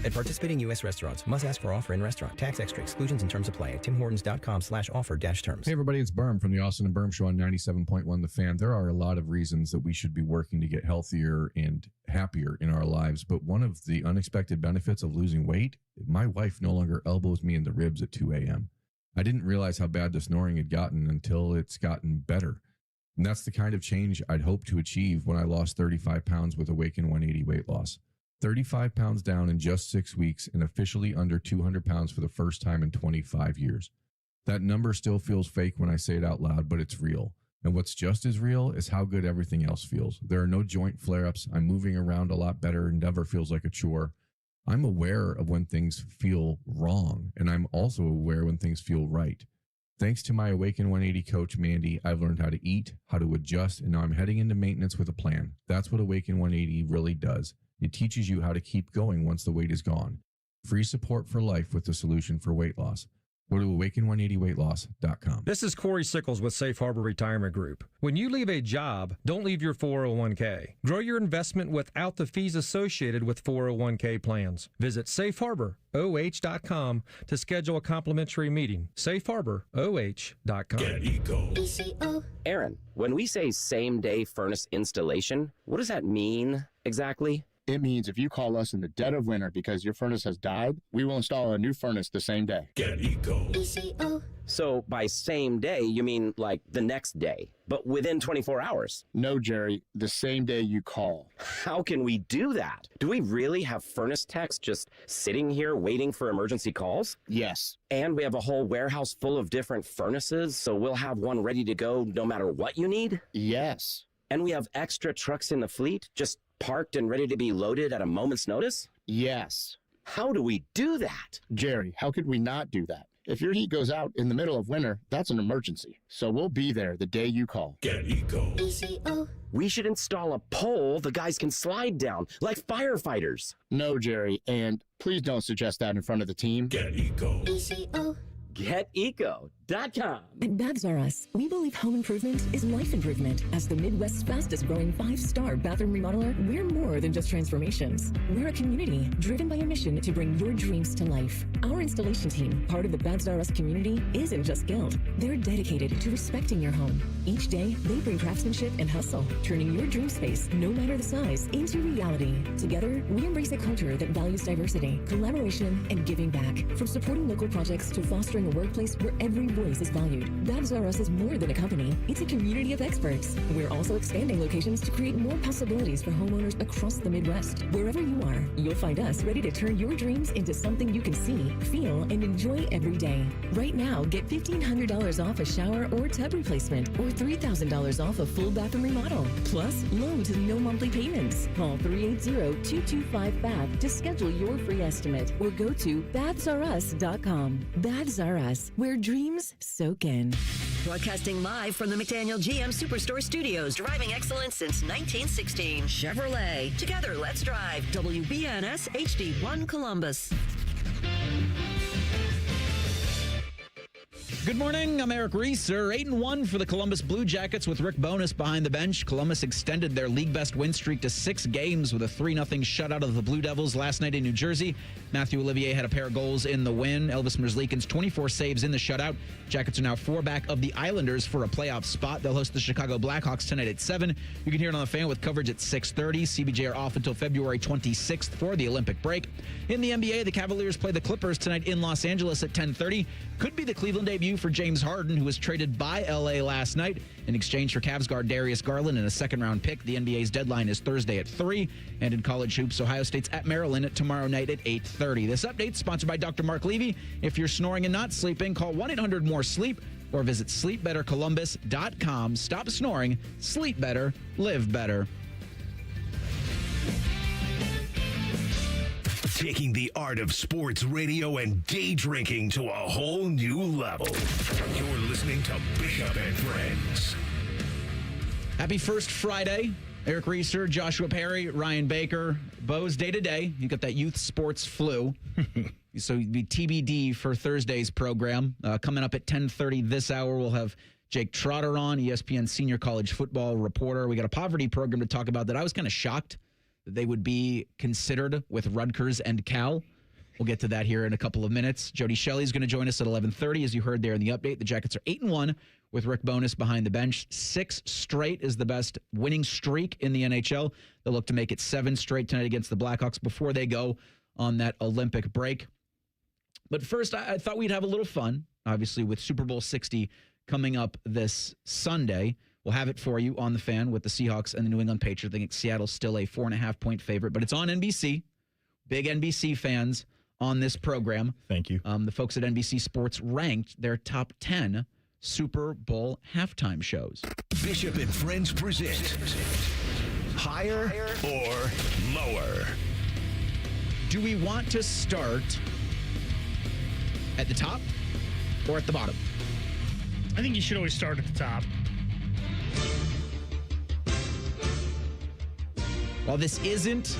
Speaker 16: At participating U.S. restaurants, must ask for offer in restaurant. Tax extra exclusions and terms apply at timhortons.com/offer-terms.
Speaker 17: Hey, everybody, it's Berm from the Austin and Berm Show on 97.1 The Fan. There are a lot of reasons that we should be working to get healthier and happier in our lives, but one of the unexpected benefits of losing weight, my wife no longer elbows me in the ribs at 2 a.m. I didn't realize how bad the snoring had gotten until it's gotten better. And that's the kind of change I'd hoped to achieve when I lost 35 pounds with Awaken 180 weight loss. 35 pounds down in just 6 weeks and officially under 200 pounds for the first time in 25 years. That number still feels fake when I say it out loud, but it's real. And what's just as real is how good everything else feels. There are no joint flare-ups. I'm moving around a lot better and never feels like a chore. I'm aware of when things feel wrong, and I'm also aware when things feel right. Thanks to my Awaken 180 coach, Mandy, I've learned how to eat, how to adjust, and now I'm heading into maintenance with a plan. That's what Awaken 180 really does. It teaches you how to keep going once the weight is gone. Free support for life with the solution for weight loss. Go to awaken180weightloss.com.
Speaker 3: This is Corey Sickles with Safe Harbor Retirement Group. When you leave a job, don't leave your 401k. Grow your investment without the fees associated with 401k plans. Visit safeharboroh.com to schedule a complimentary meeting. safeharboroh.com.
Speaker 18: Get Eco. Aaron, when we say same-day furnace installation, what does that mean exactly?
Speaker 19: It means if you call us in the dead of winter because your furnace has died, we will install a new furnace the same day.
Speaker 18: Get Eco. So by same day, you mean like the next day, but within 24 hours?
Speaker 19: No, Jerry, the same day you call.
Speaker 18: How can we do that? Do we really have furnace techs just sitting here waiting for emergency calls?
Speaker 19: Yes.
Speaker 18: And we have a whole warehouse full of different furnaces, so we'll have one ready to go no matter what you need?
Speaker 19: Yes.
Speaker 18: And we have extra trucks in the fleet, just parked and ready to be loaded at a moment's notice?
Speaker 19: Yes.
Speaker 18: How do we do that?
Speaker 19: Jerry, how could we not do that? If your heat goes out in the middle of winter, that's an emergency. So we'll be there the day you call.
Speaker 18: Get Eco. We should install a pole the guys can slide down, like firefighters.
Speaker 19: No, Jerry, and please don't suggest that in front of the team.
Speaker 18: Get Eco. GetEco.com.
Speaker 20: At Baths R Us, we believe home improvement is life improvement. As the Midwest's fastest growing 5-star bathroom remodeler, we're more than just transformations. We're a community driven by a mission to bring your dreams to life. Our installation team, part of the Baths R Us community, isn't just skilled. They're dedicated to respecting your home. Each day, they bring craftsmanship and hustle, turning your dream space, no matter the size, into reality. Together, we embrace a culture that values diversity, collaboration, and giving back. From supporting local projects to fostering a workplace where every voice is valued. Baths R Us is more than a company. It's a community of experts. We're also expanding locations to create more possibilities for homeowners across the Midwest. Wherever you are, you'll find us ready to turn your dreams into something you can see, feel, and enjoy every day. Right now, get $1,500 off a shower or tub replacement, or $3,000 off a full bathroom remodel. Plus, low to no monthly payments. Call 380-2255 to schedule your free estimate, or go to bathsrus.com. Baths R Us, where dreams soak in.
Speaker 6: Broadcasting live from the McDaniel GM Superstore Studios, driving excellence since 1916. Chevrolet. Together, let's drive. WBNS HD1 Columbus.
Speaker 1: Good morning. I'm Eric Reeser. 8-1 for the Columbus Blue Jackets with Rick Bowness behind the bench. Columbus extended their league best win streak to 6 games with a 3-0 shutout of the Blue Devils last night in New Jersey. Matthew Olivier had a pair of goals in the win. Elvis Merzlikins 24 saves in the shutout. Jackets are now 4 back of the Islanders for a playoff spot. They'll host the Chicago Blackhawks tonight at 7. You can hear it on the Fan with coverage at 6:30. CBJ are off until February 26th for the Olympic break. In the NBA, the Cavaliers play the Clippers tonight in Los Angeles at 10:30. Could be the Cleveland debut for James Harden, who was traded by LA last night in exchange for Cavs guard Darius Garland and a second-round pick. The NBA's deadline is Thursday at 3. And in college hoops, Ohio State's at Maryland tomorrow night at 8:30. This update sponsored by Dr. Mark Levy. If you're snoring and not sleeping, call 1-800-MORE-SLEEP or visit sleepbettercolumbus.com. Stop snoring, sleep better, live better.
Speaker 2: Taking the art of sports radio and day drinking to a whole new level. You're listening to Bishop and Friends.
Speaker 1: Happy first Friday. Eric Reeser, Joshua Perry, Ryan Baker. Bo's day-to-day. You got that youth sports flu. So it'd be TBD for Thursday's program. Coming up at 10:30 this hour, we'll have Jake Trotter on, ESPN senior college football reporter. We got a poverty program to talk about that I was kind of shocked that they would be considered with Rutgers and Cal. We'll get to that here in a couple of minutes. Jody Shelley is going to join us at 11:30, as you heard there in the update. The Jackets are 8-1 with Rick Bowness behind the bench. 6 straight is the best winning streak in the NHL. They'll look to make it 7 straight tonight against the Blackhawks before they go on that Olympic break. But first, I thought we'd have a little fun, obviously, with Super Bowl 60 coming up this Sunday. We'll have it for you on the Fan with the Seahawks and the New England Patriots. I think Seattle's still a 4.5-point favorite, but it's on NBC. Big NBC fans on this program.
Speaker 5: Thank you.
Speaker 1: The folks at NBC Sports ranked their top 10 Super Bowl halftime shows.
Speaker 2: Bishop and Friends present Higher or Lower.
Speaker 1: Do we want to start at the top or at the bottom?
Speaker 4: I think you should always start at the top.
Speaker 1: While this isn't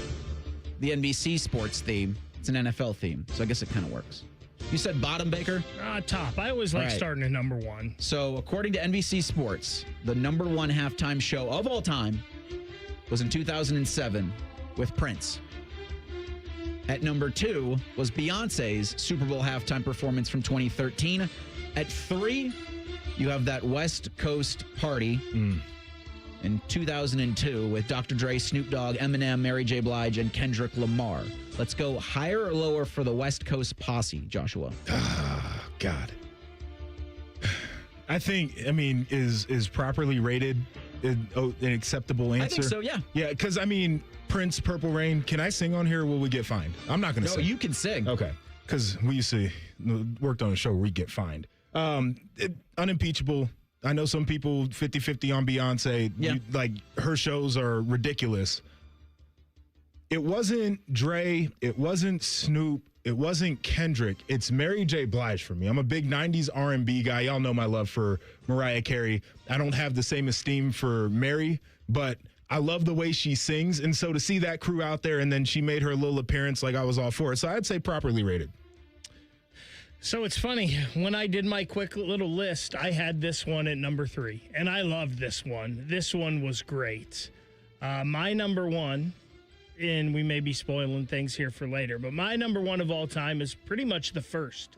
Speaker 1: the NBC Sports theme, it's an NFL theme, so I guess it kind of works. You said bottom, Baker?
Speaker 4: Top. I always like
Speaker 1: All right.
Speaker 4: starting at number one.
Speaker 1: So, according to NBC Sports, the number one halftime show of all time was in 2007 with Prince. At number 2 was Beyonce's Super Bowl halftime performance from 2013. At 3, you have that West Coast party in 2002 with Dr. Dre, Snoop Dogg, Eminem, Mary J. Blige, and Kendrick Lamar. Let's go higher or lower for the West Coast posse, Joshua.
Speaker 7: God. I think, is properly rated an acceptable answer?
Speaker 1: I think so, yeah.
Speaker 7: Yeah, because, Prince, Purple Rain, can I sing on here or will we get fined? I'm not going to
Speaker 1: No,
Speaker 7: sing.
Speaker 1: you can sing.
Speaker 7: Okay, because we used to, worked on a show where we get fined. Unimpeachable. I know some people 50-50 on Beyonce.
Speaker 1: Yeah.
Speaker 7: Her shows are ridiculous. It wasn't Dre. It wasn't Snoop. It wasn't Kendrick. It's Mary J. Blige for me. I'm a big 90s R&B guy. Y'all know my love for Mariah Carey. I don't have the same esteem for Mary, but I love the way she sings. And so to see that crew out there and then she made her little appearance, I was all for it. So I'd say properly rated.
Speaker 4: So it's funny, when I did my quick little list, I had this one at number 3, and I loved this one. This one was great. My number one, and we may be spoiling things here for later, but my number one of all time is pretty much the first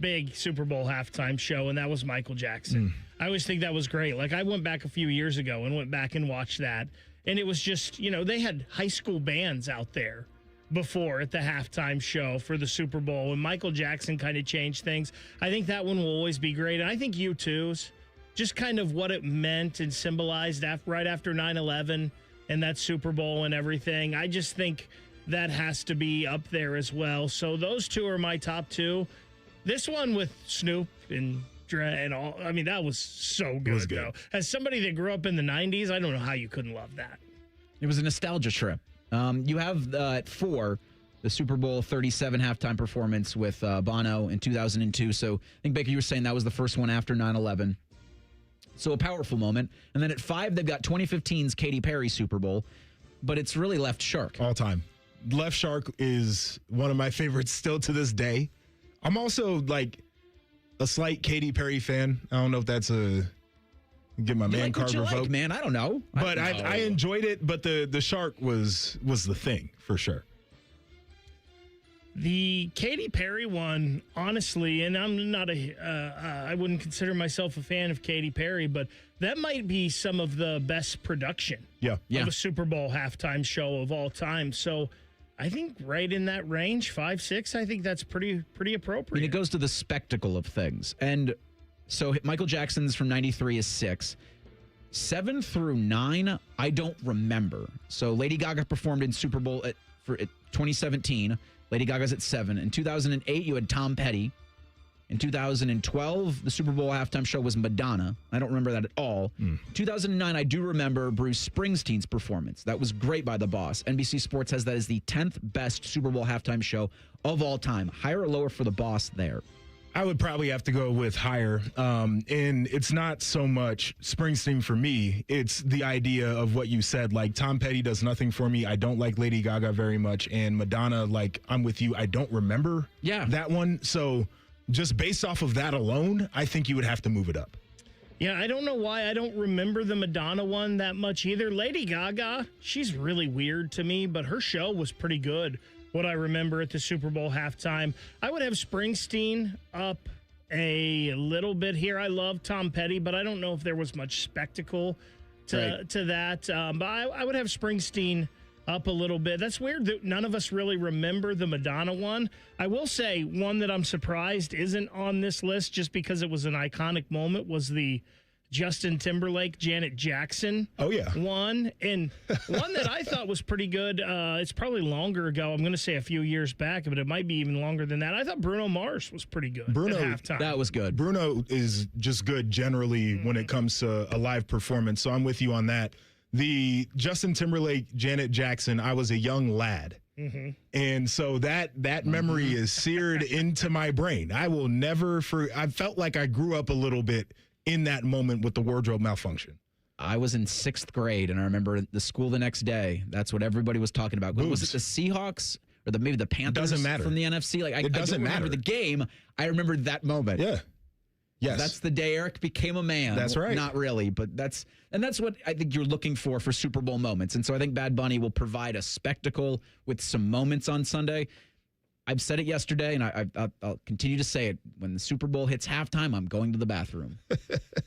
Speaker 4: big Super Bowl halftime show, and that was Michael Jackson. I always think that was great. I went back a few years ago and went back and watched that, and it was just, they had high school bands out there before at the halftime show for the Super Bowl, and Michael Jackson kind of changed things. I think that one will always be great, and I think U2's just kind of what it meant and symbolized right after 9/11 and that Super Bowl and everything. I just think that has to be up there as well. So those two are my top 2. This one with Snoop and Dre and all, that was so good,
Speaker 7: was good.
Speaker 4: though. As somebody that grew up in the 90s, I don't know how you couldn't love that.
Speaker 1: It was a nostalgia trip. You have at 4 the Super Bowl 37 halftime performance with Bono in 2002. So I think, Baker, you were saying that was the first one after 9/11. So a powerful moment. And then at 5, they've got 2015's Katy Perry Super Bowl, but it's really Left Shark.
Speaker 7: All time. Left Shark is one of my favorites still to this day. I'm also a slight Katy Perry fan. I don't know if that's get my man card revoked.
Speaker 1: Man, I don't know.
Speaker 7: But I enjoyed it, but the shark was the thing for sure.
Speaker 4: The Katy Perry one, honestly, and I'm not I wouldn't consider myself a fan of Katy Perry, but that might be some of the best production of a Super Bowl halftime show of all time. So I think right in that range, 5, 6, I think that's pretty appropriate.
Speaker 1: It goes to the spectacle of things. And so Michael Jackson's from 93 is 6. 7 through 9, I don't remember. So Lady Gaga performed in Super Bowl at 2017. Lady Gaga's at 7. In 2008, you had Tom Petty. In 2012, the Super Bowl halftime show was Madonna. I don't remember that at all. 2009, I do remember Bruce Springsteen's performance. That was great by the Boss. NBC Sports has that as the 10th best Super Bowl halftime show of all time. Higher or lower for the Boss there?
Speaker 7: I would probably have to go with higher. And it's not so much Springsteen for me. It's the idea of what you said. Tom Petty does nothing for me. I don't like Lady Gaga very much. And Madonna, I'm with you. I don't remember that one. So just based off of that alone, I think you would have to move it up.
Speaker 4: Yeah, I don't know why I don't remember the Madonna one that much either. Lady Gaga, she's really weird to me, but her show was pretty good. What I remember at the Super Bowl halftime. I would have Springsteen up a little bit here. I love Tom Petty, but I don't know if there was much spectacle to that. But I would have Springsteen up a little bit. That's weird that none of us really remember the Madonna one. I will say one that I'm surprised isn't on this list just because it was an iconic moment was the Justin Timberlake, Janet Jackson one. And one that I thought was pretty good, it's probably longer ago. I'm going to say a few years back, but it might be even longer than that. I thought Bruno Mars was pretty good at halftime.
Speaker 1: That was good.
Speaker 7: Bruno is just good generally when it comes to a live performance, so I'm with you on that. The Justin Timberlake, Janet Jackson, I was a young lad. And so that memory is seared into my brain. I will never I felt like I grew up a little bit in that moment with the wardrobe malfunction.
Speaker 1: I was in 6th grade, and I remember the school the next day. That's what everybody was talking about.
Speaker 7: Boobs.
Speaker 1: Was it the Seahawks or maybe the Panthers
Speaker 7: doesn't matter.
Speaker 1: from the NFC. Like I
Speaker 7: doesn't
Speaker 1: don't remember
Speaker 7: matter.
Speaker 1: the game. I remember that moment.
Speaker 7: Yeah. Yes.
Speaker 1: That's the day Eric became a man.
Speaker 7: That's right.
Speaker 1: Not really, but that's what I think you're looking for Super Bowl moments. And so I think Bad Bunny will provide a spectacle with some moments on Sunday. I've said it yesterday, and I'll continue to say it. When the Super Bowl hits halftime, I'm going to the bathroom.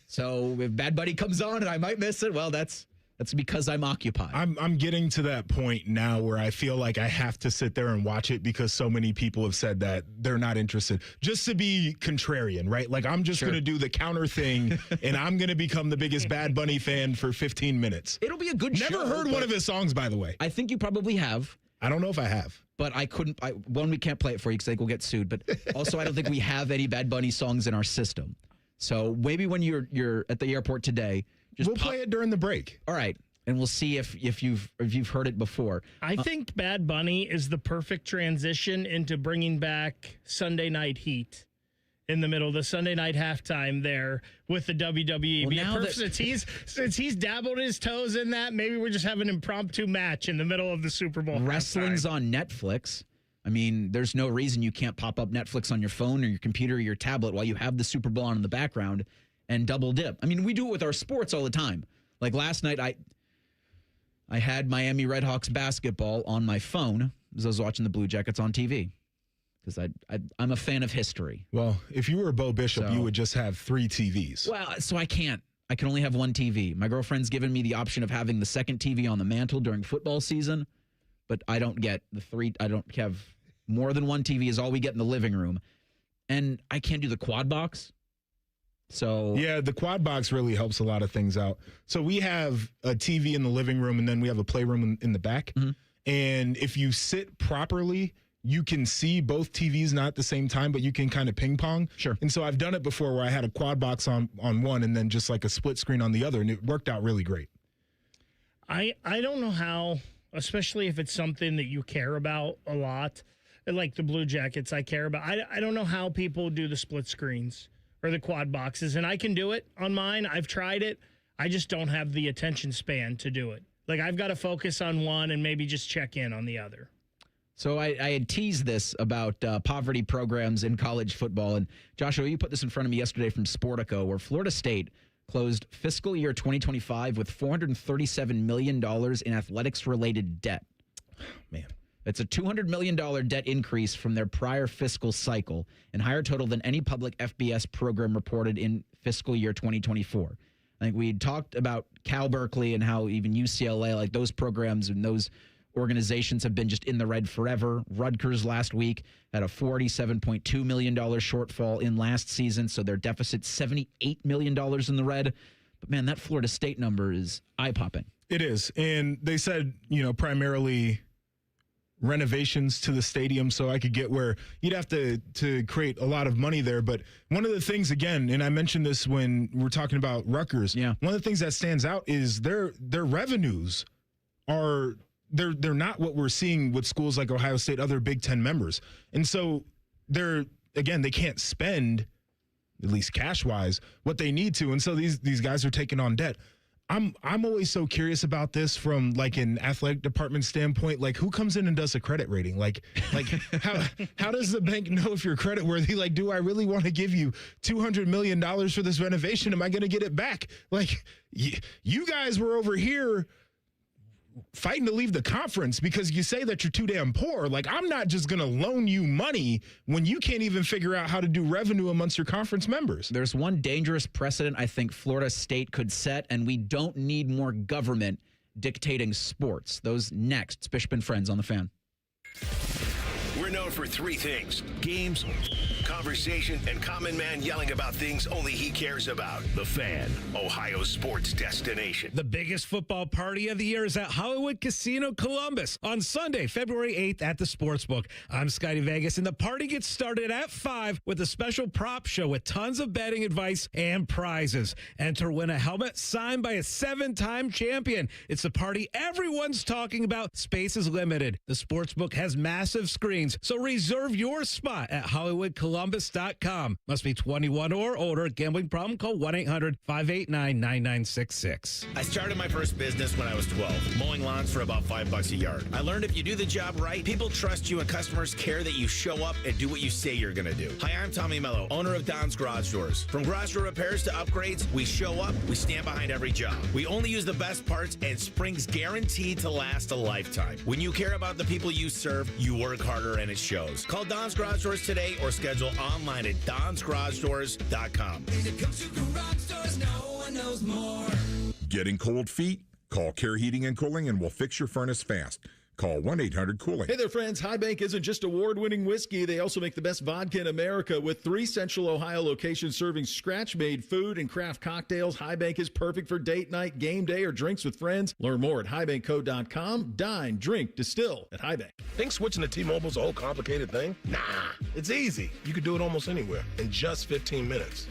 Speaker 1: So if Bad Bunny comes on and I might miss it, well, that's because I'm occupied.
Speaker 7: I'm getting to that point now where I feel like I have to sit there and watch it because so many people have said that they're not interested. Just to be contrarian, right? Like I'm just going to do the counter thing, and I'm going to become the biggest Bad Bunny fan for 15 minutes.
Speaker 1: It'll be a good show.
Speaker 7: Never heard one of his songs, by the way.
Speaker 1: I think you probably have.
Speaker 7: I don't know if I have.
Speaker 1: But I couldn't. One, we can't play it for you because I think we'll get sued. But also, I don't think we have any Bad Bunny songs in our system. So maybe when you're at the airport today,
Speaker 7: we'll play it during the break.
Speaker 1: All right, and we'll see if you've heard it before.
Speaker 4: I think Bad Bunny is the perfect transition into bringing back Sunday Night Heat in the middle, the Sunday night halftime there with the WWE.
Speaker 1: Well,
Speaker 4: since he's dabbled his toes in that, maybe we're just having an impromptu match in the middle of the Super Bowl.
Speaker 1: Wrestling's
Speaker 4: halftime.
Speaker 1: on Netflix. I mean, there's no reason you can't pop up Netflix on your phone or your computer or your tablet while you have the Super Bowl on in the background and double dip. I mean, we do it with our sports all the time. Like last night, I had Miami Redhawks basketball on my phone as I was watching the Blue Jackets on TV. Because I'm a fan of history.
Speaker 7: Well, if you were Bo Bishop, you would just have 3 TVs.
Speaker 1: Well, so I can't. I can only have 1 TV. My girlfriend's given me the option of having the second TV on the mantle during football season, but I don't get the 3. I don't have more than 1 TV is all we get in the living room. And I can't do the quad box. So
Speaker 7: yeah, the quad box really helps a lot of things out. So we have a TV in the living room, and then we have a playroom in the back.
Speaker 1: Mm-hmm.
Speaker 7: And if you sit properly, you can see both TVs not at the same time, but you can kind of ping pong.
Speaker 1: Sure.
Speaker 7: And so I've done it before where I had a quad box on one and then just like a split screen on the other, and it worked out really great.
Speaker 4: I don't know how, especially if it's something that you care about a lot, like the Blue Jackets I care about. I don't know how people do the split screens or the quad boxes, and I can do it on mine. I've tried it. I just don't have the attention span to do it. Like I've got to focus on one and maybe just check in on the other.
Speaker 1: So I had teased this about poverty programs in college football. And Joshua, you put this in front of me yesterday from Sportico, where Florida State closed fiscal year 2025 with $437 million in athletics-related debt.
Speaker 7: Man.
Speaker 1: It's a $200 million debt increase from their prior fiscal cycle and higher total than any public FBS program reported in fiscal year 2024. I think we talked about Cal Berkeley and how even UCLA, like those programs and those organizations have been just in the red forever. Rutgers last week had a $47.2 million shortfall in last season, so their deficit's $78 million in the red. But, man, that Florida State number is eye-popping.
Speaker 7: It is. And they said, primarily renovations to the stadium, so I could get where you'd have to create a lot of money there. But one of the things, again, and I mentioned this when we're talking about Rutgers, one of the things that stands out is their revenues are – They're not what we're seeing with schools like Ohio State, other Big Ten members. And so they can't spend, at least cash-wise, what they need to. And so these guys are taking on debt. I'm always so curious about this from like an athletic department standpoint. Like who comes in and does a credit rating? Like how does the bank know if you're credit worthy? Like, do I really want to give you $200 million for this renovation? Am I going to get it back? Like you guys were over here fighting to leave the conference because you say that you're too damn poor. Like, I'm not just going to loan you money when you can't even figure out how to do revenue amongst your conference members.
Speaker 1: There's one dangerous precedent I think Florida State could set, and we don't need more government dictating sports. Those next. It's Bishop and Friends on the Fan.
Speaker 2: We're known for 3 things: games, conversation, and common man yelling about things only he cares about. The Fan, Ohio's sports destination.
Speaker 9: The biggest football party of the year is at Hollywood Casino Columbus on Sunday, February 8th at the Sportsbook. I'm Scotty Vegas, and the party gets started at 5 with a special prop show with tons of betting advice and prizes. Enter, win a helmet signed by a 7-time champion. It's the party everyone's talking about. Space is limited. The Sportsbook has massive screens, so reserve your spot at Hollywood Columbus ColumbusColumbus.com. Must be 21 or older. Gambling problem? Call 1-800-589-9966.
Speaker 10: I started my first business when I was 12, mowing lawns for about $5 a yard. I learned if you do the job right, people trust you and customers care that you show up and do what you say you're going to do. Hi, I'm Tommy Mello, owner of Don's Garage Doors. From garage door repairs to upgrades, we show up, we stand behind every job. We only use the best parts, and spring's guaranteed to last a lifetime. When you care about the people you serve, you work harder and it shows. Call Don's Garage Doors today or schedule online at donsgaragedoors.com.
Speaker 14: When it comes to garage doors, no one knows more.
Speaker 11: Getting cold feet? Call Care Heating and Cooling and we'll fix your furnace fast. Call 1-800-COOLING.
Speaker 5: Hey there, friends. High Bank isn't just award-winning whiskey. They also make the best vodka in America. With 3 Central Ohio locations serving scratch-made food and craft cocktails, High Bank is perfect for date night, game day, or drinks with friends. Learn more at highbankco.com. Dine, drink, distill at High Bank.
Speaker 21: Think switching to T-Mobile's a whole complicated thing? Nah, it's easy. You can do it almost anywhere in just 15 minutes.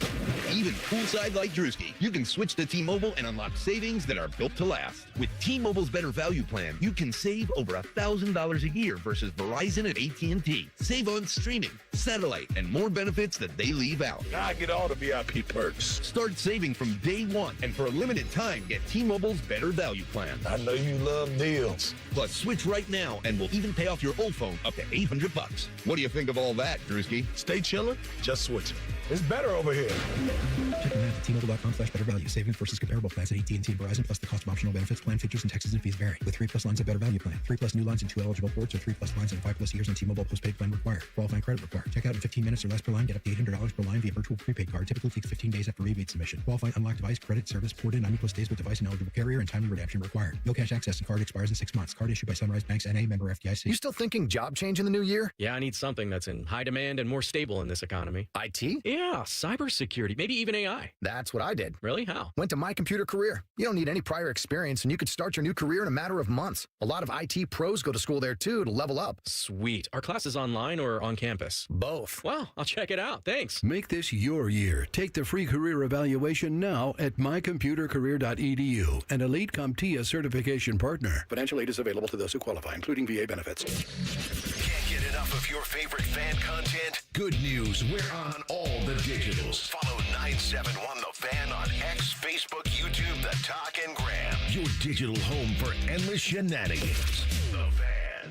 Speaker 22: Even poolside like Drewski, you can switch to T-Mobile and unlock savings that are built to last. With T-Mobile's Better Value Plan, you can save over $1,000 a year versus Verizon and AT&T. Save on streaming, satellite, and more benefits that they leave out.
Speaker 21: I get all the VIP perks.
Speaker 22: Start saving from day one, and for a limited time, get T-Mobile's Better Value Plan.
Speaker 21: I know you love deals.
Speaker 22: Plus, switch right now, and we'll even pay off your old phone up to $800. What do you think of all that, Drewski?
Speaker 21: Stay chilling, just switching. It's better over here.
Speaker 23: Check the math at T-Mobile.com/better value. Savings versus comparable plans at AT&T and Verizon, plus the cost of optional benefits. Plan features and taxes and fees vary. With 3+ lines of Better Value Plan. 3+ new lines and 2 eligible ports, or 3+ lines and 5+ years on T-Mobile postpaid plan required. Qualifying credit required. Check out in 15 minutes or less per line. Get up to $800 per line via virtual prepaid card. Typically takes 15 days after rebate submission. Qualifying unlocked device credit service ported 90+ days with device and eligible carrier, and timely redemption required. No cash access and card expires in 6 months. Card issued by Sunrise Banks N.A. member FDIC.
Speaker 24: You still thinking job change in the new year?
Speaker 25: Yeah, I need something that's in high demand and more stable in this economy.
Speaker 24: IT?
Speaker 25: Yeah, cybersecurity, maybe even AI.
Speaker 24: That's what I did.
Speaker 25: Really? How?
Speaker 24: Went to My Computer Career. You don't need any prior experience, and you could start your new career in a matter of months. A lot of IT pros go to school there, too, to level up.
Speaker 25: Sweet. Are classes online or on campus?
Speaker 24: Both.
Speaker 25: Well, I'll check it out. Thanks.
Speaker 28: Make this your year. Take the free career evaluation now at mycomputercareer.edu, an Elite CompTIA certification partner. Financial aid is available to those who qualify, including VA benefits.
Speaker 2: Can't get enough of your favorite fan content? Good news, we're on all the digitals. Follow 971 The Fan on X, Facebook, YouTube, The Talk, and Gram. Your digital home for endless shenanigans. The Fan.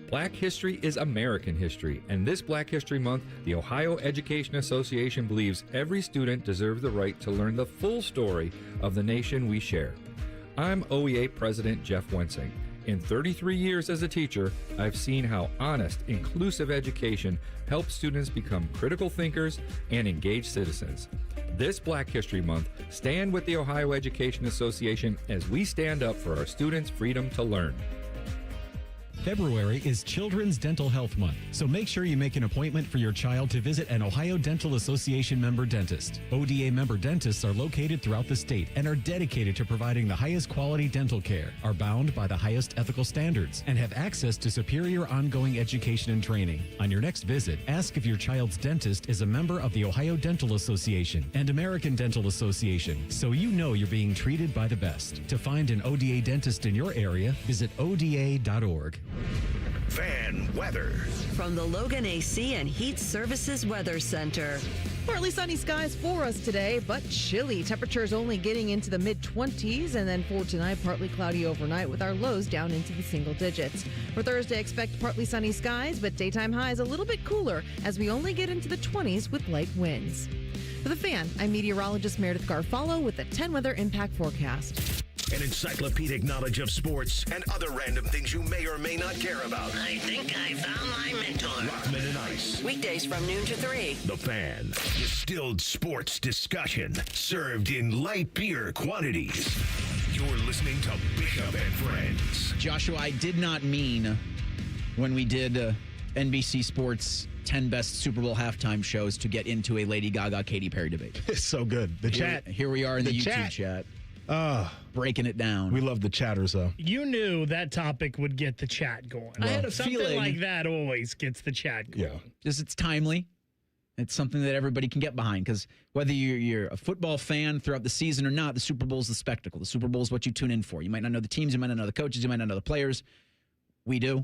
Speaker 29: Black history is American history, and this Black History Month, the Ohio Education Association believes every student deserves the right to learn the full story of the nation we share. I'm OEA President Jeff Wensing. In 33 years as a teacher, I've seen how honest, inclusive education helps students become critical thinkers and engaged citizens. This Black History Month, stand with the Ohio Education Association as we stand up for our students' freedom to learn.
Speaker 30: February is Children's Dental Health Month, so make sure you make an appointment for your child to visit an Ohio Dental Association member dentist. ODA member dentists are located throughout the state and are dedicated to providing the highest quality dental care, are bound by the highest ethical standards, and have access to superior ongoing education and training. On your next visit, ask if your child's dentist is a member of the Ohio Dental Association and American Dental Association, so you know you're being treated by the best. To find an ODA dentist in your area, visit ODA.org.
Speaker 2: Fan weather.
Speaker 6: From the Logan AC and Heat Services Weather Center.
Speaker 31: Partly sunny skies for us today, but chilly. Temperatures only getting into the mid-20s, and then for tonight, partly cloudy overnight with our lows down into the single digits. For Thursday, expect partly sunny skies, but daytime highs a little bit cooler as we only get into the 20s with light winds. For The Fan, I'm meteorologist Meredith Garfalo with the 10 Weather Impact Forecast.
Speaker 2: An encyclopedic knowledge of sports and other random things you may or may not care about.
Speaker 6: I think I found my mentor.
Speaker 2: Rockman and Ice.
Speaker 6: Weekdays from noon to 3.
Speaker 2: The Fan. Distilled sports discussion served in light beer quantities. You're listening to Bishop and Friends.
Speaker 1: Joshua, I did not mean when we did NBC Sports 10 best Super Bowl halftime shows to get into a Lady Gaga Katy Perry debate.
Speaker 7: It's so good. The chat.
Speaker 1: Here we are in the YouTube chat. Breaking it down.
Speaker 7: We love the chatters, though.
Speaker 4: You knew that topic would get the chat going.
Speaker 1: I had a
Speaker 4: Something
Speaker 1: feeling.
Speaker 4: like that always gets the chat going.
Speaker 7: Yeah.
Speaker 1: Just it's timely. It's something that everybody can get behind, because whether you're a football fan throughout the season or not, the Super Bowl is the spectacle. The Super Bowl is what you tune in for. You might not know the teams, you might not know the coaches, you might not know the players. We do.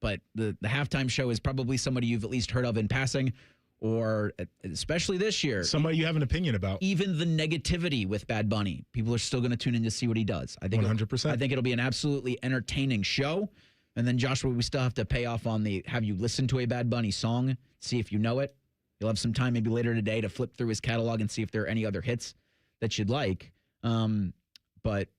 Speaker 1: But the halftime show is probably somebody you've at least heard of in passing. or especially this year,
Speaker 7: somebody you have an opinion about.
Speaker 1: Even the negativity with Bad Bunny, people are still going to tune in to see what he does. I think
Speaker 7: 100%.
Speaker 1: I think it'll be an absolutely entertaining show. And then, Joshua, we still have to pay off on have you listened to a Bad Bunny song, see if you know it. You'll have some time maybe later today to flip through his catalog and see if there are any other hits that you'd like. But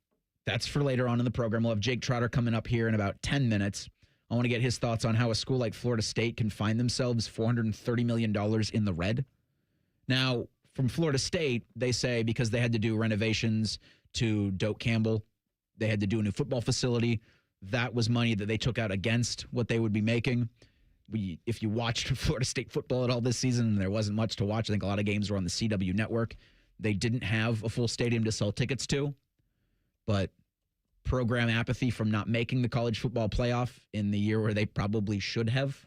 Speaker 1: that's for later on in the program. We'll have Jake Trotter coming up here in about 10 minutes. I want to get his thoughts on how a school like Florida State can find themselves $430 million in the red. Now, from Florida State, they say because they had to do renovations to Doak Campbell, they had to do a new football facility. That was money that they took out against what they would be making. If you watched Florida State football at all this season, there wasn't much to watch. I think a lot of games were on the CW network. They didn't have a full stadium to sell tickets to, but program apathy from not making the college football playoff in the year where they probably should have.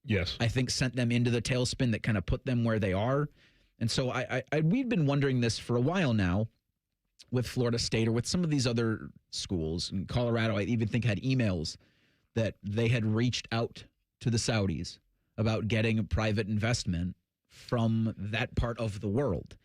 Speaker 7: Yes.
Speaker 1: I think sent them into the tailspin that kind of put them where they are. And so we've been wondering this for a while now with Florida State or with some of these other schools. In Colorado, I even think had emails that they had reached out to the Saudis about getting private investment from that part of the world.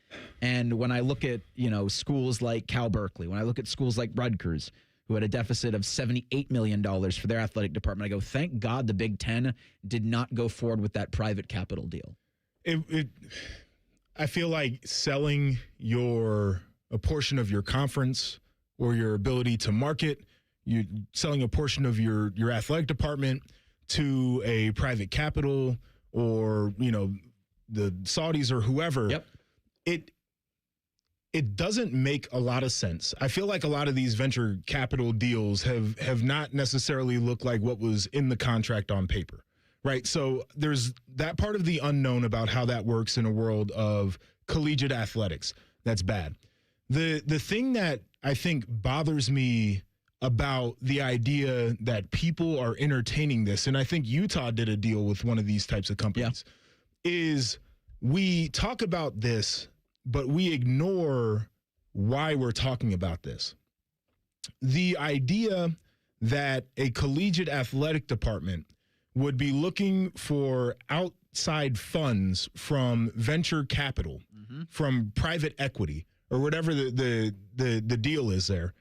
Speaker 1: And when I look at, schools like Cal Berkeley, when I look at schools like Rutgers, who had a deficit of $78 million for their athletic department, I go, thank God the Big Ten did not go forward with that private capital deal.
Speaker 7: I feel like selling a portion of your conference or your ability to market, you selling a portion of your athletic department to a private capital or, the Saudis or whoever.
Speaker 1: Yep.
Speaker 7: It doesn't make a lot of sense. I feel like a lot of these venture capital deals have not necessarily looked like what was in the contract on paper, right? So there's that part of the unknown about how that works in a world of collegiate athletics. That's bad. The thing that I think bothers me about the idea that people are entertaining this, and I think Utah did a deal with one of these types of companies, is we talk about this, but we ignore why we're talking about this. The idea that a collegiate athletic department would be looking for outside funds from venture capital, from private equity, or whatever the deal is there,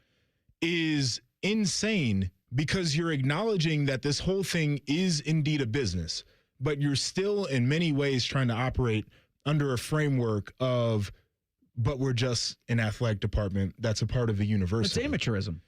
Speaker 7: is insane, because you're acknowledging that this whole thing is indeed a business, but you're still in many ways trying to operate under a framework of, but we're just an athletic department that's a part of a university.
Speaker 1: It's amateurism.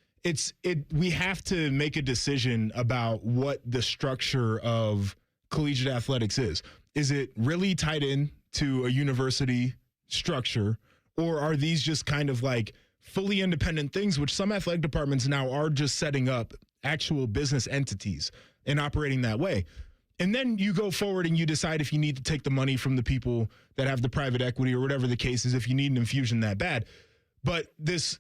Speaker 7: We have to make a decision about what the structure of collegiate athletics is. Is it really tied in to a university structure, or are these just kind of like fully independent things, which some athletic departments now are just setting up actual business entities and operating that way? And then you go forward and you decide if you need to take the money from the people that have the private equity or whatever the case is, if you need an infusion that bad. But this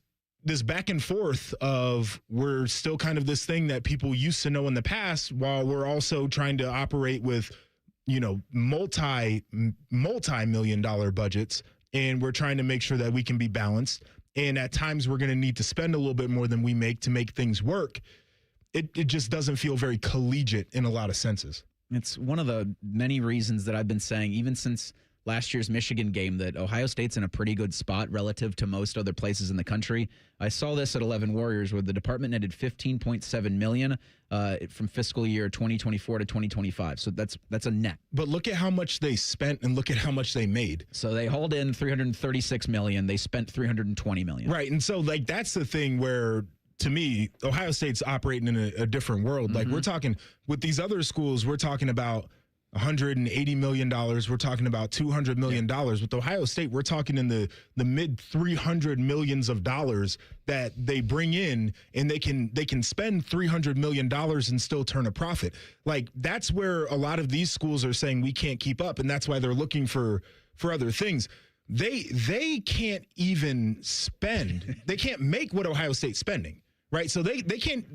Speaker 7: back and forth of, we're still kind of this thing that people used to know in the past, while we're also trying to operate with, multi-million dollar budgets, and we're trying to make sure that we can be balanced. And at times we're going to need to spend a little bit more than we make to make things work. It just doesn't feel very collegiate in a lot of senses.
Speaker 1: It's one of the many reasons that I've been saying, even since last year's Michigan game, that Ohio State's in a pretty good spot relative to most other places in the country. I saw this at 11 Warriors, where the department netted $15.7 million from fiscal year 2024 to 2025. So that's a net.
Speaker 7: But look at how much they spent and look at how much they made.
Speaker 1: So they hauled in $336 million. They spent $320 million.
Speaker 7: Right. And so that's the thing where, to me, Ohio State's operating in a different world. Like, we're talking with these other schools, we're talking about $180 million. We're talking about $200 million. With Ohio State, we're talking in the mid $300 millions of dollars that they bring in, and they can spend $300 million and still turn a profit. Like, that's where a lot of these schools are saying we can't keep up, and that's why they're looking for other things. They can't even spend. They can't make what Ohio State's spending. Right, so they can't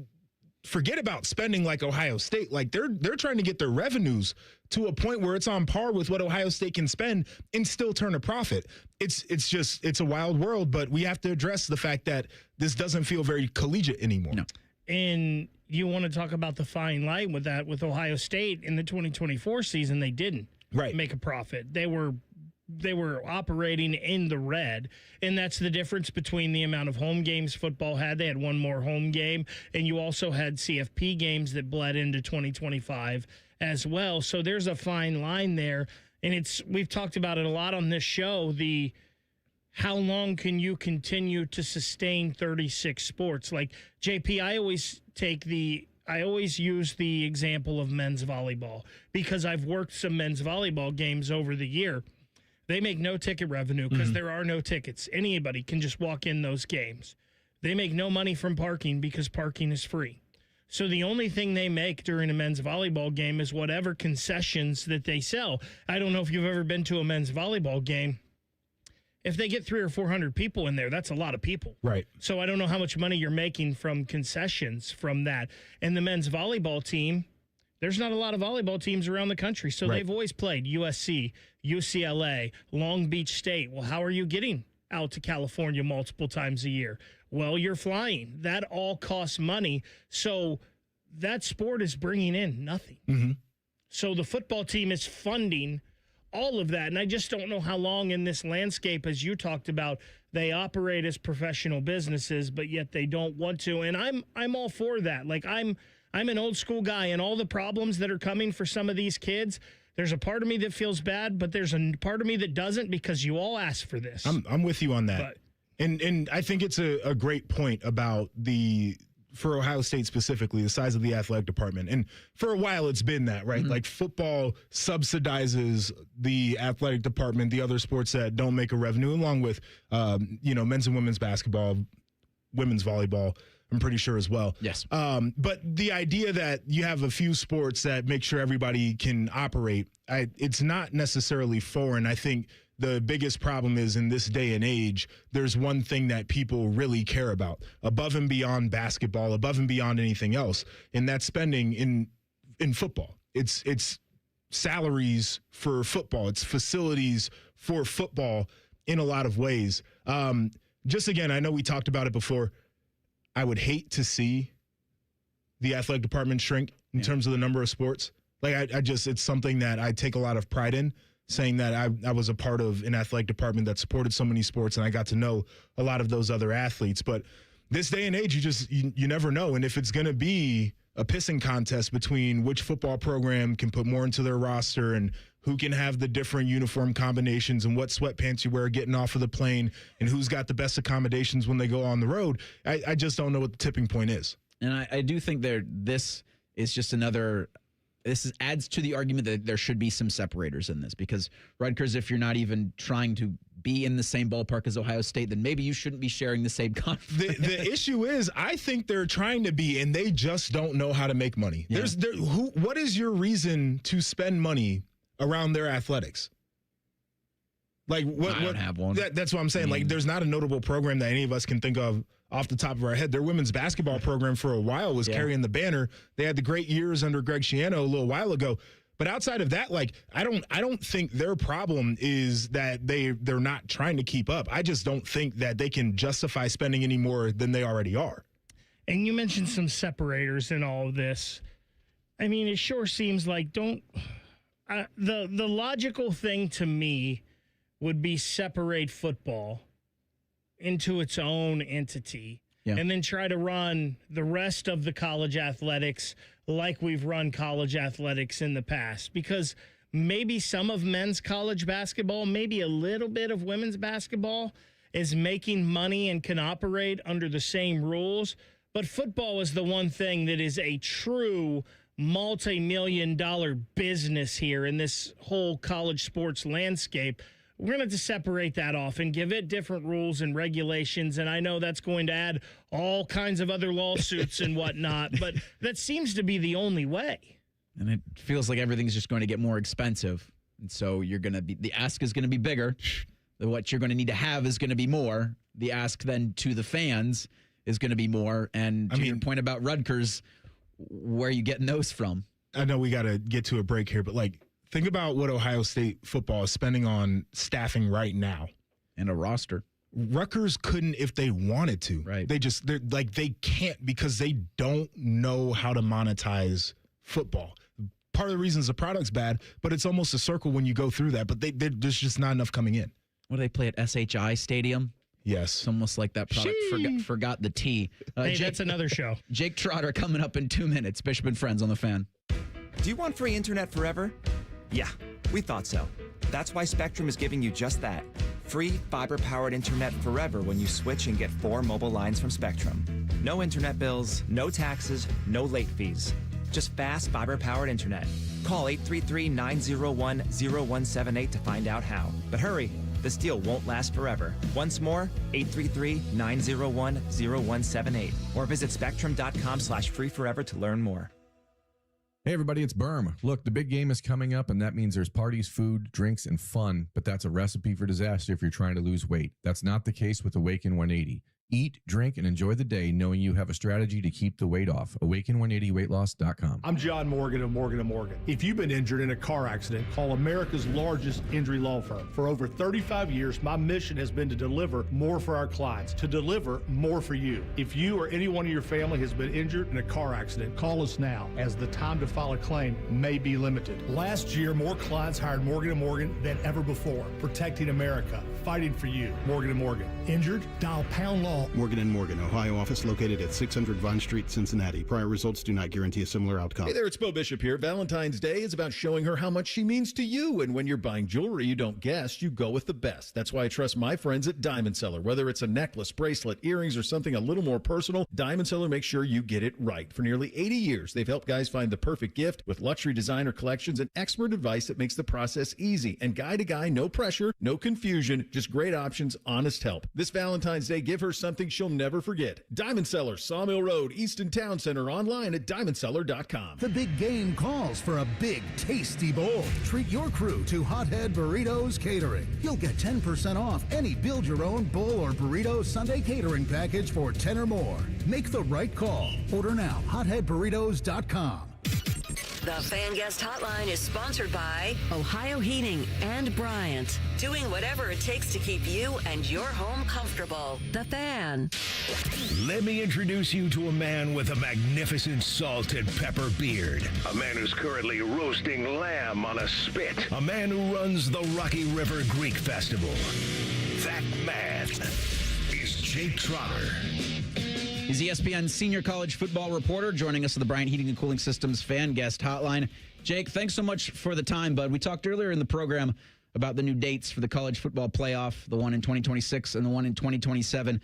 Speaker 7: forget about spending like Ohio State. Like, they're trying to get their revenues to a point where it's on par with what Ohio State can spend and still turn a profit. It's a wild world, but we have to address the fact that this doesn't feel very collegiate anymore.
Speaker 1: No.
Speaker 4: And you want to talk about the fine line with that with Ohio State in the 2024 season? They didn't. make a profit. They were operating in the red, and that's the difference between the amount of home games football had. They had one more home game, and you also had CFP games that bled into 2025 as well. So there's a fine line there, and we've talked about it a lot on this show, how long can you continue to sustain 36 sports? Like, JP, I always use the example of men's volleyball because I've worked some men's volleyball games over the year. They make no ticket revenue because there are no tickets. Anybody can just walk in those games. They make no money from parking because parking is free. So the only thing they make during a men's volleyball game is whatever concessions that they sell. I don't know if you've ever been to a men's volleyball game. If they get 300 or 400 people in there, that's a lot of people.
Speaker 7: Right.
Speaker 4: So I don't know how much money you're making from concessions from that. And the men's volleyball team, there's not a lot of volleyball teams around the country. So they've always played USC, UCLA, Long Beach State. Well, how are you getting out to California multiple times a year? Well, you're flying. That all costs money. So that sport is bringing in nothing.
Speaker 7: Mm-hmm.
Speaker 4: So the football team is funding all of that. And I just don't know how long in this landscape, as you talked about, they operate as professional businesses, but yet they don't want to. And I'm all for that. Like, I'm an old school guy, and all the problems that are coming for some of these kids, there's a part of me that feels bad, but there's a part of me that doesn't, because you all asked for this.
Speaker 7: I'm with you on that. And I think it's a great point about for Ohio State specifically, the size of the athletic department. And for a while it's been that, right? Mm-hmm. Like, football subsidizes the athletic department, the other sports that don't make a revenue, along with, men's and women's basketball, women's volleyball, I'm pretty sure as well.
Speaker 1: Yes.
Speaker 7: But the idea that you have a few sports that make sure everybody can operate, it's not necessarily foreign. I think the biggest problem is, in this day and age, there's one thing that people really care about above and beyond basketball, above and beyond anything else, and that's spending in football. It's salaries for football. It's facilities for football in a lot of ways. Just again, I know we talked about it before. I would hate to see the athletic department shrink in terms of the number of sports. Like, it's something that I take a lot of pride in, saying that I was a part of an athletic department that supported so many sports, and I got to know a lot of those other athletes. But this day and age, you never know. And if it's going to be a pissing contest between which football program can put more into their roster and who can have the different uniform combinations and what sweatpants you wear getting off of the plane and who's got the best accommodations when they go on the road, I just don't know what the tipping point is.
Speaker 1: And I do think this is just another – adds to the argument that there should be some separators in this, because Rutgers, if you're not even trying to be in the same ballpark as Ohio State, then maybe you shouldn't be sharing the same conference.
Speaker 7: The issue is, I think they're trying to be, and they just don't know how to make money. Yeah. What is your reason to spend money around their athletics? Like, I don't have one. That's what I'm saying. Like, there's not a notable program that any of us can think of off the top of our head. Their women's basketball program for a while was carrying the banner. They had the great years under Greg Schiano a little while ago. But outside of that, like, I don't think their problem is that they're not trying to keep up. I just don't think that they can justify spending any more than they already are.
Speaker 4: And you mentioned some separators in all of this. I mean, it sure seems like the logical thing to me would be separate football into its own entity and then try to run the rest of the college athletics like we've run college athletics in the past. Because maybe some of men's college basketball, maybe a little bit of women's basketball is making money and can operate under the same rules. But football is the one thing that is a true multi-million-dollar business here in this whole college sports landscape. We're going to have to separate that off and give it different rules and regulations. And I know that's going to add all kinds of other lawsuits and whatnot, but that seems to be the only way.
Speaker 1: And it feels like everything's just going to get more expensive. And so the ask is going to be bigger. What you're going to need to have is going to be more. The ask then to the fans is going to be more. And to your point about Rutgers, where are you getting those from?
Speaker 7: I know we got to get to a break here, but think about what Ohio State football is spending on staffing right now.
Speaker 1: And a roster.
Speaker 7: Rutgers couldn't if they wanted to.
Speaker 1: Right.
Speaker 7: They can't, because they don't know how to monetize football. part of the reason is the product's bad, but it's almost a circle when you go through that. But there's just not enough coming in.
Speaker 1: What do they play at SHI Stadium?
Speaker 7: Yes.
Speaker 1: It's almost like that product forgot the T.
Speaker 4: Hey, that's another show.
Speaker 1: Jake Trotter coming up in 2 minutes. Bishop and Friends on the Fan.
Speaker 3: Do you want free internet forever? Yeah, we thought so. That's why Spectrum is giving you just that. Free fiber-powered internet forever when you switch and get 4 mobile lines from Spectrum. No internet bills, no taxes, no late fees. Just fast fiber-powered internet. Call 833-901-0178 to find out how. But hurry, this deal won't last forever. Once more, 833-901-0178. Or visit spectrum.com/free forever to learn more.
Speaker 8: Hey everybody, it's Berm. Look, the big game is coming up, and that means there's parties, food, drinks, and fun, but that's a recipe for disaster if you're trying to lose weight. That's not the case with Awaken 180. Eat, drink, and enjoy the day knowing you have a strategy to keep the weight off. Awaken180weightloss.com.
Speaker 12: I'm John Morgan of Morgan & Morgan. If you've been injured in a car accident, call America's largest injury law firm. For over 35 years, my mission has been to deliver more for our clients, to deliver more for you. If you or anyone in your family has been injured in a car accident, call us now, as the time to file a claim may be limited. Last year, more clients hired Morgan & Morgan than ever before, protecting America, fighting for you. Morgan & Morgan. Injured? Dial pound law.
Speaker 13: Morgan & Morgan, Ohio office located at 600 Vine Street, Cincinnati. Prior results do not guarantee a similar outcome.
Speaker 5: Hey there, it's Bo Bishop here. Valentine's Day is about showing her how much she means to you. And when you're buying jewelry you don't guess, you go with the best. That's why I trust my friends at Diamond Seller. Whether it's a necklace, bracelet, earrings, or something a little more personal, Diamond Seller makes sure you get it right. For nearly 80 years, they've helped guys find the perfect gift with luxury designer collections and expert advice that makes the process easy. And guy to guy, no pressure, no confusion, just great options, honest help. This Valentine's Day, give her something she'll never forget. Diamond Seller, Sawmill Road, Easton Town Center, online at diamondseller.com.
Speaker 15: The big game calls for a big, tasty bowl. Treat your crew to Hothead Burritos Catering. You'll get 10% off any build-your-own bowl or burrito Sunday catering package for 10 or more. Make the right call. Order now, hotheadburritos.com.
Speaker 6: The Fan Guest Hotline is sponsored by Ohio Heating and Bryant. Doing whatever it takes to keep you and your home comfortable. The Fan.
Speaker 2: Let me introduce you to a man with a magnificent salt and pepper beard. A man who's currently roasting lamb on a spit. A man who runs the Rocky River Greek Festival. That man is Jake Trotter.
Speaker 1: He's ESPN's senior college football reporter, joining us on the Bryant Heating and Cooling Systems Fan Guest Hotline. Jake, thanks so much for the time, bud. We talked earlier in the program about the new dates for the college football playoff, the one in 2026 and the one in 2027.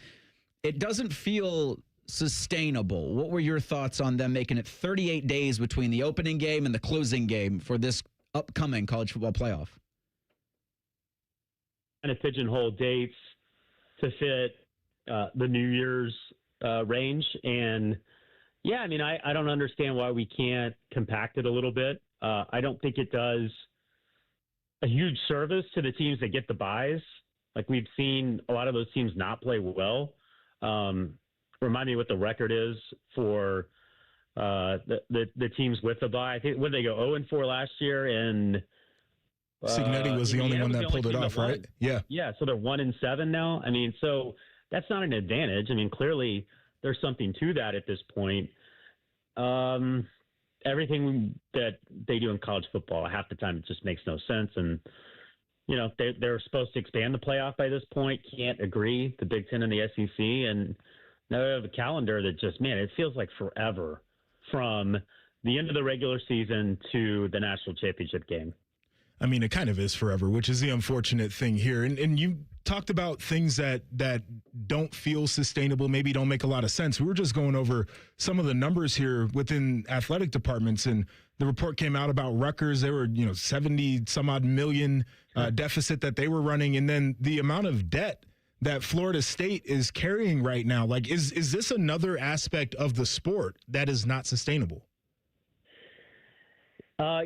Speaker 1: It doesn't feel sustainable. What were your thoughts on them making it 38 days between the opening game and the closing game for this upcoming college football playoff?
Speaker 16: Kind of pigeonhole dates to fit the New Year's range. And yeah, I mean, I don't understand why we can't compact it a little bit. I don't think it does a huge service to the teams that get the buys. Like, we've seen a lot of those teams not play well. Remind me what the record is for the teams with the bye. I think, what did they go 0-4 last year? And
Speaker 7: Signetti was the only one that pulled it off, right? Yeah.
Speaker 16: Yeah. So they're 1-7 now. I mean, so that's not an advantage. I mean, clearly there's something to that at this point. Everything that they do in college football, half the time, it just makes no sense. And, you know, they're supposed to expand the playoff by this point. Can't agree, the Big Ten and the SEC. And now they have a calendar that just, man, it feels like forever from the end of the regular season to the national championship game.
Speaker 7: I mean, it kind of is forever, which is the unfortunate thing here. And you talked about things that don't feel sustainable, maybe don't make a lot of sense. We were just going over some of the numbers here within athletic departments, and the report came out about Rutgers. They were, 70 some odd million deficit that they were running. And then the amount of debt that Florida State is carrying right now, like, is this another aspect of the sport that is not sustainable?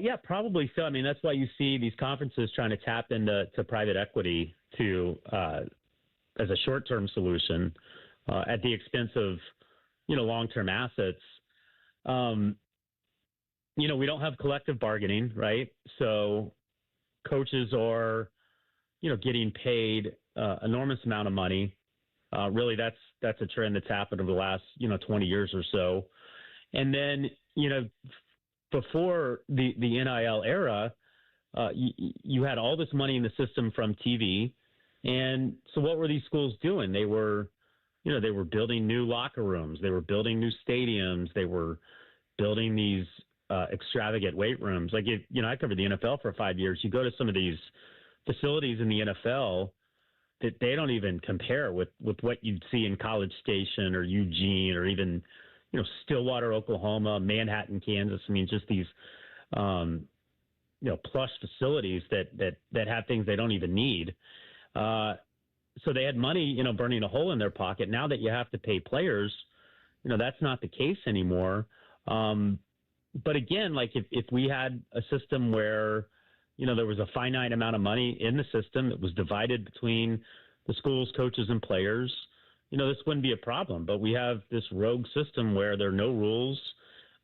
Speaker 16: Yeah, probably so. I mean, that's why you see these conferences trying to tap into private equity to as a short-term solution at the expense of, long-term assets. We don't have collective bargaining, right? So coaches are, getting paid enormous amount of money. Really, that's a trend that's happened over the last, 20 years or so. And then, before the NIL era, you had all this money in the system from TV. And so what were these schools doing? They were building new locker rooms. They were building new stadiums. They were building these extravagant weight rooms. Like, I covered the NFL for 5 years. You go to some of these facilities in the NFL that they don't even compare with what you'd see in College Station or Eugene or even, Stillwater, Oklahoma, Manhattan, Kansas. I mean, just these, plush facilities that have things they don't even need. So they had money, burning a hole in their pocket. Now that you have to pay players, that's not the case anymore. But again, like if we had a system where, there was a finite amount of money in the system, it was divided between the schools, coaches, and players, this wouldn't be a problem. But we have this rogue system where there are no rules.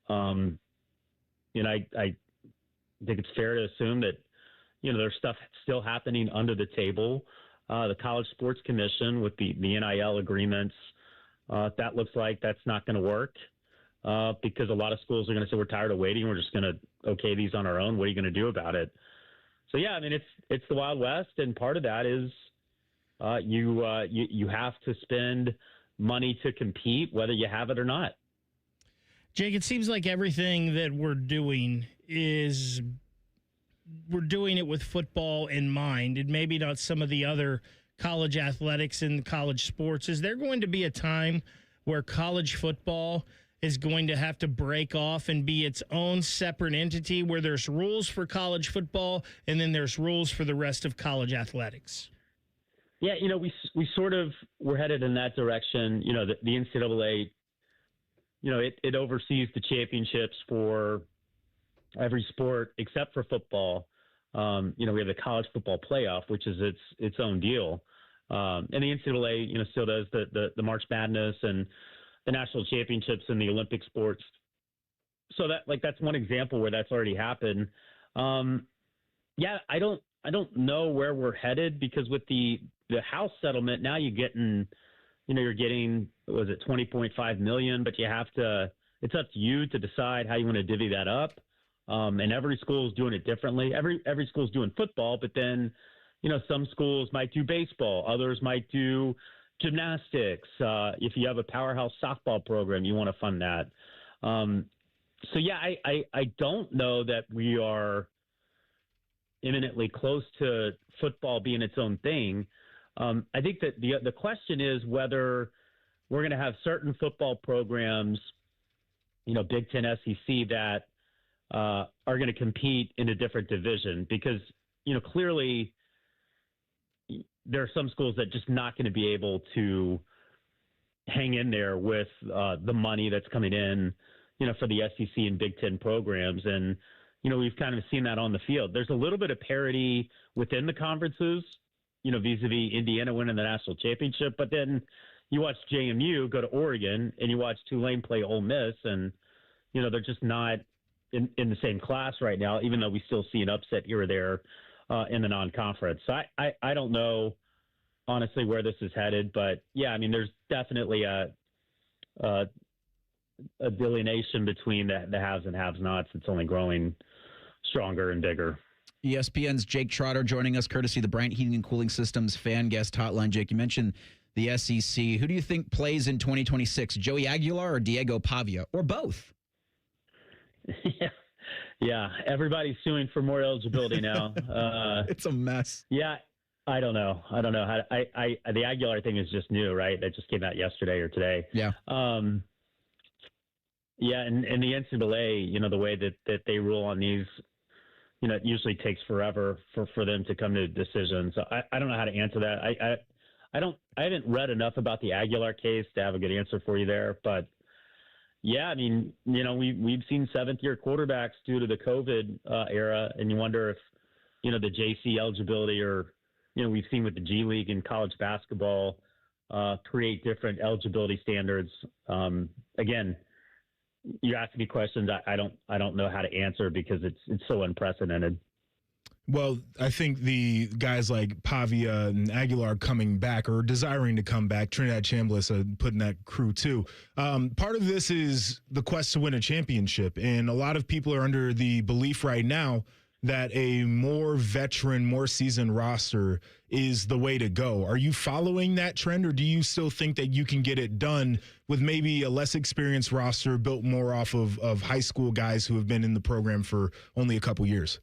Speaker 16: I think it's fair to assume that, there's stuff still happening under the table. The College Sports Commission with the NIL agreements, that looks like that's not going to work because a lot of schools are going to say, we're tired of waiting. We're just going to okay these on our own. What are you going to do about it? So, yeah, I mean, it's the Wild West, and part of that is you have to spend money to compete, whether you have it or not.
Speaker 4: Jake, it seems like everything that we're doing we're doing it with football in mind, and maybe not some of the other college athletics and college sports. Is there going to be a time where college football is going to have to break off and be its own separate entity where there's rules for college football and then there's rules for the rest of college athletics?
Speaker 16: Yeah, we sort of were headed in that direction. The NCAA, it oversees the championships for every sport except for football. We have the college football playoff, which is its own deal. And the NCAA, still does the March Madness and the national championships and the Olympic sports. So that's one example where that's already happened. Yeah, I don't know where we're headed because with the House settlement, now you're getting, was it $20.5 million, but it's up to you to decide how you want to divvy that up. And every school is doing it differently. Every school is doing football, but then, some schools might do baseball. Others might do gymnastics. If you have a powerhouse softball program, you want to fund that. So, yeah, I don't know that we are imminently close to football being its own thing. I think that the question is whether we're going to have certain football programs, Big Ten, SEC, that are going to compete in a different division because, clearly there are some schools that just not going to be able to hang in there with the money that's coming in, for the SEC and Big Ten programs. And, we've kind of seen that on the field. There's a little bit of parity within the conferences, vis-a-vis Indiana winning the national championship. But then you watch JMU go to Oregon and you watch Tulane play Ole Miss and, they're just not in the same class right now, even though we still see an upset here or there in the non-conference. So I don't know, honestly, where this is headed. But, yeah, I mean, there's definitely a delineation between the haves and have-nots. It's only growing stronger and bigger.
Speaker 1: ESPN's Jake Trotter joining us, courtesy of the Bryant Heating and Cooling Systems fan guest hotline. Jake, you mentioned the SEC. Who do you think plays in 2026, Joey Aguilar or Diego Pavia, or both?
Speaker 16: Yeah, everybody's suing for more eligibility now.
Speaker 1: It's a mess.
Speaker 16: Yeah, I don't know how the Aguilar thing is just new, right? That just came out yesterday or today.
Speaker 1: Yeah.
Speaker 16: Yeah, and the NCAA, the way that they rule on these, it usually takes forever for them to come to a decision. So I don't know how to answer that. I haven't read enough about the Aguilar case to have a good answer for you there, but yeah, I mean, we've seen seventh-year quarterbacks due to the COVID era, and you wonder if, the JC eligibility or, we've seen with the G League and college basketball create different eligibility standards. Again, you're asking me questions I don't know how to answer because it's so unprecedented.
Speaker 7: Well, I think the guys like Pavia and Aguilar coming back or desiring to come back, Trinidad Chambliss putting that crew too. Part of this is the quest to win a championship. And a lot of people are under the belief right now that a more veteran, more seasoned roster is the way to go. Are you following that trend, or do you still think that you can get it done with maybe a less experienced roster built more off of high school guys who have been in the program for only a couple years?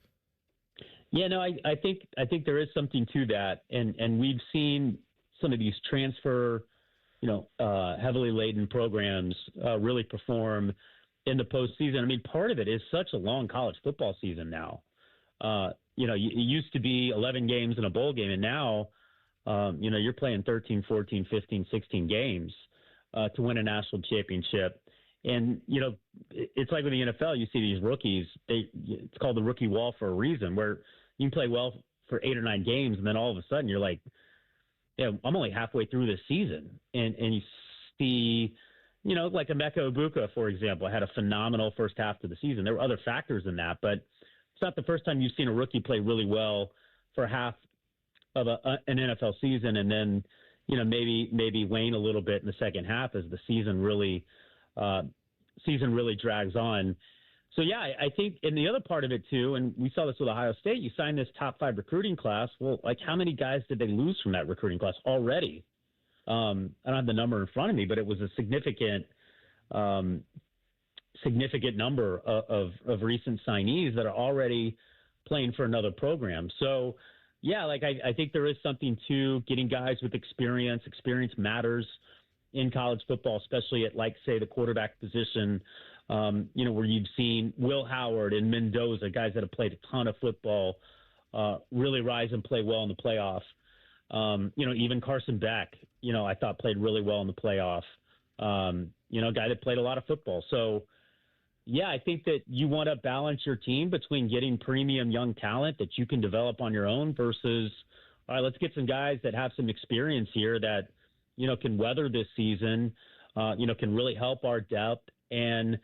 Speaker 16: Yeah, no, I think there is something to that, and we've seen some of these transfer, heavily laden programs really perform in the postseason. I mean, part of it is such a long college football season now. It used to be 11 games in a bowl game, and now, you're playing 13, 14, 15, 16 games to win a national championship. And, it's like with the NFL, you see these rookies, it's called the rookie wall for a reason, where you can play well for 8 or 9 games, and then all of a sudden you're like, I'm only halfway through this season. And you see, like Emeka Egbuka, for example, had a phenomenal first half to the season. There were other factors in that, but it's not the first time you've seen a rookie play really well for half of an NFL season, and then, maybe wane a little bit in the second half as the season really drags on. So, yeah, I think, and the other part of it, too, and we saw this with Ohio State, you signed this top 5 recruiting class. Well, like, how many guys did they lose from that recruiting class already? I don't have the number in front of me, but it was a significant number of recent signees that are already playing for another program. So, yeah, like, I think there is something to getting guys with experience. Experience matters in college football, especially at, like, say, the quarterback position, where you've seen Will Howard and Mendoza, guys that have played a ton of football, really rise and play well in the playoff. Even Carson Beck, I thought played really well in the playoff. A guy that played a lot of football. So, yeah, I think that you want to balance your team between getting premium young talent that you can develop on your own versus, all right, let's get some guys that have some experience here that, can weather this season, can really help our depth and,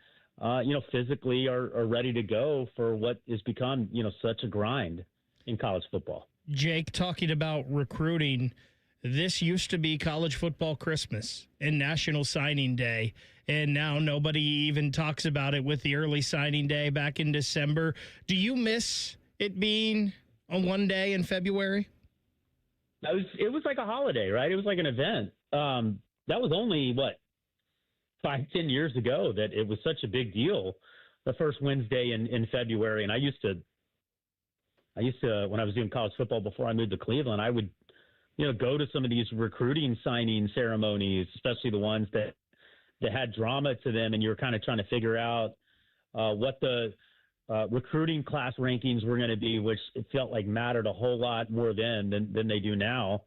Speaker 16: physically are ready to go for what has become, such a grind in college football.
Speaker 4: Jake, talking about recruiting, this used to be college football Christmas and National Signing Day, and now nobody even talks about it with the early signing day back in December. Do you miss it being on one day in February?
Speaker 16: It was like a holiday, right? It was like an event. That was only, 5-10 years ago that it was such a big deal, the first Wednesday in February. And I used to, when I was doing college football before I moved to Cleveland, I would, go to some of these recruiting signing ceremonies, especially the ones that had drama to them. And you were kind of trying to figure out what the recruiting class rankings were going to be, which it felt like mattered a whole lot more then than they do now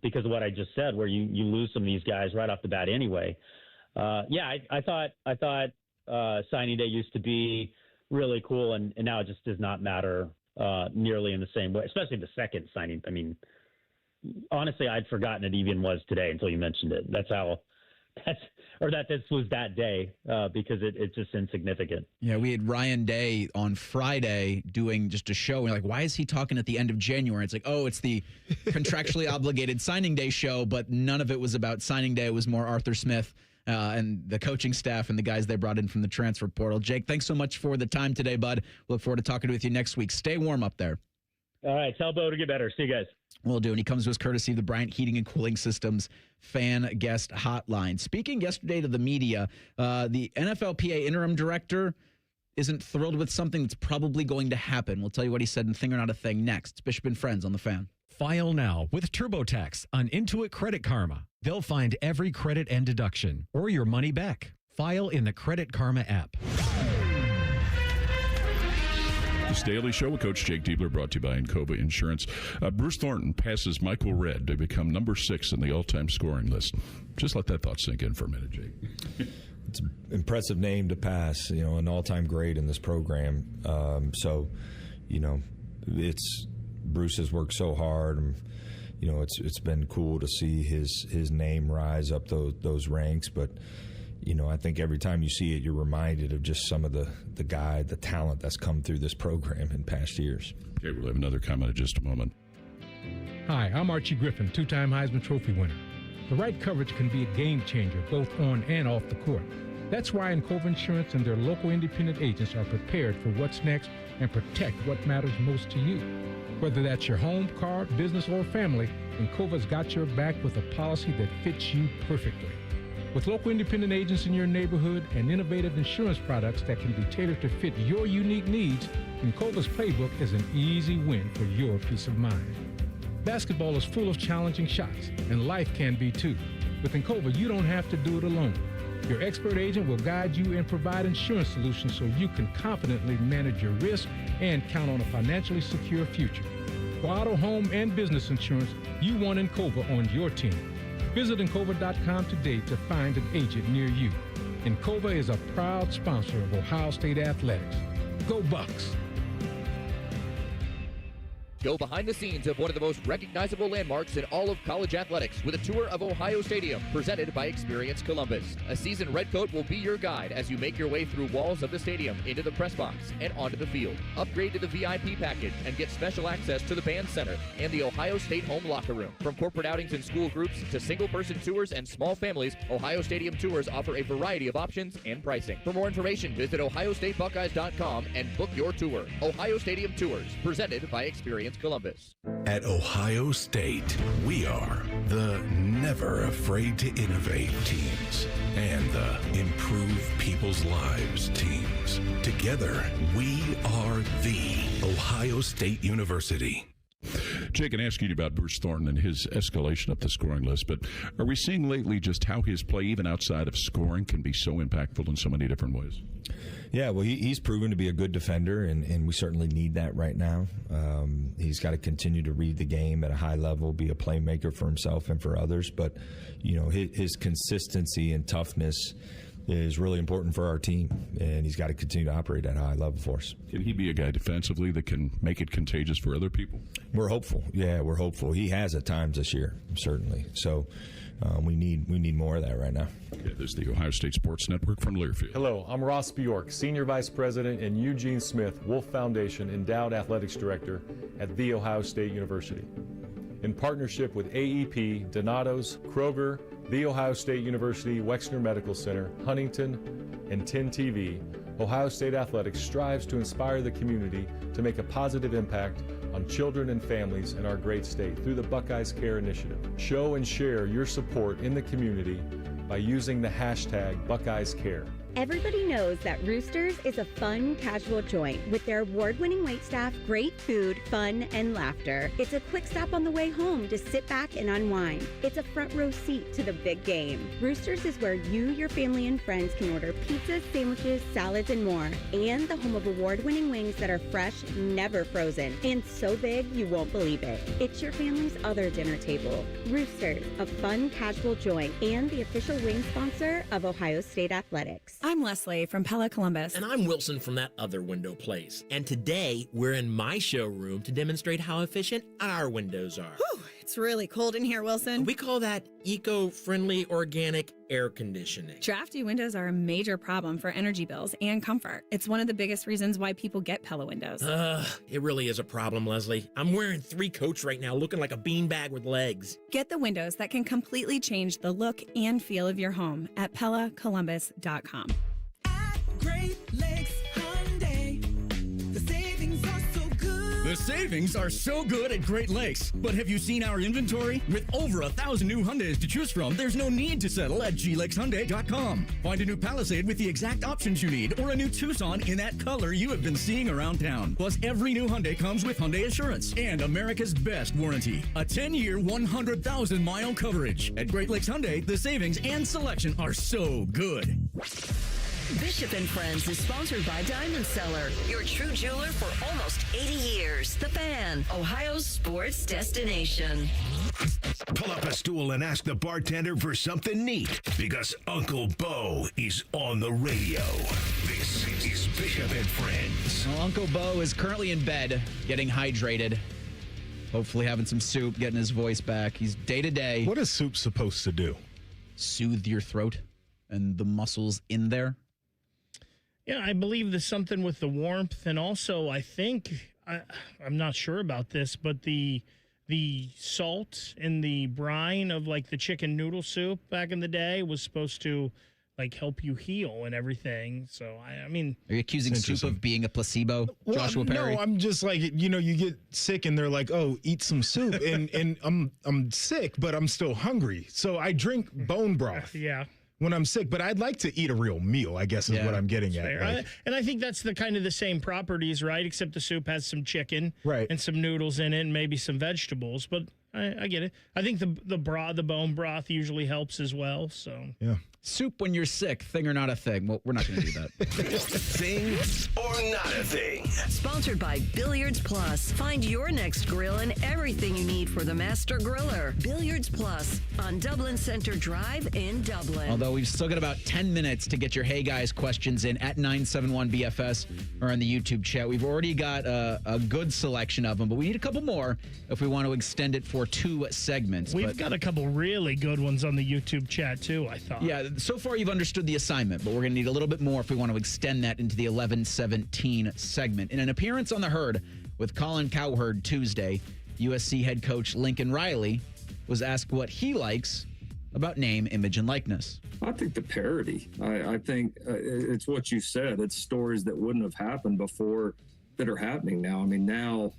Speaker 16: because of what I just said, where you lose some of these guys right off the bat anyway. I thought signing day used to be really cool, and now it just does not matter nearly in the same way, especially the second signing. I mean, honestly, I'd forgotten it even was today until you mentioned it. This was that day because it's just insignificant.
Speaker 1: Yeah, we had Ryan Day on Friday doing just a show. We're like, why is he talking at the end of January? It's like, oh, it's the contractually obligated signing day show, but none of it was about signing day. It was more Arthur Smith and the coaching staff and the guys they brought in from the transfer portal. Jake, thanks so much for the time today, bud. Look forward to talking with you next week. Stay warm up there.
Speaker 16: All right, tell Bo to get better. See you guys.
Speaker 1: Will do. And he comes to us courtesy of the Bryant Heating and Cooling Systems fan guest hotline. Speaking yesterday to the media, the NFLPA interim director isn't thrilled with something that's probably going to happen. We'll tell you what he said in Thing or Not a Thing next. It's Bishop and Friends on the Fan.
Speaker 30: File now with TurboTax on Intuit Credit Karma. They'll find every credit and deduction or your money back. File in the Credit Karma app.
Speaker 9: This Daily Show with Coach Jake Diebler, brought to you by Encova Insurance. Bruce Thornton passes Michael Redd to become number 6 in the all-time scoring list. Just let that thought sink in for a minute, Jake.
Speaker 10: It's an impressive name to pass, an all-time great in this program. It's Bruce has worked so hard. And, it's been cool to see his name rise up those ranks, but I think every time you see it, you're reminded of just some of the talent that's come through this program in past years.
Speaker 9: Okay, we'll have another comment in just a moment.
Speaker 11: Hi, I'm Archie Griffin, two-time Heisman Trophy winner. The right coverage can be a game changer both on and off the court. That's why Encova Insurance and their local independent agents are prepared for what's next and protect what matters most to you. Whether that's your home, car, business, or family, Encova's got your back with a policy that fits you perfectly. With local independent agents in your neighborhood and innovative insurance products that can be tailored to fit your unique needs, Encova's playbook is an easy win for your peace of mind. Basketball is full of challenging shots, and life can be too. With Encova, you don't have to do it alone. Your expert agent will guide you and provide insurance solutions so you can confidently manage your risk and count on a financially secure future. For auto, home, and business insurance, you want Encova on your team. Visit Encova.com today to find an agent near you. Encova is a proud sponsor of Ohio State Athletics. Go Bucks!
Speaker 14: Go behind the scenes of one of the most recognizable landmarks in all of college athletics with a tour of Ohio Stadium presented by Experience Columbus. A seasoned redcoat will be your guide as you make your way through walls of the stadium, into the press box, and onto the field. Upgrade to the VIP package and get special access to the band center and the Ohio State home locker room. From corporate outings and school groups to single-person tours and small families, Ohio Stadium tours offer a variety of options and pricing. For more information, visit ohiostatebuckeyes.com and book your tour. Ohio Stadium Tours, presented by Experience Columbus.
Speaker 2: At Ohio State, we are the never afraid to innovate teams and the improve people's lives teams. Together, we are the Ohio State University.
Speaker 9: Jake, and asking you about Bruce Thornton and his escalation up the scoring list, but are we seeing lately just how his play, even outside of scoring, can be so impactful in so many different ways?
Speaker 10: Yeah, well, he's proven to be a good defender, and we certainly need that right now. He's got to continue to read the game at a high level, be a playmaker for himself and for others. But, his consistency and toughness is really important for our team, and he's got to continue to operate at a high level for us.
Speaker 9: Can he be a guy defensively that can make it contagious for other people?
Speaker 10: We're hopeful. Yeah, we're hopeful. He has at times this year, certainly. So we need more of that right now.
Speaker 9: Okay, this is the Ohio State Sports Network from Learfield.
Speaker 17: Hello, I'm Ross Bjork, Senior Vice President and Eugene Smith Wolf Foundation Endowed Athletics Director at The Ohio State University. In partnership with AEP, Donato's, Kroger, The Ohio State University Wexner Medical Center, Huntington, and 10 TV, Ohio State Athletics strives to inspire the community to make a positive impact on children and families in our great state through the Buckeyes Care Initiative. Show and share your support in the community by using the hashtag BuckeyesCare.
Speaker 18: Everybody knows that Roosters is a fun, casual joint with their award-winning waitstaff, great food, fun, and laughter. It's a quick stop on the way home to sit back and unwind. It's a front row seat to the big game. Roosters is where you, your family, and friends can order pizzas, sandwiches, salads, and more. And the home of award-winning wings that are fresh, never frozen, and so big you won't believe it. It's your family's other dinner table. Roosters, a fun, casual joint, and the official wing sponsor of Ohio State Athletics.
Speaker 19: I'm Leslie from Pella Columbus. And I'm Wilson from That Other Window Place. And today, we're in my showroom to demonstrate how efficient our windows are.
Speaker 20: Whew, it's really cold in here, Wilson.
Speaker 19: We call that eco-friendly organic air conditioning.
Speaker 20: Drafty windows are a major problem for energy bills and comfort. It's one of the biggest reasons why people get Pella windows.
Speaker 19: It really is a problem, Leslie. I'm wearing 3 coats right now, looking like a beanbag with legs.
Speaker 20: Get the windows that can completely change the look and feel of your home at PellaColumbus.com.
Speaker 21: Great Lakes Hyundai. The savings are so good.
Speaker 22: The savings are so good at Great Lakes. But have you seen our inventory? With over 1,000 new Hyundais to choose from, there's no need to settle at glakeshyundai.com. Find a new Palisade with the exact options you need, or a new Tucson in that color you have been seeing around town. Plus, every new Hyundai comes with Hyundai Assurance and America's best warranty. A 10-year, 100,000-mile coverage. At Great Lakes Hyundai, the savings and selection are so good.
Speaker 6: Bishop and Friends is sponsored by Diamond Seller, your true jeweler for almost 80 years. The Fan, Ohio's sports destination.
Speaker 2: Pull up a stool and ask the bartender for something neat, because Uncle Bo is on the radio. This is Bishop and Friends.
Speaker 1: Well, Uncle Bo is currently in bed, getting hydrated. Hopefully having some soup, getting his voice back. He's day to day.
Speaker 7: What is soup supposed to do?
Speaker 1: Soothe your throat. and the muscles in there?
Speaker 4: Yeah, I believe there's something with the warmth, and also I think I'm not sure about this, but the salt in the brine of like the chicken noodle soup back in the day was supposed to like help you heal and everything. So I mean,
Speaker 1: are you accusing soup of being a placebo, Joshua Perry?
Speaker 7: No, I'm just like, you get sick and they're like, oh, eat some soup, and I'm sick, but I'm still hungry, so I drink bone broth.
Speaker 4: Yeah.
Speaker 7: When I'm sick, but I'd like to eat a real meal, I guess is what I'm getting at. Like,
Speaker 4: and I think that's the kind of the same properties, right? Except the soup has some chicken, and some noodles in it, and maybe some vegetables. But I get it. I think the bone broth usually helps as well. So
Speaker 7: yeah.
Speaker 1: Soup when you're sick, thing or not a thing? Well, we're not going to do that.
Speaker 2: Thing or not a thing?
Speaker 6: Sponsored by Billiards Plus. Find your next grill and everything you need for the master griller. Billiards Plus on Dublin Center Drive in Dublin.
Speaker 1: Although we've still got about 10 minutes to get your Hey Guys questions in at 971BFS or on the YouTube chat. We've already got a good selection of them, but we need a couple more if we want to extend it for 2 segments.
Speaker 4: We've got a couple really good ones on the YouTube chat, too, I thought.
Speaker 1: Yeah, so far you've understood the assignment, but we're going to need a little bit more if we want to extend that into the 11:17 segment. In an appearance on The Herd with Colin Cowherd Tuesday, USC head coach Lincoln Riley was asked what he likes about name, image, and likeness.
Speaker 3: I think the parody. I think it's what you said. It's stories that wouldn't have happened before that are happening now. I mean, now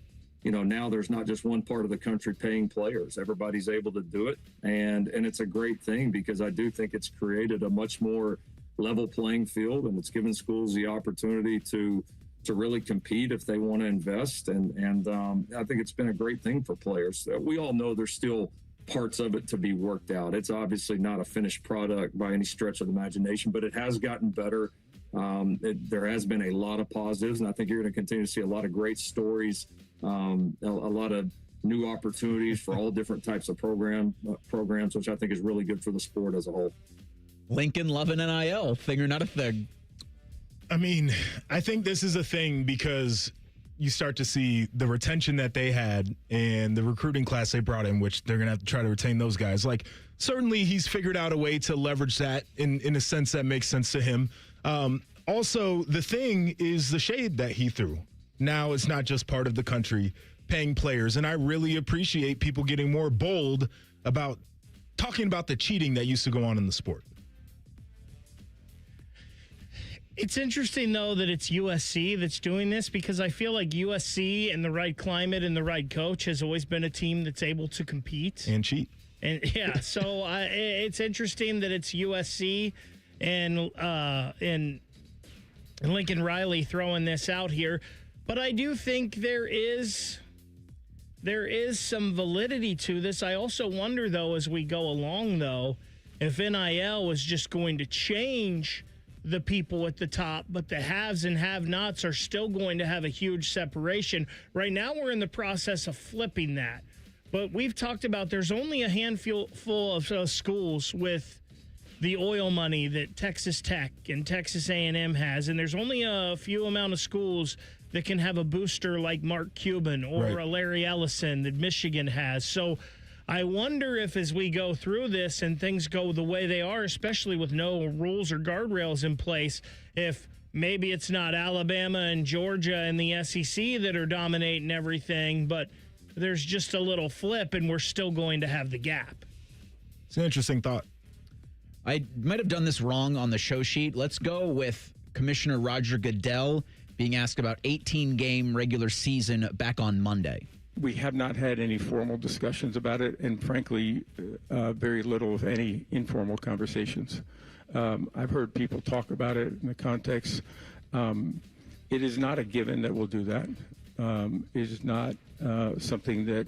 Speaker 3: there's not just one part of the country paying players. Everybody's able to do it. And it's a great thing because I do think it's created a much more level playing field, and it's given schools the opportunity to really compete if they want to invest. And I think it's been a great thing for players. We all know there's still parts of it to be worked out. It's obviously not a finished product by any stretch of the imagination, but it has gotten better. There has been a lot of positives, and I think you're going to continue to see a lot of great stories, a lot of new opportunities for all different types of programs, which I think is really good for the sport as a whole.
Speaker 1: Lincoln loving NIL, thing or not a thing?
Speaker 7: I mean, I think this is a thing because you start to see the retention that they had and the recruiting class they brought in, which they're going to have to try to retain those guys. Like, certainly he's figured out a way to leverage that in a sense that makes sense to him. Also, the thing is the shade that he threw. Now it's not just part of the country paying players, and I really appreciate people getting more bold about talking about the cheating that used to go on in the sport.
Speaker 4: It's interesting, though, that it's USC that's doing this because I feel like USC and the right climate and the right coach has always been a team that's able to compete.
Speaker 7: And cheat.
Speaker 4: And yeah, so it's interesting that it's USC and Lincoln Riley throwing this out here. But I do think there is some validity to this. I also wonder, though, as we go along, though, if NIL was just going to change the people at the top, but the haves and have-nots are still going to have a huge separation. Right now, we're in the process of flipping that. But we've talked about there's only a handful of schools with the oil money that Texas Tech and Texas A&M has, and there's only a few amount of schools that can have a booster like Mark Cuban or a Larry Ellison that Michigan has. So I wonder if as we go through this and things go the way they are, especially with no rules or guardrails in place, if maybe it's not Alabama and Georgia and the SEC that are dominating everything, but there's just a little flip and we're still going to have the gap.
Speaker 7: It's an interesting thought.
Speaker 1: I might have done this wrong on the show sheet. Let's go with Commissioner Roger Goodell being asked about 18-game regular season back on Monday.
Speaker 8: We have not had any formal discussions about it, and frankly, very little, if any, informal conversations. I've heard people talk about it in the context. It is not a given that we'll do that. It is not something that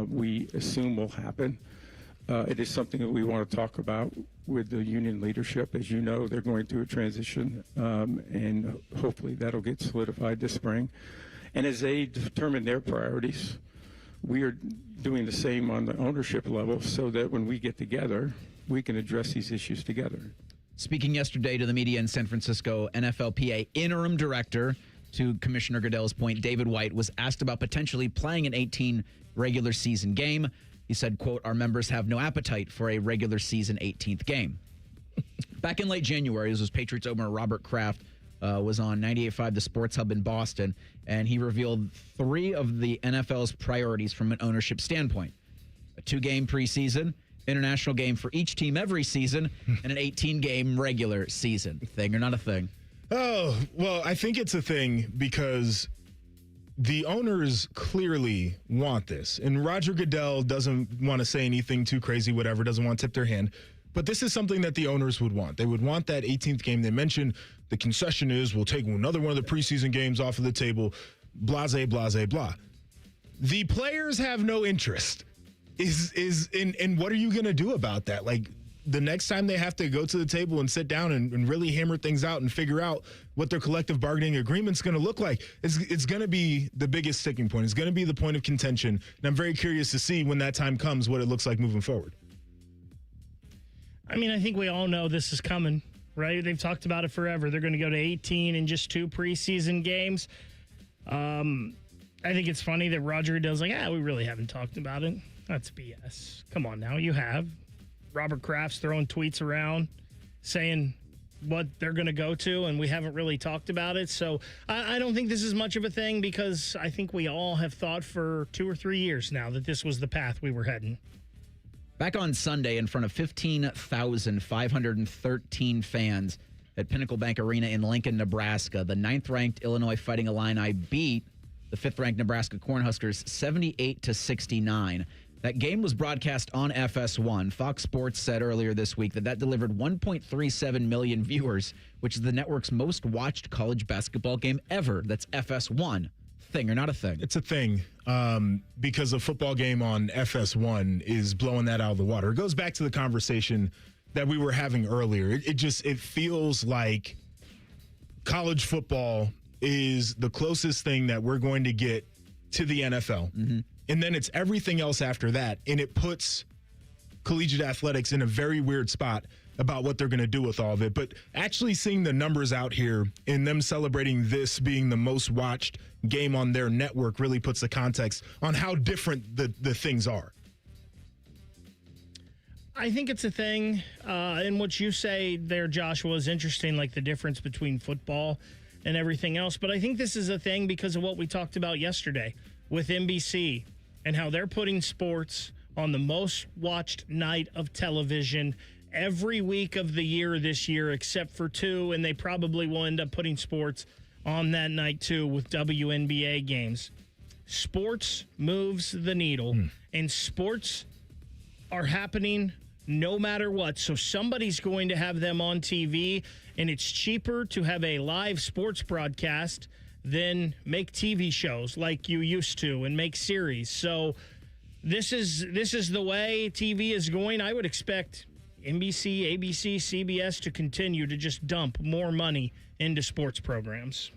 Speaker 8: we assume will happen. It is something that we want to talk about with the union leadership. As you know, they're going through a transition, and hopefully that'll get solidified this spring. And as they determine their priorities, we are doing the same on the ownership level so that when we get together, we can address these issues together.
Speaker 1: Speaking yesterday to the media in San Francisco, NFLPA interim director, to Commissioner Goodell's point, David White, was asked about potentially playing an 18 regular season game. He said, quote, "Our members have no appetite for a regular season 18th game." Back in late January, this was Patriots owner Robert Kraft was on 98.5 The Sports Hub in Boston, and he revealed 3 of the NFL's priorities from an ownership standpoint. A 2-game preseason, international game for each team every season, and an 18-game regular season. Thing or not a thing?
Speaker 7: Oh, well, I think it's a thing because the owners clearly want this. And Roger Goodell doesn't want to say anything too crazy, whatever, doesn't want to tip their hand. But this is something that the owners would want. They would want that 18th game. They mentioned the concession is we'll take another one of the preseason games off of the table, blase, blase, blah. The players have no interest. And what are you going to do about that? Like, the next time they have to go to the table and sit down and really hammer things out and figure out what their collective bargaining agreement's going to look like, it's going to be the biggest sticking point. It's going to be the point of contention. And I'm very curious to see when that time comes what it looks like moving forward.
Speaker 4: I mean, I think we all know this is coming, right? They've talked about it forever. They're going to go to 18 in just 2 preseason games. I think it's funny that Roger Goodell's like, we really haven't talked about it. That's BS. Come on now, you have. Robert Kraft's throwing tweets around saying what they're going to go to, and we haven't really talked about it. So I don't think this is much of a thing because I think we all have thought for 2 or 3 years now that this was the path we were heading.
Speaker 1: Back on Sunday in front of 15,513 fans at Pinnacle Bank Arena in Lincoln, Nebraska, the 9th-ranked Illinois Fighting Illini beat the 5th-ranked Nebraska Cornhuskers 78-69. That game was broadcast on FS1. Fox Sports said earlier this week that delivered 1.37 million viewers, which is the network's most watched college basketball game ever. That's FS1. Thing or not a thing? It's
Speaker 7: a thing because a football game on FS1 is blowing that out of the water. It goes back to the conversation that we were having earlier. It feels like college football is the closest thing that we're going to get to the NFL. Mm-hmm. And then it's everything else after that. And it puts collegiate athletics in a very weird spot about what they're going to do with all of it. But actually seeing the numbers out here and them celebrating this being the most watched game on their network really puts the context on how different the things are.
Speaker 4: I think it's a thing. And what you say there, Joshua, is interesting, like the difference between football and everything else. But I think this is a thing because of what we talked about yesterday with NBC and how they're putting sports on the most watched night of television every week of the year this year, except for 2, and they probably will end up putting sports on that night too with WNBA games. Sports moves the needle, and sports are happening no matter what. So somebody's going to have them on TV, and it's cheaper to have a live sports broadcast than make TV shows like you used to and make series. So this is the way TV is going. I would expect NBC, ABC, CBS to continue to just dump more money into sports programs.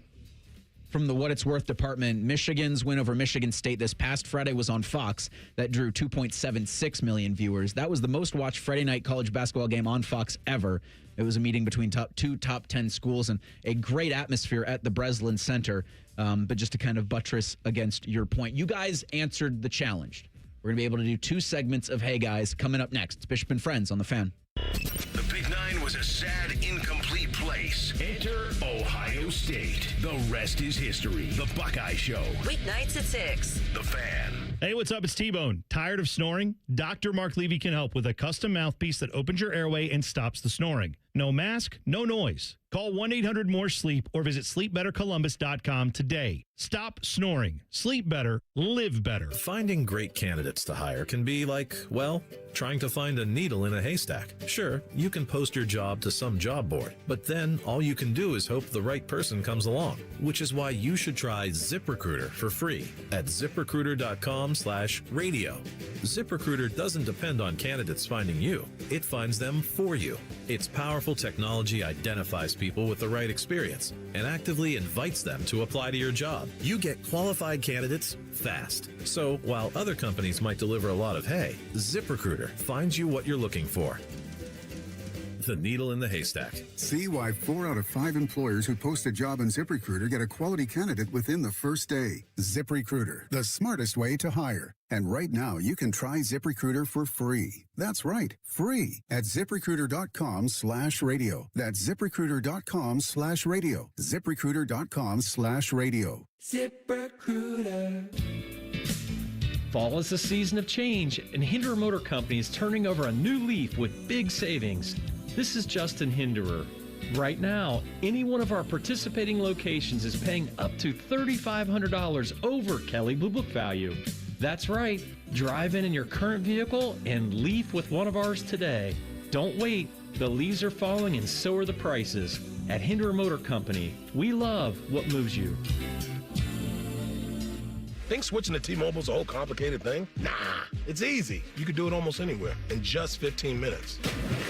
Speaker 1: From the What It's Worth department, Michigan's win over Michigan State this past Friday was on Fox. That drew 2.76 million viewers. That was the most watched Friday night college basketball game on Fox ever. It was a meeting between two top 10 schools and a great atmosphere at the Breslin Center. But just to kind of buttress against your point, you guys answered the challenge. We're going to be able to do 2 segments of Hey Guys coming up next. It's Bishop and Friends on The Fan.
Speaker 2: The Big Nine was a sad, incomplete place. Enter Ohio State. The rest is history. The Buckeye Show.
Speaker 6: Weeknights at 6.
Speaker 2: The Fan.
Speaker 5: Hey, what's up? It's T-Bone. Tired of snoring? Dr. Mark Levy can help with a custom mouthpiece that opens your airway and stops the snoring. No mask, no noise. Call 1-800-MORE-SLEEP or visit sleepbettercolumbus.com today. Stop snoring. Sleep better. Live better.
Speaker 12: Finding great candidates to hire can be like, well, trying to find a needle in a haystack. Sure, you can post your job to some job board, but then all you can do is hope the right person comes along, which is why you should try ZipRecruiter for free at ZipRecruiter.com/radio. ZipRecruiter doesn't depend on candidates finding you. It finds them for you. Its powerful technology identifies people with the right experience and actively invites them to apply to your job. You get qualified candidates fast. So while other companies might deliver a lot of hay, ZipRecruiter finds you what you're looking for. the needle in the haystack.
Speaker 13: See why 4 out of 5 employers who post a job on ZipRecruiter get a quality candidate within the first day. ZipRecruiter, the smartest way to hire. And right now, you can try ZipRecruiter for free. That's right, free at ZipRecruiter.com/radio. That's ZipRecruiter.com/radio. ZipRecruiter.com/radio.
Speaker 21: ZipRecruiter.
Speaker 15: Fall is a season of change, and Hinderer Motor Company is turning over a new leaf with big savings. This is Justin Hinderer. Right now, any one of our participating locations is paying up to $3,500 over Kelley Blue Book value. That's right. Drive in your current vehicle and leaf with one of ours today. Don't wait. The leaves are falling and so are the prices. At Hinderer Motor Company, we love what moves you.
Speaker 16: Think switching to T-Mobile's a whole complicated thing? Nah, it's easy. You can do it almost anywhere in just 15 minutes.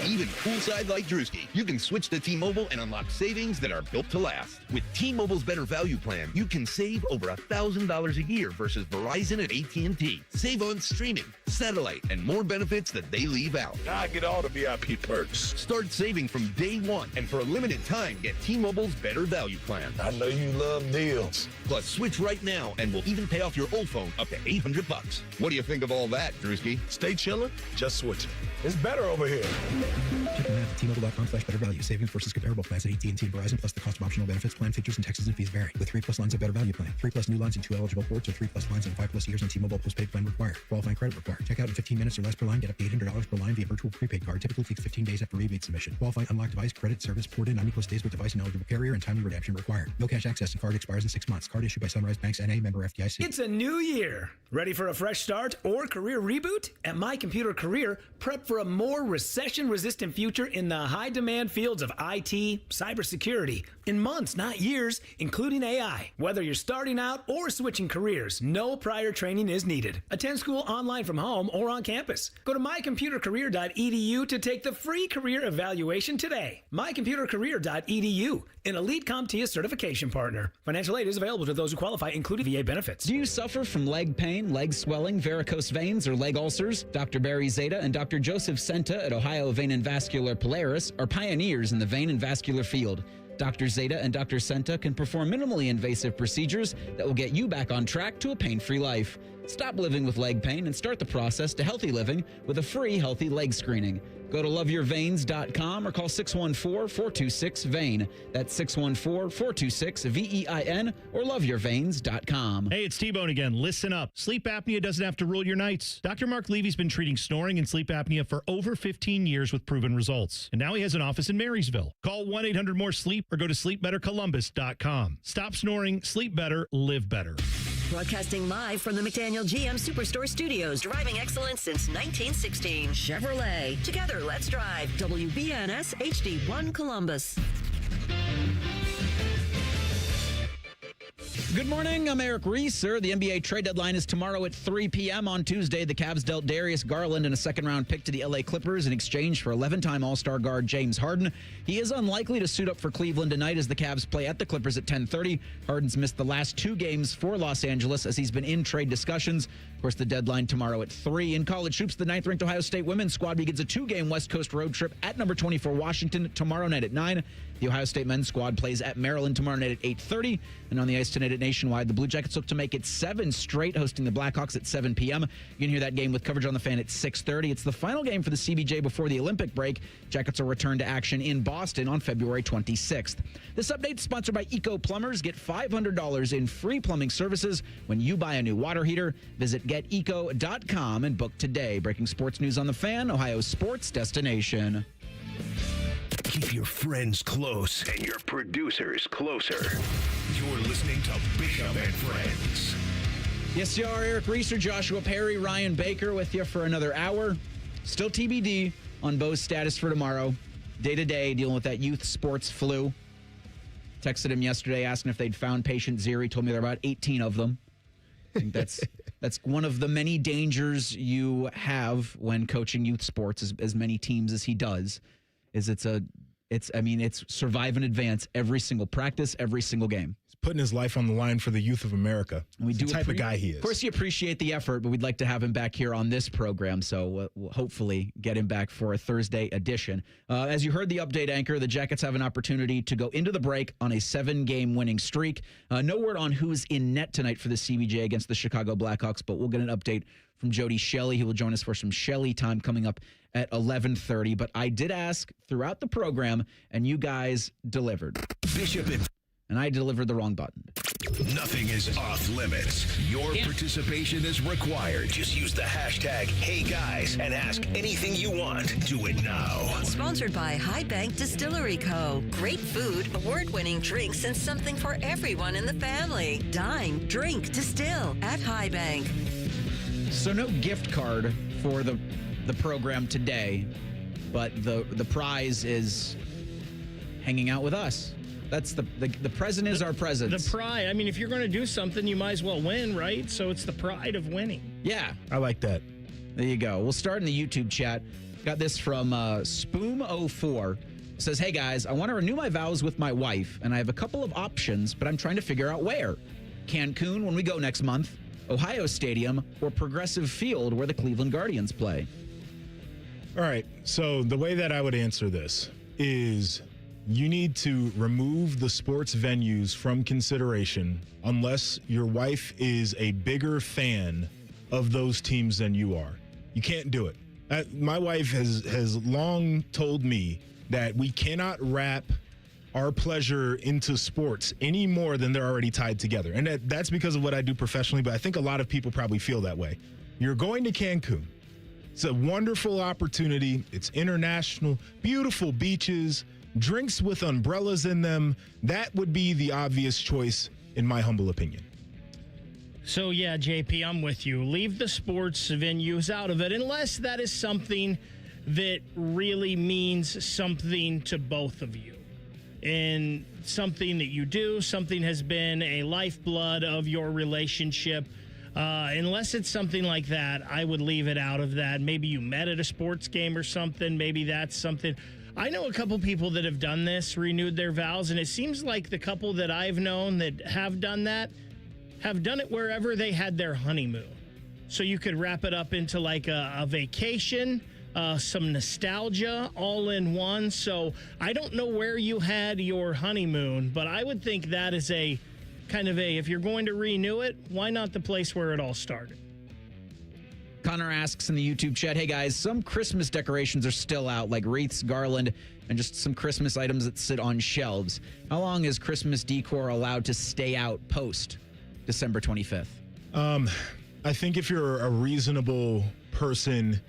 Speaker 23: Even poolside like Drewski, you can switch to T-Mobile and unlock savings that are built to last. With T-Mobile's Better Value Plan, you can save over $1,000 a year versus Verizon and AT&T. Save on streaming, satellite, and more benefits that they leave out.
Speaker 16: I get all the VIP perks.
Speaker 23: Start saving from day one, and for a limited time, get T-Mobile's Better Value Plan.
Speaker 16: I know you love deals.
Speaker 23: Plus, switch right now, and we'll even pay off your old phone up to $800. What do you think of all that, Drewski?
Speaker 16: Stay chillin', just switch it. It's better over here.
Speaker 24: Check the math at T-Mobile.com/better value. Savings versus comparable plans at AT&T and Verizon, plus the cost of optional benefits. Plan features and taxes and fees vary. With 3+ lines of Better Value Plan. 3+ new lines and 2 eligible ports, or 3+ lines and 5+ years on T-Mobile postpaid plan required. Qualifying credit required. Check out in 15 minutes or less per line. Get up to $800 per line via virtual prepaid card. Typically takes 15 days after rebate submission. Qualifying unlocked device credit service ported 90+ days with device and eligible carrier, and timely redemption required. No cash access and card expires in 6 months. Card issued by Sunrise Banks N.A. member FDIC.
Speaker 25: It's a new year. Ready for a fresh start or career reboot? At My Computer Career, prep for a more recession-resistant future in the high-demand fields of IT, cybersecurity, in months, not years, including AI. Whether you're starting out or switching careers, no prior training is needed. Attend school online from home or on campus. Go to mycomputercareer.edu to take the free career evaluation today. mycomputercareer.edu, an elite CompTIA certification partner. Financial aid is available to those who qualify, including VA benefits.
Speaker 1: Do you suffer from leg pain, leg swelling, varicose veins, or leg ulcers? Dr. Barry Zeta and Dr. Joseph Senta at Ohio Vein and Vascular Polaris are pioneers in the vein and vascular field. Dr. Zeta and Dr. Senta can perform minimally invasive procedures that will get you back on track to a pain-free life. Stop living with leg pain and start the process to healthy living with a free healthy leg screening. Go to loveyourveins.com or call 614-426-VEIN. That's 614-426-VEIN or loveyourveins.com.
Speaker 5: Hey, it's T-Bone again. Listen up. Sleep apnea doesn't have to rule your nights. Dr. Mark Levy's been treating snoring and sleep apnea for over 15 years with proven results. And now he has an office in Marysville. Call 1-800-MORE-SLEEP or go to sleepbettercolumbus.com. Stop snoring, sleep better, live better.
Speaker 6: Broadcasting live from the McDaniel GM Superstore Studios, driving excellence since 1916. Chevrolet. Together, let's drive. WBNS HD1 Columbus.
Speaker 1: Good morning, I'm Eric Reeser. The NBA trade deadline is tomorrow at 3 p.m. On Tuesday, the Cavs dealt Darius Garland and a second-round pick to the LA Clippers in exchange for 11-time All-Star guard James Harden. He is unlikely to suit up for Cleveland tonight as the Cavs play at the Clippers at 10:30. Harden's missed the last 2 games for Los Angeles as he's been in trade discussions. Of course, the deadline tomorrow at 3. In college hoops, the 9th-ranked Ohio State women's squad begins a 2-game West Coast road trip at number 24 Washington tomorrow night at 9. The Ohio State men's squad plays at Maryland tomorrow night at 8:30. And on the ice tonight at Nationwide, the Blue Jackets look to make it 7 straight, hosting the Blackhawks at 7 p.m. You can hear that game with coverage on the Fan at 6:30. It's the final game for the CBJ before the Olympic break. Jackets will return to action in Boston on February 26th. This update is sponsored by Eco Plumbers. Get $500 in free plumbing services when you buy a new water heater. Visit geteco.com and book today. Breaking sports news on the Fan, Ohio's sports destination.
Speaker 2: Keep your friends close and your producers closer. You're listening to Bishop and Friends.
Speaker 1: Yes, you are. Eric Reeser, Joshua Perry, Ryan Baker with you for another hour. Still TBD on Bo's status for tomorrow. Day-to-day, dealing with that youth sports flu. Texted him yesterday asking if they'd found patient zero. He told me there are about 18 of them. I think that's one of the many dangers you have when coaching youth sports, as many teams as he does. It's survive and advance every single practice, every single game.
Speaker 7: putting his life on the line for the youth of America.
Speaker 1: We do
Speaker 7: the type of guy he is.
Speaker 1: Of course, you appreciate the effort, but we'd like to have him back here on this program. So we'll hopefully get him back for a Thursday edition. As you heard the update anchor, the Jackets have an opportunity to go into the break on a 7-game winning streak. No word on who's in net tonight for the CBJ against the Chicago Blackhawks, but we'll get an update from Jody Shelley. He will join us for some Shelley time coming up at 11:30. But I did ask throughout the program, and you guys delivered.
Speaker 2: Bishop
Speaker 1: and I delivered the wrong button.
Speaker 2: Nothing is off limits. Your participation is required. Just use the hashtag #HeyGuys and ask anything you want. Do it now.
Speaker 6: Sponsored by High Bank Distillery Co. Great food, award-winning drinks, and something for everyone in the family. Dine, drink, distill at High Bank.
Speaker 1: So no gift card for the program today, but the prize is hanging out with us. That's the present is our presence.
Speaker 4: The pride. I mean, if you're going to do something, you might as well win, right? So it's the pride of winning.
Speaker 1: Yeah.
Speaker 7: I like that.
Speaker 1: There you go. We'll start in the YouTube chat. Got this from Spoom04. Says, hey guys, I want to renew my vows with my wife, and I have a couple of options, but I'm trying to figure out where. Cancun when we go next month, Ohio Stadium, or Progressive Field where the Cleveland Guardians play.
Speaker 7: All right. So the way that I would answer this is you need to remove the sports venues from consideration unless your wife is a bigger fan of those teams than you are. You can't do it. My wife has long told me that we cannot wrap our pleasure into sports any more than they're already tied together. And that's because of what I do professionally, but I think a lot of people probably feel that way. You're going to Cancun. It's a wonderful opportunity. It's international, beautiful beaches, drinks with umbrellas in them. That would be the obvious choice, in my humble opinion.
Speaker 4: So, yeah, JP, I'm with you. Leave the sports venues out of it, unless that is something that really means something to both of you. And something that you do, something has been a lifeblood of your relationship. Unless it's something like that, I would leave it out of that. Maybe you met at a sports game or something. Maybe that's something. I know a couple people that have done this, renewed their vows, and it seems like the couple that I've known that have done that have done it wherever they had their honeymoon. So you could wrap it up into like a vacation, some nostalgia all in one. So I don't know where you had your honeymoon, but I would think that is a kind of if you're going to renew it, why not the place where it all started?
Speaker 1: Connor asks in the YouTube chat, hey guys, some Christmas decorations are still out, like wreaths, garland, and just some Christmas items that sit on shelves. How long is Christmas decor allowed to stay out post December 25th?
Speaker 7: I think if you're a reasonable person,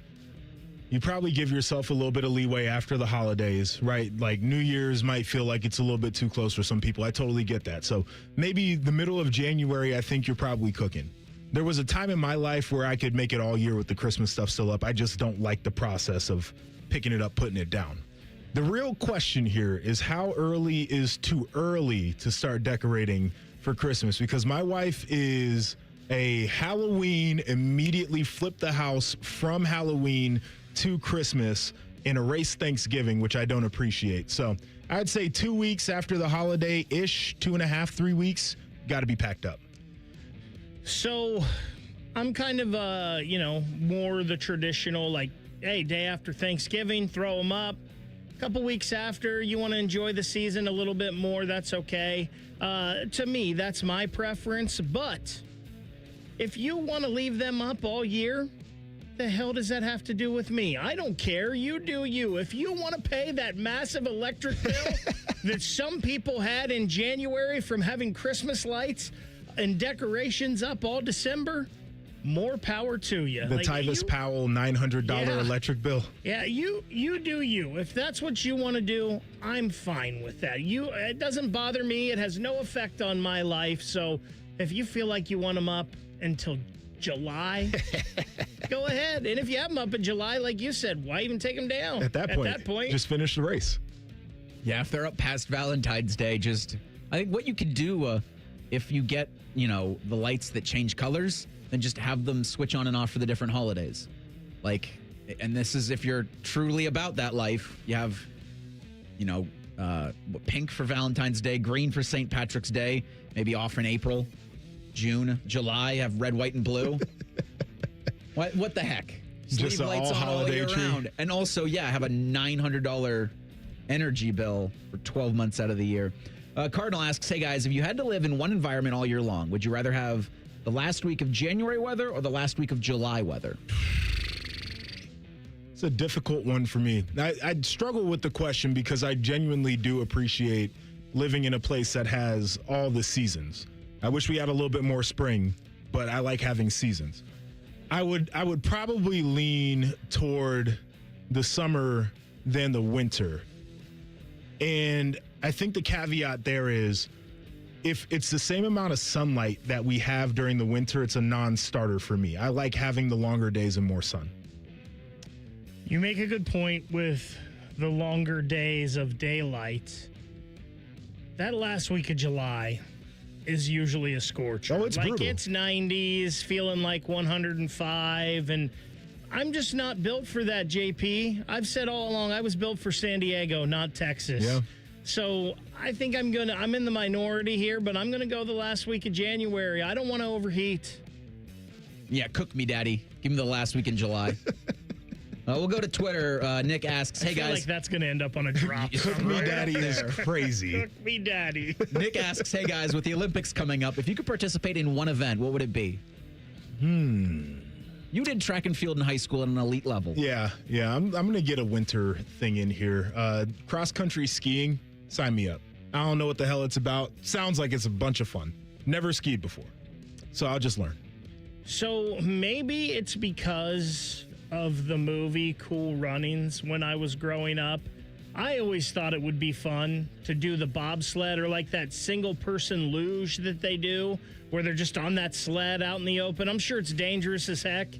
Speaker 7: you probably give yourself a little bit of leeway after the holidays, right? Like New Year's might feel like it's a little bit too close for some people. I totally get that. So maybe the middle of January, I think you're probably cooking. There was a time in my life where I could make it all year with the Christmas stuff still up. I just don't like the process of picking it up, putting it down. The real question here is how early is too early to start decorating for Christmas? Because my wife is a Halloween, immediately flip the house from Halloween to Christmas and erase Thanksgiving, which I don't appreciate. So I'd say 2 weeks after the holiday-ish, 2.5, 3 weeks, got to be packed up.
Speaker 4: So I'm kind of, more the traditional, like, hey, day after Thanksgiving, throw them up. A couple weeks after, you want to enjoy the season a little bit more, that's okay. To me, that's my preference. But if you want to leave them up all year, the hell does that have to do with me? I don't care. You do you. If you want to pay that massive electric bill that some people had in January from having Christmas lights and decorations up all December, more power to you.
Speaker 7: The Tyvis Powell $900 electric bill.
Speaker 4: Yeah, you do you. If that's what you want to do, I'm fine with that. It doesn't bother me. It has no effect on my life. So if you feel like you want them up until July, go ahead. And if you have them up in July, like you said, why even take them down?
Speaker 7: At that point, just finish the race.
Speaker 1: Yeah, if they're up past Valentine's Day, I think what you could do if you get, the lights that change colors, then just have them switch on and off for the different holidays. And this is if you're truly about that life, you have, pink for Valentine's Day, green for St. Patrick's Day, maybe off in April, June, July, have red, white, and blue. What the heck?
Speaker 7: Just
Speaker 1: Sleeve lights on all year round. And also, have a $900 energy bill for 12 months out of the year. Cardinal asks, hey guys, if you had to live in one environment all year long, would you rather have the last week of January weather or the last week of July weather?
Speaker 7: It's a difficult one for me. I'd struggle with the question because I genuinely do appreciate living in a place that has all the seasons. I wish we had a little bit more spring, but I like having seasons. I would probably lean toward the summer than the winter. And I think the caveat there is if it's the same amount of sunlight that we have during the winter, it's a non-starter for me. I like having the longer days and more sun.
Speaker 4: You make a good point with the longer days of daylight. That last week of July is usually a scorcher.
Speaker 7: Oh, it's brutal.
Speaker 4: It's 90s, feeling like 105, and I'm just not built for that, JP. I've said all along I was built for San Diego, not Texas.
Speaker 7: Yeah.
Speaker 4: So I think I'm in the minority here, but I'm gonna go the last week of January. I don't want to overheat.
Speaker 1: Yeah, cook me, Daddy. Give me the last week in July. We'll go to Twitter. Nick asks, hey
Speaker 4: I feel
Speaker 1: guys.
Speaker 4: like that's going to end up on a drop.
Speaker 7: Cook me, Daddy is crazy.
Speaker 4: Cook me, Daddy.
Speaker 1: Nick asks, hey guys, with the Olympics coming up, if you could participate in one event, what would it be? You did track and field in high school at an elite level.
Speaker 7: Yeah. I'm going to get a winter thing in here. Cross-country skiing, sign me up. I don't know what the hell it's about. Sounds like it's a bunch of fun. Never skied before. So I'll just learn.
Speaker 4: So maybe it's because of the movie Cool Runnings when I was growing up. I always thought it would be fun to do the bobsled or like that single-person luge that they do where they're just on that sled out in the open. I'm sure it's dangerous as heck,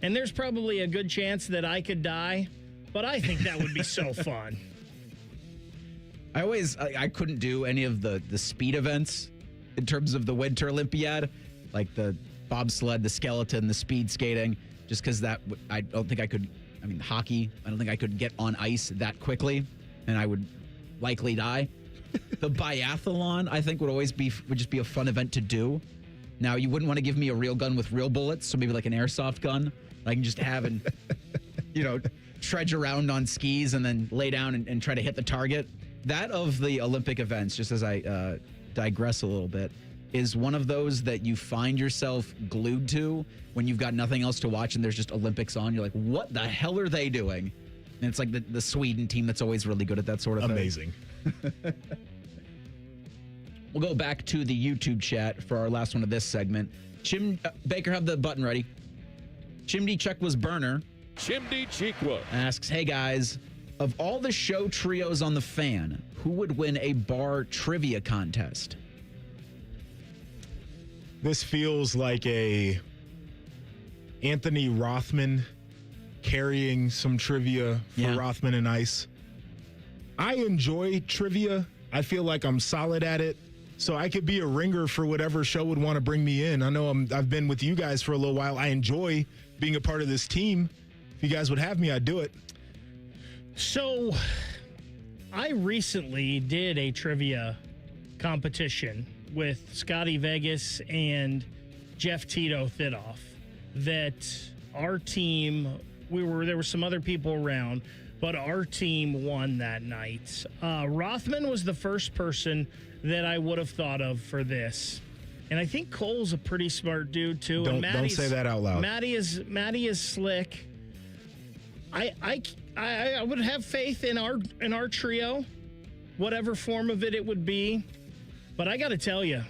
Speaker 4: and there's probably a good chance that I could die, but I think that would be so fun.
Speaker 1: I couldn't do any of the speed events in terms of the Winter Olympiad, like the bobsled, the skeleton, the speed skating, just because I don't think I could. I mean, hockey, I don't think I could get on ice that quickly, and I would likely die. The biathlon, I think, would just be a fun event to do. Now, you wouldn't want to give me a real gun with real bullets, so maybe like an airsoft gun I can just have and, trudge around on skis and then lay down and try to hit the target. That of the Olympic events, just as I digress a little bit, is one of those that you find yourself glued to when you've got nothing else to watch and there's just Olympics on. You're like, what the hell are they doing? And it's like the Sweden team that's always really good at that sort of thing.
Speaker 7: Amazing.
Speaker 1: We'll go back to the YouTube chat for our last one of this segment. Baker, have the button ready. Chimney Chuck was burner.
Speaker 9: Chimney Cheekwa
Speaker 1: asks, hey guys, of all the show trios on The Fan, who would win a bar trivia contest?
Speaker 7: This feels like a Anthony Rothman carrying some trivia for Rothman and Ice. I enjoy trivia. I feel like I'm solid at it. So I could be a ringer for whatever show would want to bring me in. I know I've been with you guys for a little while. I enjoy being a part of this team. If you guys would have me, I'd do it.
Speaker 4: So I recently did a trivia competition with Scotty Vegas and Jeff Tito Thidoff that our team, there were some other people around, but our team won that night. Rothman was the first person that I would have thought of for this. And I think Cole's a pretty smart dude too.
Speaker 7: Don't say that out loud.
Speaker 4: Matty is slick. I would have faith in our trio, whatever form of it would be. But I got to tell you,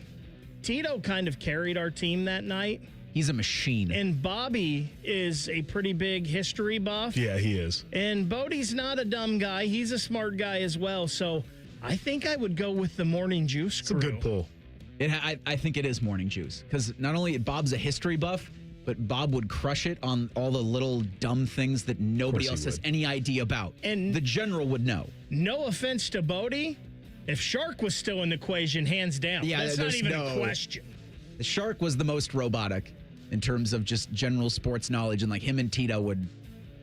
Speaker 4: Tito kind of carried our team that night.
Speaker 1: He's a machine.
Speaker 4: And Bobby is a pretty big history buff.
Speaker 7: Yeah, he is.
Speaker 4: And Bodie's not a dumb guy. He's a smart guy as well. So I think I would go with the Morning Juice crew.
Speaker 7: It's a good pull.
Speaker 1: I think it is Morning Juice. Because not only Bob's a history buff, but Bob would crush it on all the little dumb things that nobody else has any idea about. And the general would know.
Speaker 4: No offense to Bodie. If Shark was still in the equation, hands down.
Speaker 1: Yeah,
Speaker 4: that's not even a question.
Speaker 1: The Shark was the most robotic in terms of just general sports knowledge, and like him and Tito would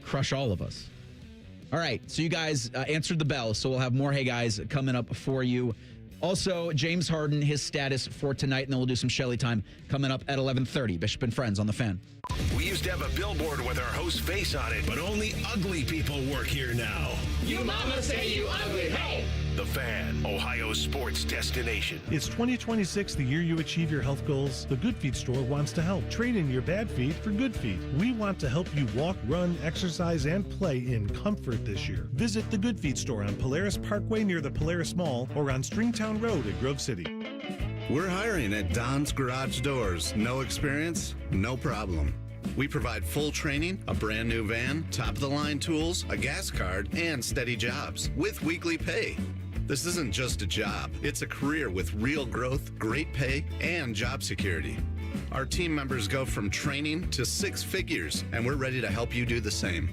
Speaker 1: crush all of us. All right, so you guys answered the bell, so we'll have more Hey Guys coming up for you. Also, James Harden, his status for tonight, and then we'll do some Shelley time coming up at 11:30. Bishop and Friends on The Fan.
Speaker 2: We used to have a billboard with our host's face on it, but only ugly people work here now.
Speaker 21: You mama say you ugly, hey!
Speaker 2: The Fan, Ohio's sports destination.
Speaker 9: It's 2026, the year you achieve your health goals. The Good Feet store wants to help. Trade in your bad feet for good feet. We want to help you walk, run, exercise, and play in comfort this year. Visit the Good Feet store on Polaris Parkway near the Polaris Mall or on Stringtown Road at Grove City.
Speaker 10: We're hiring at Don's Garage Doors. No experience? No problem. We provide full training, a brand new van, top-of-the-line tools, a gas card, and steady jobs with weekly pay. This isn't just a job. It's a career with real growth, great pay, and job security. Our team members go from training to 6 figures, and we're ready to help you do the same.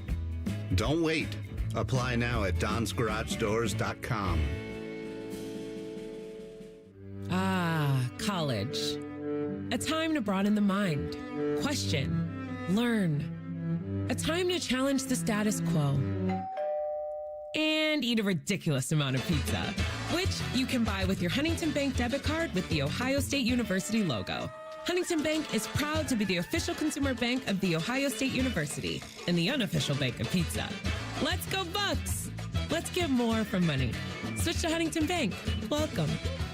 Speaker 10: Don't wait. Apply now at donsgaragedoors.com.
Speaker 11: Ah, college. A time to broaden the mind, question, learn. A time to challenge the status quo. And eat a ridiculous amount of pizza, which you can buy with your Huntington Bank debit card with the Ohio State University logo. Huntington Bank is proud to be the official consumer bank of the Ohio State University and the unofficial bank of pizza. Let's go Bucks! Let's get more from money. Switch to Huntington Bank. Welcome.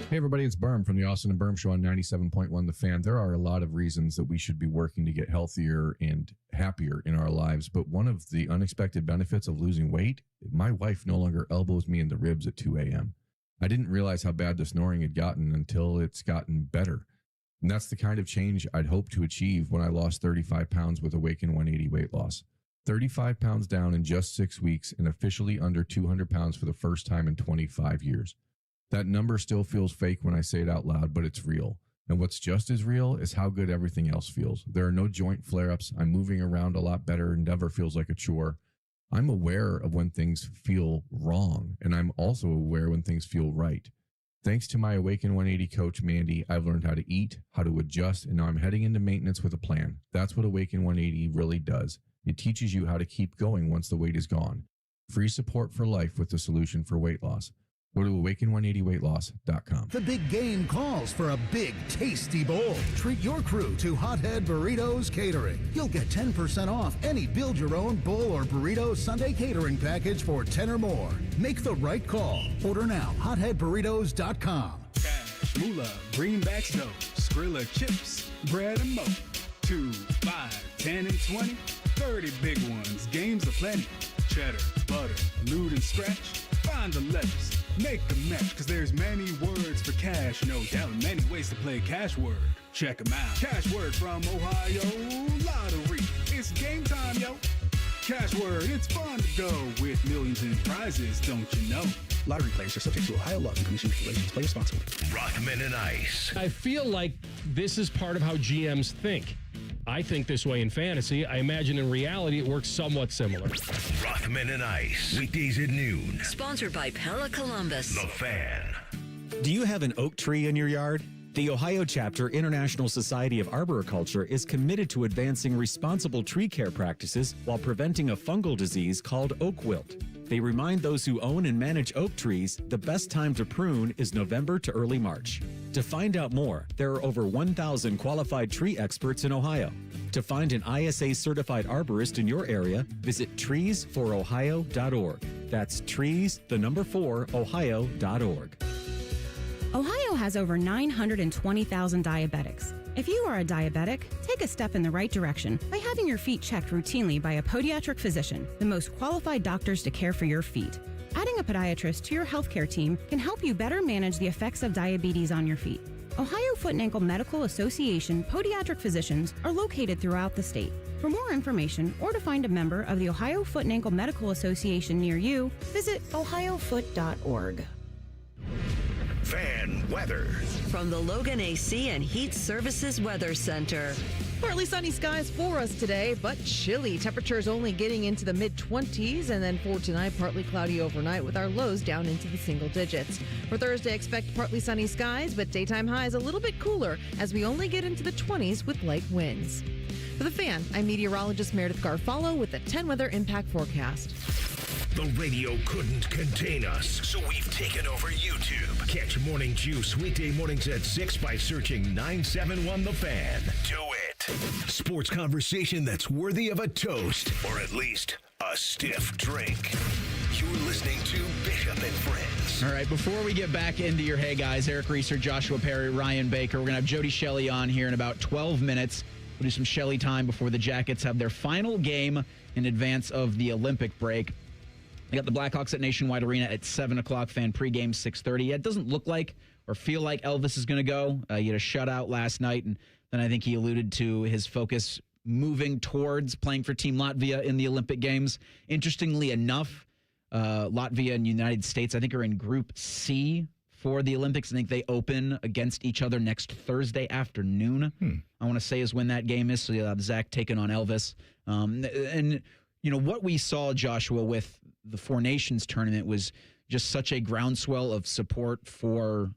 Speaker 14: Hey everybody, it's Berm from the Austin and Berm Show on 97.1 The Fan. There are a lot of reasons that we should be working to get healthier and happier in our lives, but one of the unexpected benefits of losing weight, my wife no longer elbows me in the ribs at 2 a.m. I didn't realize how bad the snoring had gotten until it's gotten better. And that's the kind of change I'd hoped to achieve when I lost 35 pounds with Awaken 180 weight loss. 35 pounds down in just 6 weeks and officially under 200 pounds for the first time in 25 years. That number still feels fake when I say it out loud, but it's real. And what's just as real is how good everything else feels. There are no joint flare-ups. I'm moving around a lot better and never feels like a chore. I'm aware of when things feel wrong, and I'm also aware when things feel right. Thanks to my Awaken 180 coach, Mandy, I've learned how to eat, how to adjust, and now I'm heading into maintenance with a plan. That's what Awaken 180 really does. It teaches you how to keep going once the weight is gone. Free support for life with the solution for weight loss. Go to awaken180weightloss.com.
Speaker 17: The big game calls for a big, tasty bowl. Treat your crew to Hothead Burritos Catering. You'll get 10% off any build-your-own bowl or burrito Sunday catering package for 10 or more. Make the right call. Order now. HotheadBurritos.com.
Speaker 26: Cash, moolah, greenbacks dough, Skrilla chips, bread and mo. 2, 5, 10, and 20. 30 big ones. Games aplenty. Cheddar, butter, lewd and scratch. Find the letters. Make the match, cause there's many words for cash, no doubt, many ways to play cash word. Check them out. Cash word from Ohio Lottery. It's game time, yo. Cash word, it's fun to go with millions in prizes, don't you know?
Speaker 24: Lottery players are subject to Ohio law and commission regulations. Play responsibly.
Speaker 2: Rockman and Ice.
Speaker 27: I feel like this is part of how GMs think. I think this way in fantasy. I imagine in reality it works somewhat similar.
Speaker 2: Rockman and Ice. Weekdays at noon.
Speaker 6: Sponsored by Pella Columbus.
Speaker 2: The Fan.
Speaker 28: Do you have an oak tree in your yard? The Ohio Chapter International Society of Arboriculture is committed to advancing responsible tree care practices while preventing a fungal disease called oak wilt. They remind those who own and manage oak trees the best time to prune is November to early March. To find out more, there are over 1,000 qualified tree experts in Ohio. To find an ISA-certified arborist in your area, visit treesforohio.org. That's trees4ohio.org.
Speaker 20: Ohio has over 920,000 diabetics. If you are a diabetic, take a step in the right direction by having your feet checked routinely by a podiatric physician, the most qualified doctors to care for your feet. Adding a podiatrist to your healthcare team can help you better manage the effects of diabetes on your feet. Ohio Foot and Ankle Medical Association podiatric physicians are located throughout the state. For more information or to find a member of the Ohio Foot and Ankle Medical Association near you, visit ohiofoot.org.
Speaker 2: Fan weather.
Speaker 6: From the Logan AC and Heat Services Weather Center.
Speaker 29: Partly sunny skies for us today, but chilly. Temperatures only getting into the mid-20s, and then for tonight, partly cloudy overnight with our lows down into the single digits. For Thursday, expect partly sunny skies, but daytime highs a little bit cooler as we only get into the 20s with light winds. For The Fan, I'm meteorologist Meredith Garfalo with the 10 Weather Impact Forecast.
Speaker 2: The radio couldn't contain us, so we've taken over YouTube. Catch Morning Juice weekday mornings at 6 by searching 971 The Fan. Do it. Sports conversation that's worthy of a toast, or at least a stiff drink. You're listening to Bishop and Friends.
Speaker 1: All right, before we get back into your Hey Guys, Eric Reeser, Joshua Perry, Ryan Baker, we're going to have Jody Shelley on here in about 12 minutes. We'll do some Shelley time before the Jackets have their final game in advance of the Olympic break. They got the Blackhawks at Nationwide Arena at 7 o'clock, fan pregame 6:30. It doesn't look like or feel like Elvis is going to go. He had a shutout last night, and then I think he alluded to his focus moving towards playing for Team Latvia in the Olympic Games. Interestingly enough, Latvia and United States, I think, are in Group C for the Olympics. I think they open against each other next Thursday afternoon. I want to say is when that game is. So you'll have Zach taking on Elvis. And, you know, what we saw, Joshua, with the Four Nations tournament was just such a groundswell of support for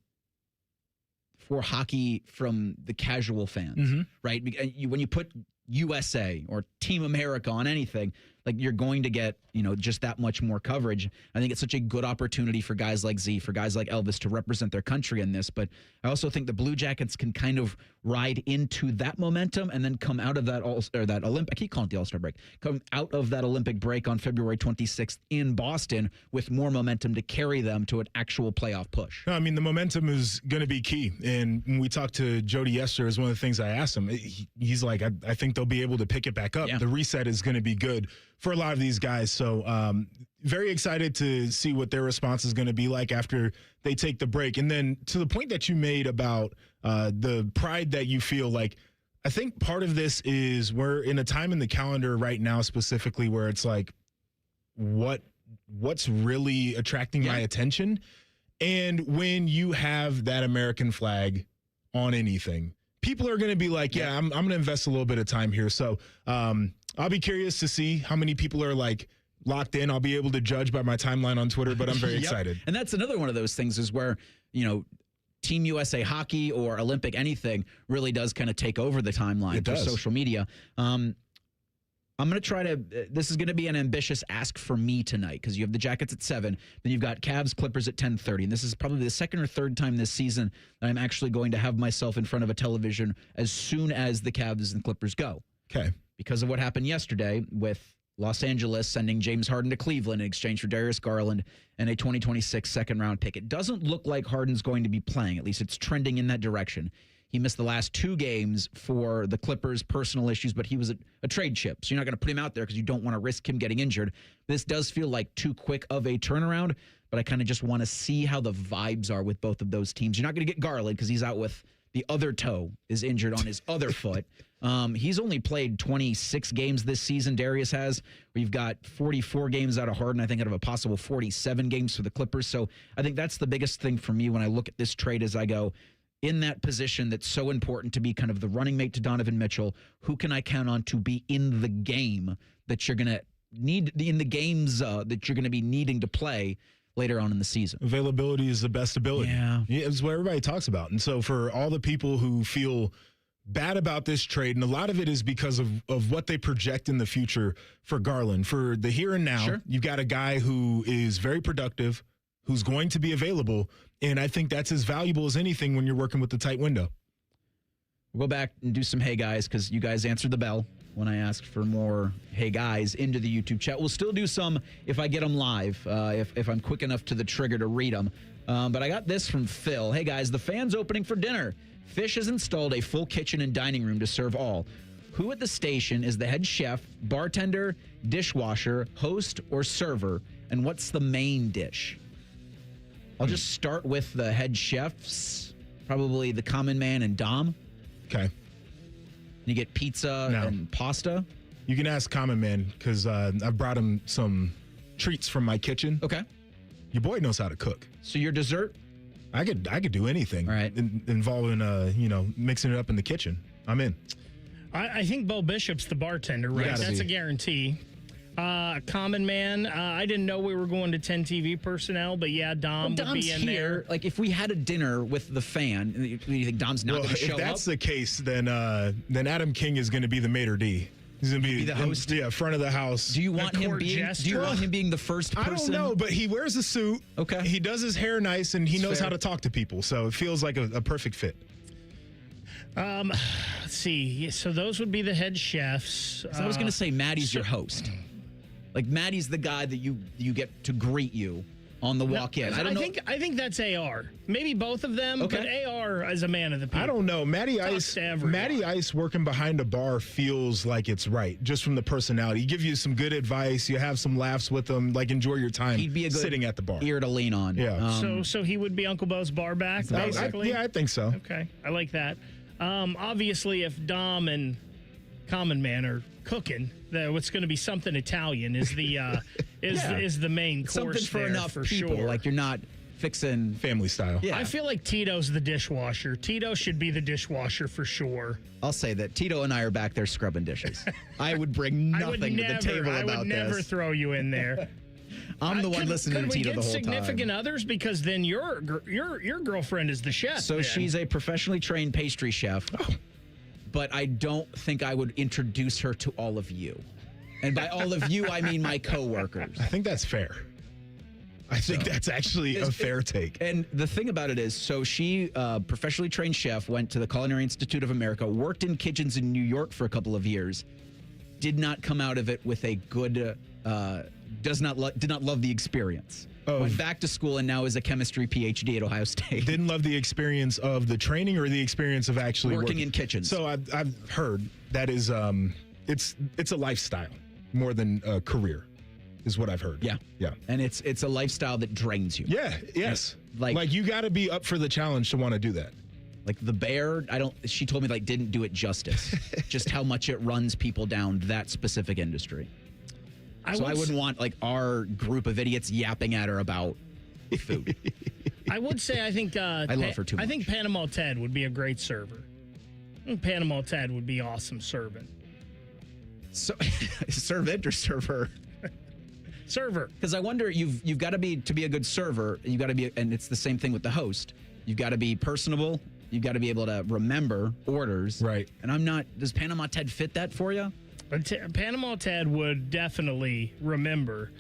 Speaker 1: hockey from the casual fans, right? When you put USA or Team America on anything, like, you're going to get, you know, just that much more coverage. I think it's such a good opportunity for guys like Z, for guys like Elvis to represent their country in this. But I also think the Blue Jackets can kind of ride into that momentum and then come out of that Olympic. I keep calling it the All-Star break. Come out of that Olympic break on February 26th in Boston with more momentum to carry them to an actual playoff push.
Speaker 7: No, I mean, the momentum is going to be key. And when we talked to Jody yesterday, is one of the things I asked him. He's like, I think they'll be able to pick it back up. Yeah. The reset is going to be good for a lot of these guys. So very excited to see what their response is going to be like after they take the break. And then to the point that you made about the pride that you feel, like, I think part of this is we're in a time in the calendar right now specifically where it's like, what's really attracting my attention? And when you have that American flag on anything, people are going to be like, I'm going to invest a little bit of time here. So I'll be curious to see how many people are like locked in. I'll be able to judge by my timeline on Twitter, but I'm very excited. And that's another one of those things is where, you know, Team USA hockey or Olympic anything really does kind of take over the timeline for social media. I'm going to try to, this is going to be an ambitious ask for me tonight because you have the Jackets at 7, then you've got Cavs Clippers at 10:30. And this is probably the second or third time this season that I'm actually going to have myself in front of a television as soon as the Cavs and Clippers go. Okay. Because of what happened yesterday with Los Angeles sending James Harden to Cleveland in exchange for Darius Garland and a 2026 second-round pick. It doesn't look like Harden's going to be playing. At least it's trending in that direction. He missed the last 2 games for the Clippers' personal issues, but he was a trade chip. So you're not going to put him out there because you don't want to risk him getting injured. This does feel like too quick of a turnaround, but I kind of just want to see how the vibes are with both of those teams. You're not going to get Garland because he's out with the other toe is injured on his other foot. He's only played 26 games this season, Darius has. We've got 44 games out of Harden, I think out of a possible 47 games for the Clippers. So I think that's the biggest thing for me when I look at this trade as I go, in that position that's so important to be kind of the running mate to Donovan Mitchell, who can I count on to be in the game that you're going to need, in the games that you're going to be needing to play later on in the season? Availability is the best ability. Yeah. It's what everybody talks about. And so for all the people who feel bad about this trade, and a lot of it is because of what they project in the future for Garland, for the here and now, you've got a guy who is very productive, who's going to be available, and I think that's as valuable as anything when you're working with the tight window. We'll go back and do some Hey Guys because you guys answered the bell when I asked for more Hey Guys into the YouTube chat. We'll still do some if I get them live, if I'm quick enough to the trigger to read them. But I got this from Phil. Hey guys, the Fan's opening for dinner. Fish has installed a full kitchen and dining room to serve all. Who at the station is the head chef, bartender, dishwasher, host, or server? And what's the main dish? I'll just start with the head chefs, probably the common man and Dom. Okay. You get pizza and pasta. You can ask Common Man because I've brought him some treats from my kitchen. Okay. Your boy knows how to cook. So your dessert? I could do anything. All right. Involving mixing it up in the kitchen. I'm in.
Speaker 4: I think Bo Bishop's the bartender, right? That's a guarantee. Common Man. I didn't know we were going to 10 TV personnel, but yeah, Dom would be in there. Like if we had a dinner with the Fan, you think Dom's not going to show up?
Speaker 7: If that's the case, then Adam King is going to be the maitre d'. He's going to
Speaker 1: be the host?
Speaker 7: Yeah, front of the house.
Speaker 1: Do you want him being the first person?
Speaker 7: I don't know, but he wears a suit.
Speaker 1: Okay.
Speaker 7: He does his hair nice, and he knows
Speaker 1: fair.
Speaker 7: how to talk to people, so it feels like a perfect fit.
Speaker 4: Let's see. So those would be the head chefs.
Speaker 1: I was going to say Maddie's your host. Like Maddie's the guy that you get to greet you on the walk-in.
Speaker 4: I think that's AR. Maybe both of them, but AR is a man of the people.
Speaker 7: I don't know. Matty Ice working behind a bar feels like it's right, just from the personality. He gives you some good advice. You have some laughs with him. Like, enjoy your time.
Speaker 1: He'd be a good
Speaker 7: sitting at the bar.
Speaker 1: ear to lean on.
Speaker 7: Yeah.
Speaker 4: So he would be Uncle Bo's bar back, basically?
Speaker 7: I think so.
Speaker 4: Okay. I like that. Obviously, if Dom and Common Man are cooking, what's going to be something Italian is the is the main course.
Speaker 1: Something for
Speaker 4: there,
Speaker 1: enough
Speaker 4: for
Speaker 1: people.
Speaker 4: sure.
Speaker 1: Like you're not fixing
Speaker 7: family style.
Speaker 1: Yeah.
Speaker 4: I feel like Tito's the dishwasher. Tito should be the dishwasher for sure.
Speaker 1: I'll say that Tito and I are back there scrubbing dishes. I would bring nothing to the table about this.
Speaker 4: I would never throw you in there.
Speaker 1: I'm the one listening to Tito the whole time.
Speaker 4: Could we get significant others? Because then your girlfriend is the chef.
Speaker 1: So
Speaker 4: then.
Speaker 1: she's a professionally trained pastry chef.
Speaker 7: Oh.
Speaker 1: But I don't think I would introduce her to all of you. And by all of you, I mean my coworkers.
Speaker 7: I think that's fair. I think that's actually a fair take.
Speaker 1: And the thing about it is, so she, professionally trained chef, went to the Culinary Institute of America, worked in kitchens in New York for a couple of years, did not come out of it with a good, did not love the experience. Went back to school and now is a chemistry PhD at Ohio State.
Speaker 7: Didn't love the experience of the training or the experience of actually
Speaker 1: working in kitchens.
Speaker 7: So I've heard that is it's a lifestyle more than a career, is what I've heard.
Speaker 1: Yeah. And it's a lifestyle that drains you.
Speaker 7: Yeah. Yes. Like you got to be up for the challenge to want to do that.
Speaker 1: Like the Bear, she told me didn't do it justice. Just how much it runs people down that specific industry. I wouldn't want our group of idiots yapping at her about food.
Speaker 4: I would say I think
Speaker 1: I love her too much.
Speaker 4: I think Panama Ted would be a great server. I think Panama Ted would be awesome serving.
Speaker 1: So, serve it or serve her?
Speaker 4: Server.
Speaker 1: Because I wonder, you've got to be a good server. You got to be, and it's the same thing with the host. You've got to be personable. You've got to be able to remember orders.
Speaker 7: Right.
Speaker 1: And I'm not. Does Panama Ted fit that for you?
Speaker 4: Panama Ted would definitely remember.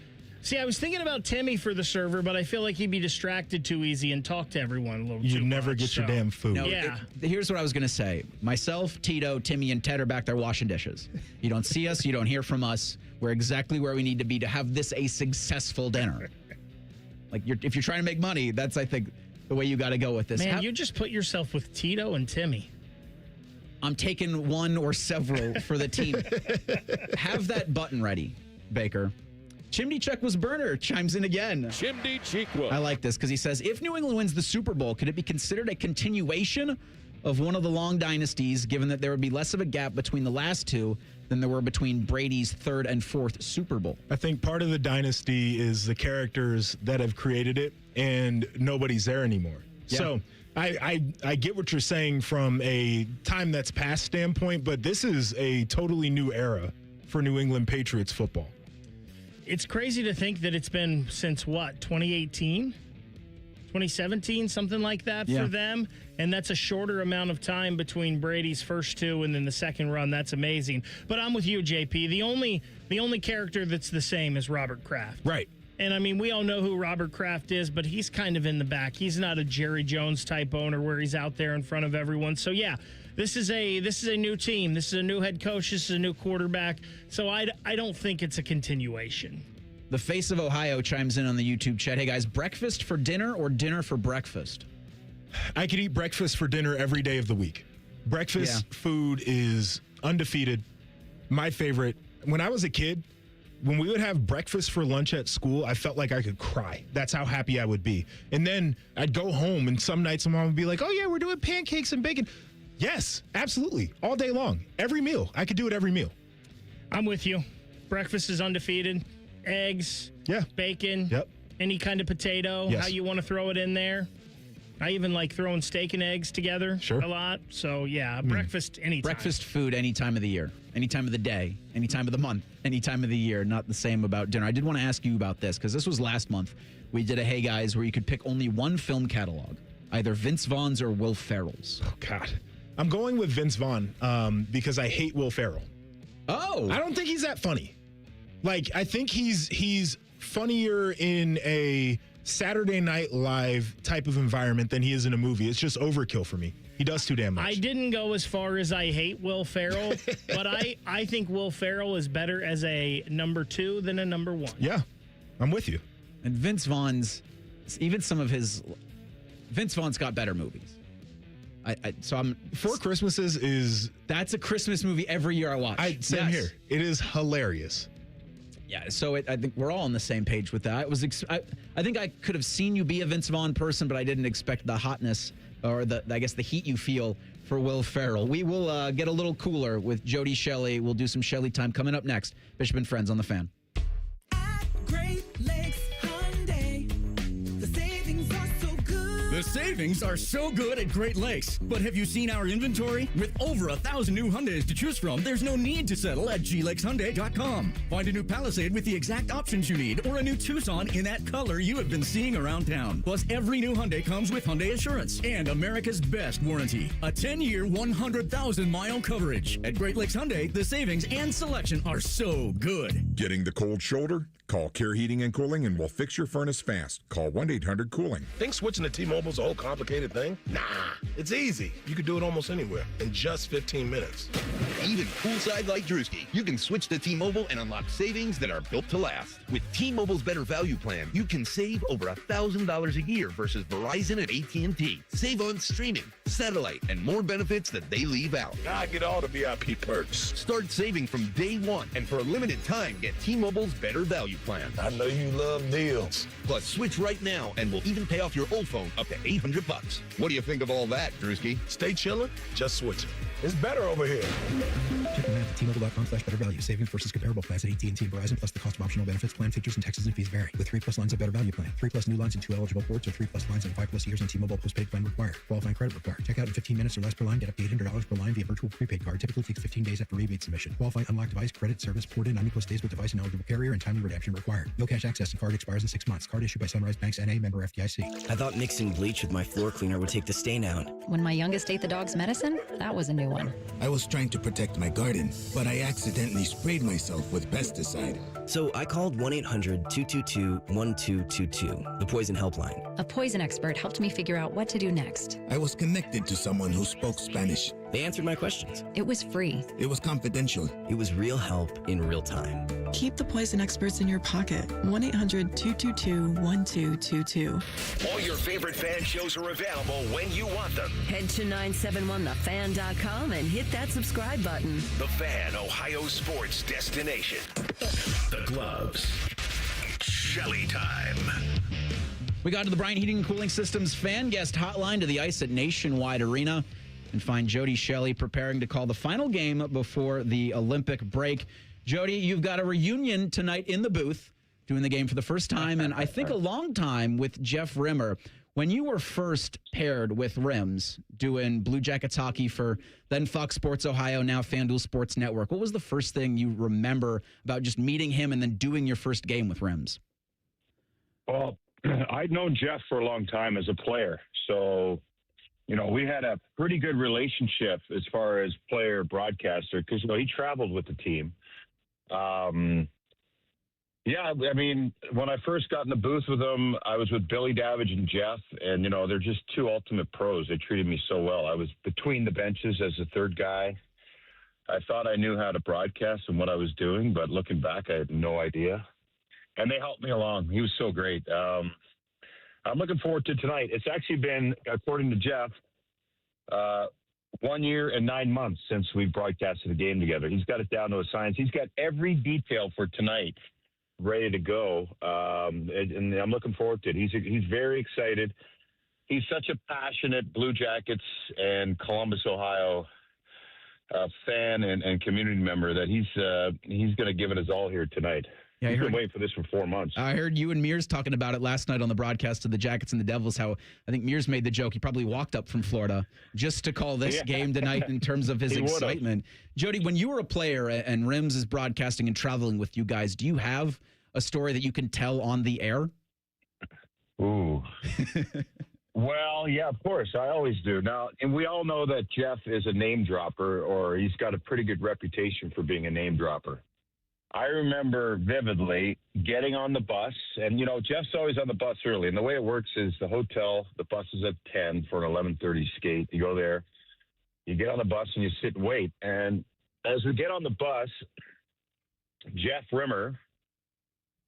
Speaker 4: See, I was thinking about Timmy for the server, but I feel like he'd be distracted too easy and talk to everyone a little too much.
Speaker 7: You'd never get your damn food.
Speaker 1: No,
Speaker 4: yeah.
Speaker 1: Here's what I was going to say. Myself, Tito, Timmy, and Ted are back there washing dishes. You don't see us. You don't hear from us. We're exactly where we need to be to have this a successful dinner. If you're trying to make money, that's, I think, the way you got to go with this.
Speaker 4: Man, you just put yourself with Tito and Timmy.
Speaker 1: I'm taking one or several for the team. Have that button ready, Baker. Chimney Check was Burner chimes in again.
Speaker 3: Chimney Cheekwa.
Speaker 1: I like this because he says, if New England wins the Super Bowl, could it be considered a continuation of one of the long dynasties, given that there would be less of a gap between the last two than there were between Brady's third and fourth Super Bowl?
Speaker 7: I think part of the dynasty is the characters that have created it, and nobody's there anymore.
Speaker 1: Yeah.
Speaker 7: So I get what you're saying from a time that's past standpoint, but this is a totally new era for New England Patriots football.
Speaker 4: It's crazy to think that it's been since 2018? 2017, something like that for them. And that's a shorter amount of time between Brady's first two and then the second run. That's amazing. But I'm with you, JP. The only character that's the same is Robert Kraft.
Speaker 7: Right.
Speaker 4: And I mean, we all know who Robert Kraft is, but he's kind of in the back. He's not a Jerry Jones type owner where he's out there in front of everyone. So yeah, this is a new team. This is a new head coach. This is a new quarterback. So I don't think it's a continuation.
Speaker 1: The Face of Ohio chimes in on the YouTube chat. Hey guys, breakfast for dinner or dinner for breakfast?
Speaker 7: I could eat breakfast for dinner every day of the week. Breakfast food is undefeated. My favorite. When I was a kid, when we would have breakfast for lunch at school, I felt like I could cry. That's how happy I would be. And then I'd go home, and some nights my mom would be like, oh, yeah, we're doing pancakes and bacon. Yes, absolutely. All day long. Every meal. I could do it every meal.
Speaker 4: I'm with you. Breakfast is undefeated. Eggs, bacon, any kind of potato, how you want to throw it in there. I even like throwing steak and eggs together a lot. So, yeah, breakfast anytime.
Speaker 1: Breakfast food any time of the year, any time of the day, any time of the month, any time of the year. Not the same about dinner. I did want to ask you about this because this was last month. We did a Hey Guys where you could pick only one film catalog, either Vince Vaughn's or Will Ferrell's.
Speaker 7: Oh, God. I'm going with Vince Vaughn because I hate Will Ferrell.
Speaker 1: Oh.
Speaker 7: I don't think he's that funny. Like, I think he's funnier in a Saturday Night Live type of environment than he is in a movie. It's just overkill for me. He does too damn much.
Speaker 4: I didn't go as far as I hate Will Ferrell, but I think Will Ferrell is better as a number 2 than a number 1.
Speaker 7: Yeah, I'm with you.
Speaker 1: And Vince Vaughn's got better movies.
Speaker 7: Four Christmases
Speaker 1: that's a Christmas movie every year I watch.
Speaker 7: Same here. It is hilarious.
Speaker 1: Yeah, so I think we're all on the same page with that. I think I could have seen you be a Vince Vaughn person, but I didn't expect the hotness or the heat you feel for Will Ferrell. We will get a little cooler with Jody, Shelley. We'll do some Shelley time coming up next. Bishop and Friends on the Fan.
Speaker 3: The savings are so good at Great Lakes. But have you seen our inventory? With over 1,000 new Hyundais to choose from, there's no need to settle at glakeshyundai.com. Find a new Palisade with the exact options you need or a new Tucson in that color you have been seeing around town. Plus, every new Hyundai comes with Hyundai Assurance and America's best warranty. A 10-year, 100,000-mile coverage. At Great Lakes Hyundai, the savings and selection are so good.
Speaker 8: Getting the cold shoulder? Call Care Heating and Cooling and we'll fix your furnace fast. Call 1-800-COOLING.
Speaker 16: Think switching to T-Mobile's a whole complicated thing? Nah, it's easy. You can do it almost anywhere in just 15 minutes.
Speaker 12: Even poolside like Drewski, you can switch to T-Mobile and unlock savings that are built to last. With T-Mobile's better value plan, you can save over $1,000 a year versus Verizon and AT&T. Save on streaming, satellite, and more benefits that they leave out.
Speaker 16: I get all the VIP perks.
Speaker 12: Start saving from day one, and for a limited time, get T-Mobile's better value plan.
Speaker 16: I know you love deals.
Speaker 12: Plus, switch right now, and we'll even pay off your old phone up to $800. What do you think of all that, Drewski?
Speaker 16: Stay chillin', just switch it. It's better over here.
Speaker 24: Check them out at T-Mobile.com/better value. Savings versus comparable plans at AT&T and Verizon, plus the cost of optional benefits. Plan features and taxes and fees vary. With 3+ lines of better value plan. 3+ new lines and 2 eligible ports, or 3+ lines and 5+ years on T-Mobile postpaid plan required. Qualifying credit required. Check out in 15 minutes or less per line. Get up to $800 per line via virtual prepaid card. Typically takes 15 days after rebate submission. Qualifying unlocked device credit service ported 90+ days with device and eligible carrier, and timely redemption required. No cash access and card expires in 6 months. Card issued by Sunrise Banks N.A. member FDIC.
Speaker 13: I thought mixing bleach with my floor cleaner would take the stain out.
Speaker 15: When my youngest ate the dog's medicine, that was a new one.
Speaker 18: I was trying to protect my garden, but I accidentally sprayed myself with pesticide.
Speaker 13: So I called 1-800-222-1222, the poison helpline.
Speaker 15: A poison expert helped me figure out what to do next.
Speaker 18: I was connected to someone who spoke Spanish.
Speaker 13: They answered my questions.
Speaker 15: It was free.
Speaker 18: It was confidential.
Speaker 13: It was real help in real time.
Speaker 19: Keep the poison experts in your pocket. 1-800-222-1222.
Speaker 2: All your favorite fan shows are available when you want them.
Speaker 6: Head to 971thefan.com and hit that subscribe button.
Speaker 2: The Fan, Ohio sports destination. The Gloves. It's Shelley time.
Speaker 1: We got to the Bryant Heating and Cooling Systems fan guest hotline to the ice at Nationwide Arena and find Jody, Shelley preparing to call the final game before the Olympic break. Jody, you've got a reunion tonight in the booth, doing the game for the first time, and I think a long time with Jeff Rimmer. When you were first paired with Rims, doing Blue Jackets hockey for then Fox Sports Ohio, now FanDuel Sports Network, what was the first thing you remember about just meeting him and then doing your first game with Rims?
Speaker 22: Well, I'd known Jeff for a long time as a player, so we had a pretty good relationship as far as player broadcaster because he traveled with the team. When I first got in the booth with them, I was with Billy Davidge and Jeff, and, they're just two ultimate pros. They treated me so well. I was between the benches as the third guy. I thought I knew how to broadcast and what I was doing, but looking back, I had no idea. And they helped me along. He was so great. I'm looking forward to tonight. It's actually been, according to Jeff, 1 year and 9 months since we broadcasted the game together. He's got it down to a science. He's got every detail for tonight ready to go, and I'm looking forward to it. He's very excited. He's such a passionate Blue Jackets and Columbus, Ohio fan and community member that he's going to give it his all here tonight.
Speaker 1: Yeah,
Speaker 22: He's been waiting for this for 4 months.
Speaker 1: I heard you and Mears talking about it last night on the broadcast of the Jackets and the Devils, how I think Mears made the joke. He probably walked up from Florida just to call this game tonight in terms of his excitement. Jody, when you were a player and Rims is broadcasting and traveling with you guys, do you have a story that you can tell on the air?
Speaker 22: Ooh. Well, yeah, of course. I always do. Now, and we all know that Jeff is a name dropper, or he's got a pretty good reputation for being a name dropper. I remember vividly getting on the bus, and, Jeff's always on the bus early. And the way it works is the bus is at 10 for an 11:30 skate. You go there, you get on the bus, and you sit and wait. And as we get on the bus, Jeff Rimmer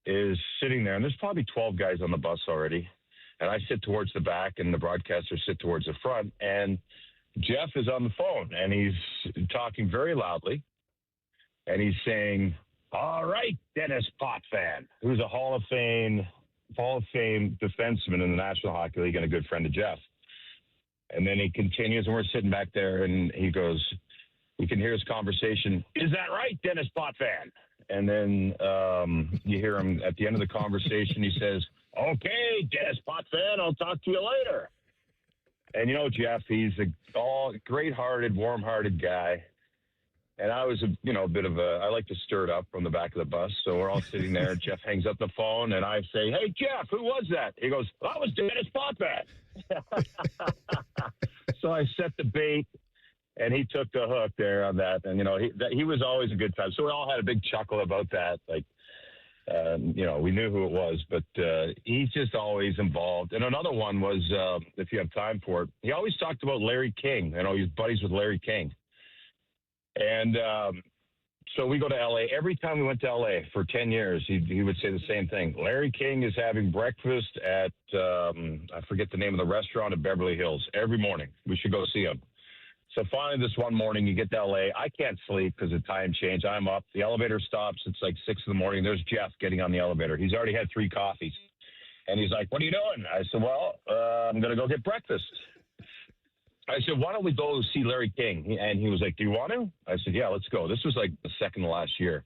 Speaker 22: is sitting there, and there's probably 12 guys on the bus already. And I sit towards the back, and the broadcasters sit towards the front. And Jeff is on the phone, and he's talking very loudly. And he's saying, "All right, Dennis Potvin," who's a Hall of Fame defenseman in the National Hockey League and a good friend of Jeff. And then he continues, and we're sitting back there, and he goes, you can hear his conversation, "Is that right, Dennis Potvin?" And then you hear him at the end of the conversation, he says, "Okay, Dennis Potvin, I'll talk to you later." And Jeff, he's a great-hearted, warm-hearted guy. And I was a bit of I like to stir it up from the back of the bus. So we're all sitting there. Jeff hangs up the phone, and I say, "Hey, Jeff, who was that?" He goes, "That was Dennis Potvin." So I set the bait, and he took the hook there on that. And, he was always a good time. So we all had a big chuckle about that. Like, we knew who it was, but he's just always involved. And another one was, if you have time for it, he always talked about Larry King. He's buddies with Larry King. And so we go to L.A. Every time we went to L.A. for 10 years, he would say the same thing. Larry King is having breakfast at, I forget the name of the restaurant in Beverly Hills, every morning. We should go see him. So finally, this one morning, you get to L.A. I can't sleep because of time change. I'm up. The elevator stops. It's like 6 in the morning. There's Jeff getting on the elevator. He's already had 3 coffees. And he's like, "What are you doing?" I said, "Well, I'm going to go get breakfast." I said, "Why don't we go see Larry King?" And he was like, "Do you want to?" I said, "Yeah, let's go." This was like the second to last year.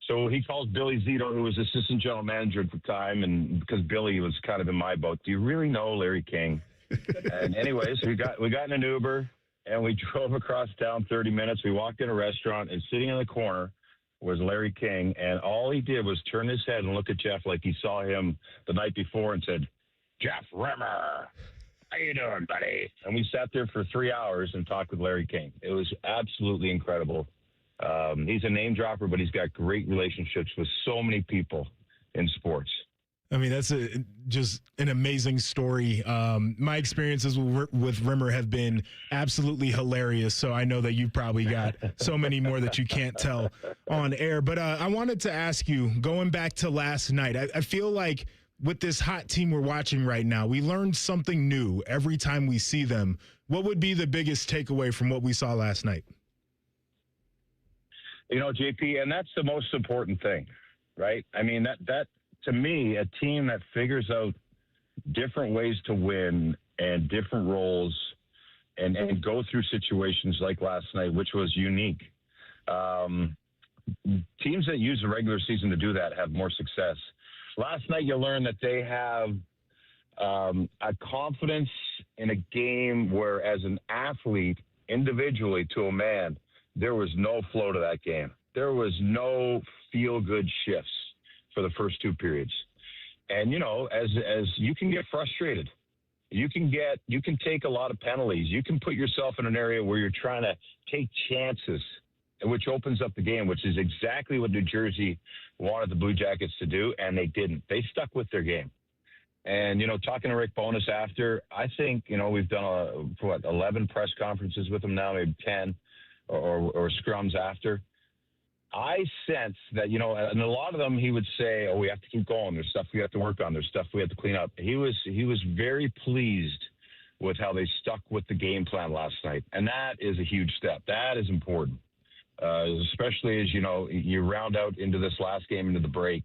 Speaker 22: So he calls Billy Zito, who was assistant general manager at the time, and because Billy was kind of in my boat, "Do you really know Larry King?" And anyways, we got in an Uber, and we drove across town 30 minutes. We walked in a restaurant, and sitting in the corner was Larry King. And all he did was turn his head and look at Jeff like he saw him the night before and said, "Jeff Rimmer, how you doing, buddy?" And we sat there for 3 hours and talked with Larry King. It was absolutely incredible. He's a name dropper, but he's got great relationships with so many people in sports.
Speaker 7: I mean, that's just an amazing story. My experiences with Rimmer have been absolutely hilarious, so I know that you've probably got so many more that you can't tell on air. But I wanted to ask you, going back to last night, I feel like with this hot team we're watching right now, we learned something new every time we see them. What would be the biggest takeaway from what we saw last night?
Speaker 22: JP, and that's the most important thing, right? I mean, that to me, a team that figures out different ways to win and different roles and go through situations like last night, which was unique. Teams that use the regular season to do that have more success. Last night, you learned that they have a confidence in a game where, as an athlete, individually to a man, there was no flow to that game. There was no feel-good shifts for the first 2 periods. And, as you can get frustrated, you can take a lot of penalties. You can put yourself in an area where you're trying to take chances, which opens up the game, which is exactly what New Jersey wanted the Blue Jackets to do, and they didn't. They stuck with their game. And, talking to Rick Bowness after, I think, we've done, 11 press conferences with him now, maybe 10, or scrums after. I sense that, and a lot of them he would say, "Oh, we have to keep going. There's stuff we have to work on. There's stuff we have to clean up." He was very pleased with how they stuck with the game plan last night. And that is a huge step. That is important, especially as, you round out into this last game, into the break.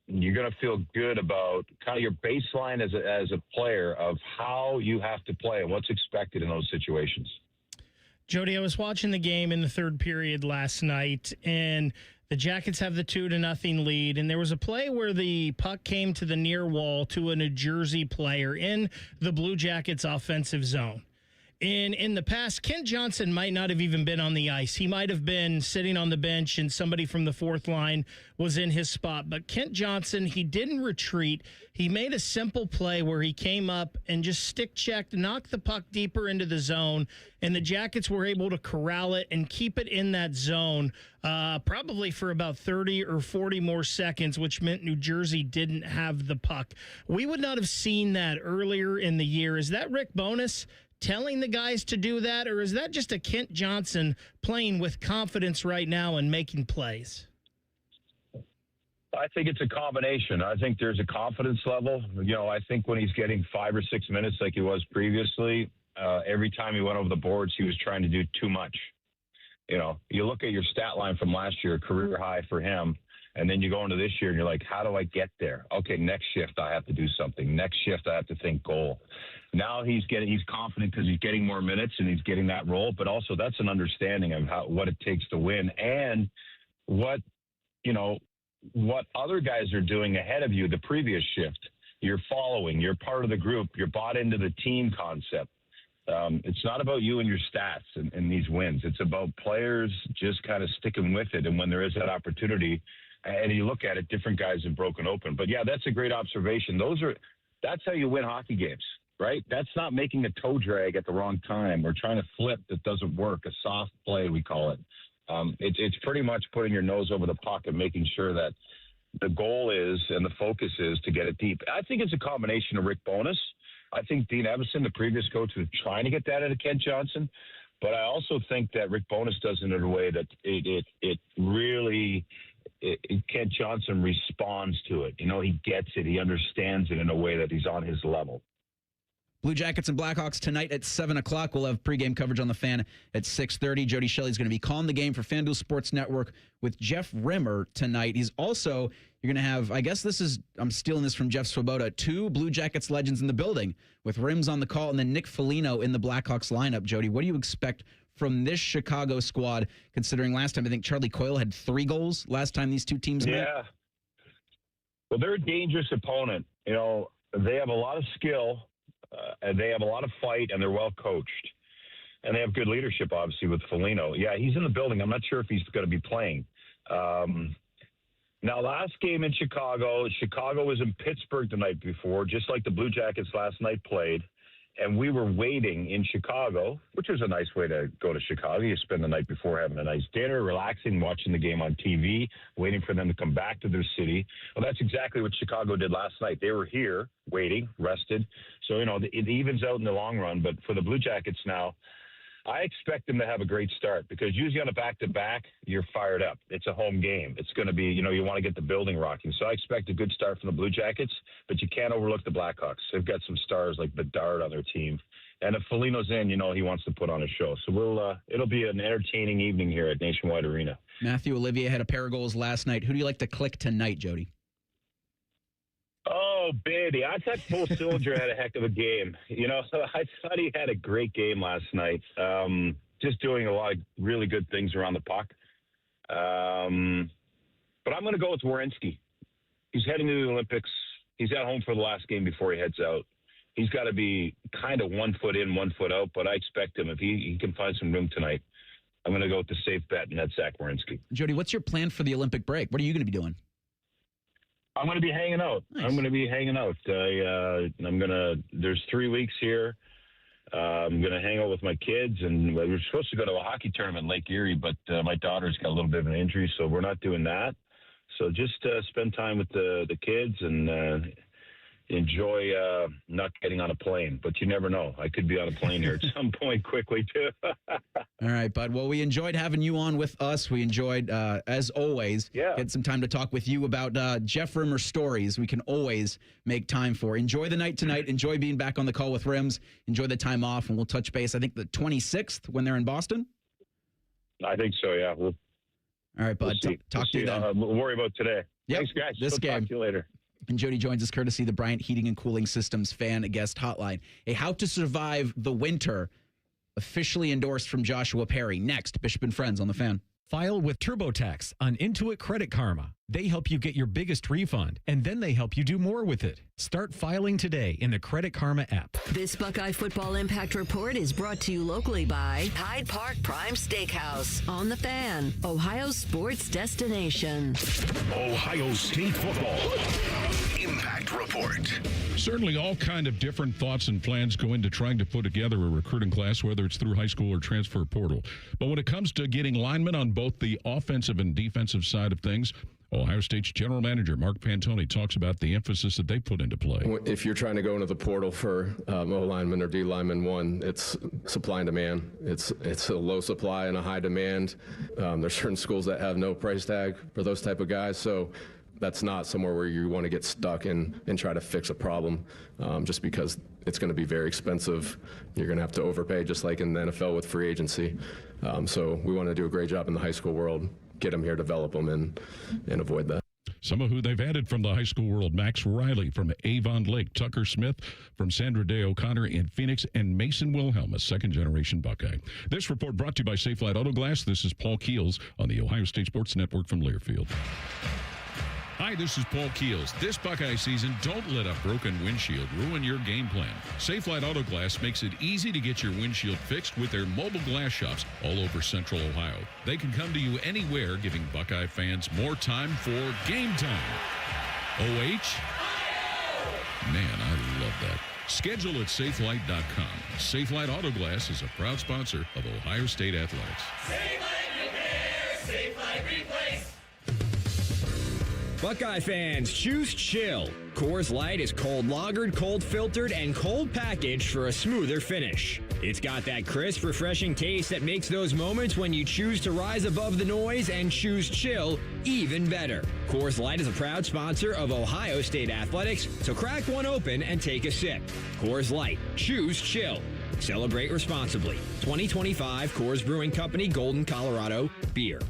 Speaker 22: You're going to feel good about kind of your baseline as a player of how you have to play and what's expected in those situations.
Speaker 4: Jody, I was watching the game in the third period last night, and the Jackets have the 2-0 lead, and there was a play where the puck came to the near wall to a New Jersey player in the Blue Jackets offensive zone. In the past, Kent Johnson might not have even been on the ice. He might have been sitting on the bench and somebody from the fourth line was in his spot. But Kent Johnson, he didn't retreat. He made a simple play where he came up and just stick checked, knocked the puck deeper into the zone, and the Jackets were able to corral it and keep it in that zone probably for about 30 or 40 more seconds, which meant New Jersey didn't have the puck. We would not have seen that earlier in the year. Is that Rick Bowness telling the guys to do that, or is that just a Kent Johnson playing with confidence right now and making plays?
Speaker 22: I think it's a combination. I think there's a confidence level. I think when he's getting 5 or 6 minutes like he was previously, every time he went over the boards, he was trying to do too much. You look at your stat line from last year, career high for him, and then you go into this year and you're like, how do I get there? Okay, next shift I have to do something. Next shift I have to think goal. Now he's confident because he's getting more minutes and he's getting that role, but also that's an understanding of what it takes to win and what other guys are doing ahead of you the previous shift. You're following, you're part of the group, you're bought into the team concept. It's not about you and your stats and these wins. It's about players just kind of sticking with it. And when there is that opportunity, and you look at it, different guys have broken open. But yeah, that's a great observation. That's how you win hockey games, right? That's not making a toe drag at the wrong time or trying to flip that doesn't work, a soft play, we call it. It's pretty much putting your nose over the puck and making sure that the goal is and the focus is to get it deep. I think it's a combination of Rick Bowness. I think Dean Evison, the previous coach, was trying to get that out of Kent Johnson. But I also think that Rick Bowness does it in a way that it really Kent Johnson responds to it. He gets it. He understands it in a way that he's on his level.
Speaker 1: Blue Jackets and Blackhawks tonight at 7 o'clock. We'll have pregame coverage on the Fan at 6:30. Jody Shelley is going to be calling the game for FanDuel Sports Network with Jeff Rimmer tonight. He's also, you're going to have, I'm stealing this from Jeff Swoboda, 2 Blue Jackets legends in the building with Rims on the call and then Nick Foligno in the Blackhawks lineup. Jody, what do you expect from this Chicago squad, considering last time I think Charlie Coyle had 3 goals last time these two teams met?
Speaker 22: Yeah. Well, they're a dangerous opponent. They have a lot of skill. And they have a lot of fight, and they're well coached. And they have good leadership, obviously, with Foligno. Yeah, he's in the building. I'm not sure if he's going to be playing. Now, last game in Chicago was in Pittsburgh the night before, just like the Blue Jackets last night played. And we were waiting in Chicago, which was a nice way to go to Chicago. You spend the night before having a nice dinner, relaxing, watching the game on TV, waiting for them to come back to their city. Well, that's exactly what Chicago did last night. They were here, waiting, rested. So, it evens out in the long run. But for the Blue Jackets now, I expect them to have a great start because usually on a back-to-back, you're fired up. It's a home game. It's going to be, you want to get the building rocking. So I expect a good start from the Blue Jackets, but you can't overlook the Blackhawks. They've got some stars like Bedard on their team. And if Foligno's in, he wants to put on a show. So it'll be an entertaining evening here at Nationwide Arena.
Speaker 1: Matthew Olivier had a pair of goals last night. Who do you like to click tonight, Jody?
Speaker 22: Oh, baby. I thought Full Cylinder had a heck of a game. I thought he had a great game last night. Just doing a lot of really good things around the puck. But I'm going to go with Werenski. He's heading to the Olympics. He's at home for the last game before he heads out. He's got to be kind of 1 foot in, 1 foot out, but I expect him, if he can find some room tonight, I'm going to go with the safe bet, and that's Zach Werenski.
Speaker 1: Jody, what's your plan for the Olympic break? What are you going to be doing?
Speaker 22: I'm going to be hanging out. Nice. I'm going to be hanging out. There's 3 weeks here. I'm going to hang out with my kids, and we were supposed to go to a hockey tournament in Lake Erie, but my daughter's got a little bit of an injury, so we're not doing that. So just spend time with the kids and enjoy not getting on a plane. But you never know. I could be on a plane here at some point quickly, too.
Speaker 1: All right, bud. Well, we enjoyed having you on with us. We enjoyed, as always, get some time to talk with you about Jeff Rimmer stories. We can always make time for. Enjoy the night tonight. Enjoy being back on the call with Rims. Enjoy the time off, and we'll touch base, I think, the 26th when they're in Boston.
Speaker 22: I think so, yeah.
Speaker 1: All right, bud. Talk to you then.
Speaker 22: We'll worry about today.
Speaker 1: Yep.
Speaker 22: Thanks, guys.
Speaker 1: This game.
Speaker 22: Talk to you later.
Speaker 1: And Jody joins us courtesy of the Bryant Heating and Cooling Systems fan guest hotline. A How to Survive the Winter officially endorsed from Joshua Perry. Next, Bishop and Friends on the Fan.
Speaker 28: File with TurboTax on Intuit Credit Karma. They help you get your biggest refund, and then they help you do more with it. Start filing today in the Credit Karma app.
Speaker 6: This Buckeye Football Impact Report is brought to you locally by Hyde Park Prime Steakhouse on The Fan, Ohio's sports destination.
Speaker 2: Ohio State football Impact Report.
Speaker 5: Certainly all kind of different thoughts and plans go into trying to put together a recruiting class, whether it's through high school or transfer portal. But when it comes to getting linemen on both the offensive and defensive side of things, Ohio State's general manager, Mark Pantoni, talks about the emphasis that they put into play.
Speaker 9: If you're trying to go into the portal for O-lineman or D-lineman, one, it's supply and demand. It's a low supply and a high demand. There's certain schools that have no price tag for those type of guys, so that's not somewhere where you want to get stuck and try to fix a problem just because it's going to be very expensive. You're going to have to overpay just like in the NFL with free agency. So we want to do a great job in the high school world, get them here, develop them, and avoid that.
Speaker 5: Some of who they've added from the high school world: Max Riley from Avon Lake, Tucker Smith from Sandra Day O'Connor in Phoenix, and Mason Wilhelm, a second-generation Buckeye. This report brought to you by Safe Light Auto Glass. This is Paul Keels on the Ohio State Sports Network from Learfield. Hi, this is Paul Keels. This Buckeye season, don't let a broken windshield ruin your game plan. Safelite Auto Glass makes it easy to get your windshield fixed with their mobile glass shops all over Central Ohio. They can come to you anywhere, giving Buckeye fans more time for game time. OH? Man, I love that. Schedule at safelight.com. Safelite Auto Glass is a proud sponsor of Ohio State Athletics.
Speaker 10: Safelite Repair, Safelite Replace.
Speaker 11: Buckeye fans, choose chill. Coors Light is cold lagered, cold filtered, and cold packaged for a smoother finish. It's got that crisp, refreshing taste that makes those moments when you choose to rise above the noise and choose chill even better. Coors Light is a proud sponsor of Ohio State Athletics, so crack one open and take a sip. Coors Light, choose chill. Celebrate responsibly. 2025 Coors Brewing Company, Golden, Colorado, beer.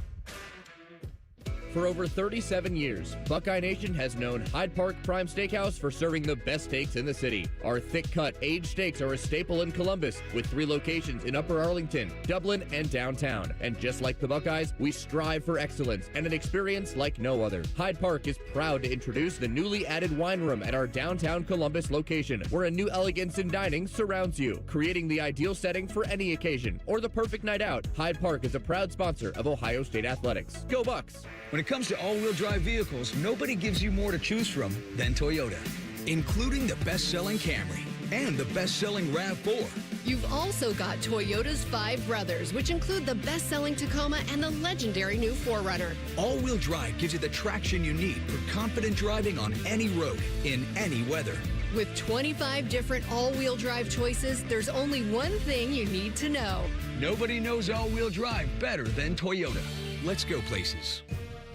Speaker 14: For over 37 years, Buckeye Nation has known Hyde Park Prime Steakhouse for serving the best steaks in the city. Our thick-cut, aged steaks are a staple in Columbus, with 3 locations in Upper Arlington, Dublin, and downtown. And just like the Buckeyes, we strive for excellence and an experience like no other. Hyde Park is proud to introduce the newly added wine room at our downtown Columbus location, where a new elegance in dining surrounds you, creating the ideal setting for any occasion or the perfect night out. Hyde Park is a proud sponsor of Ohio State Athletics. Go Bucks!
Speaker 17: When it comes to all-wheel drive vehicles, nobody gives you more to choose from than Toyota, including the best-selling Camry and the best-selling RAV4.
Speaker 21: You've also got Toyota's 5 Brothers, which include the best-selling Tacoma and the legendary new 4Runner.
Speaker 17: All-wheel drive gives you the traction you need for confident driving on any road, in any weather.
Speaker 21: With 25 different all-wheel drive choices, there's only one thing you need to know.
Speaker 17: Nobody knows all-wheel drive better than Toyota. Let's go places.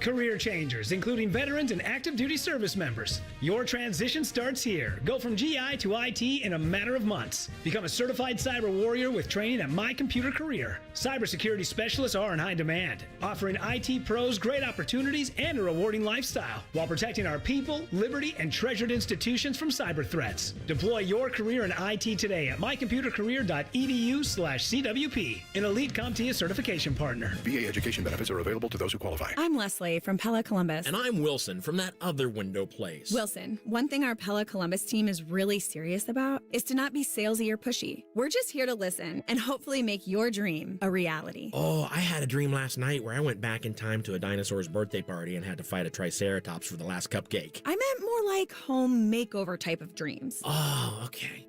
Speaker 23: Career changers, including veterans and active duty service members. Your transition starts here. Go from GI to IT in a matter of months. Become a certified cyber warrior with training at My Computer Career. Cybersecurity specialists are in high demand, offering IT pros great opportunities and a rewarding lifestyle while protecting our people, liberty, and treasured institutions from cyber threats. Deploy your career in IT today at mycomputercareer.edu/CWP, an elite CompTIA certification partner.
Speaker 16: VA education benefits are available to those who qualify.
Speaker 20: I'm Leslie from Pella Columbus.
Speaker 25: And I'm Wilson from that other window place.
Speaker 20: Wilson, one thing our Pella Columbus team is really serious about is to not be salesy or pushy. We're just here to listen and hopefully make your dream a reality.
Speaker 25: Oh, I had a dream last night where I went back in time to a dinosaur's birthday party and had to fight a triceratops for the last cupcake.
Speaker 20: I meant more like home makeover type of dreams.
Speaker 25: Oh, okay.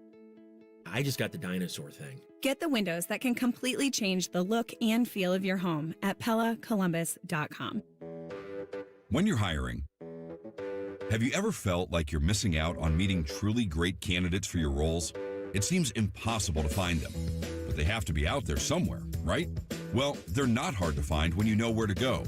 Speaker 25: I just got the dinosaur thing.
Speaker 20: Get the windows that can completely change the look and feel of your home at PellaColumbus.com.
Speaker 30: When you're hiring, have you ever felt like you're missing out on meeting truly great candidates for your roles? It seems impossible to find them, but they have to be out there somewhere, right? Well, they're not hard to find when you know where to go,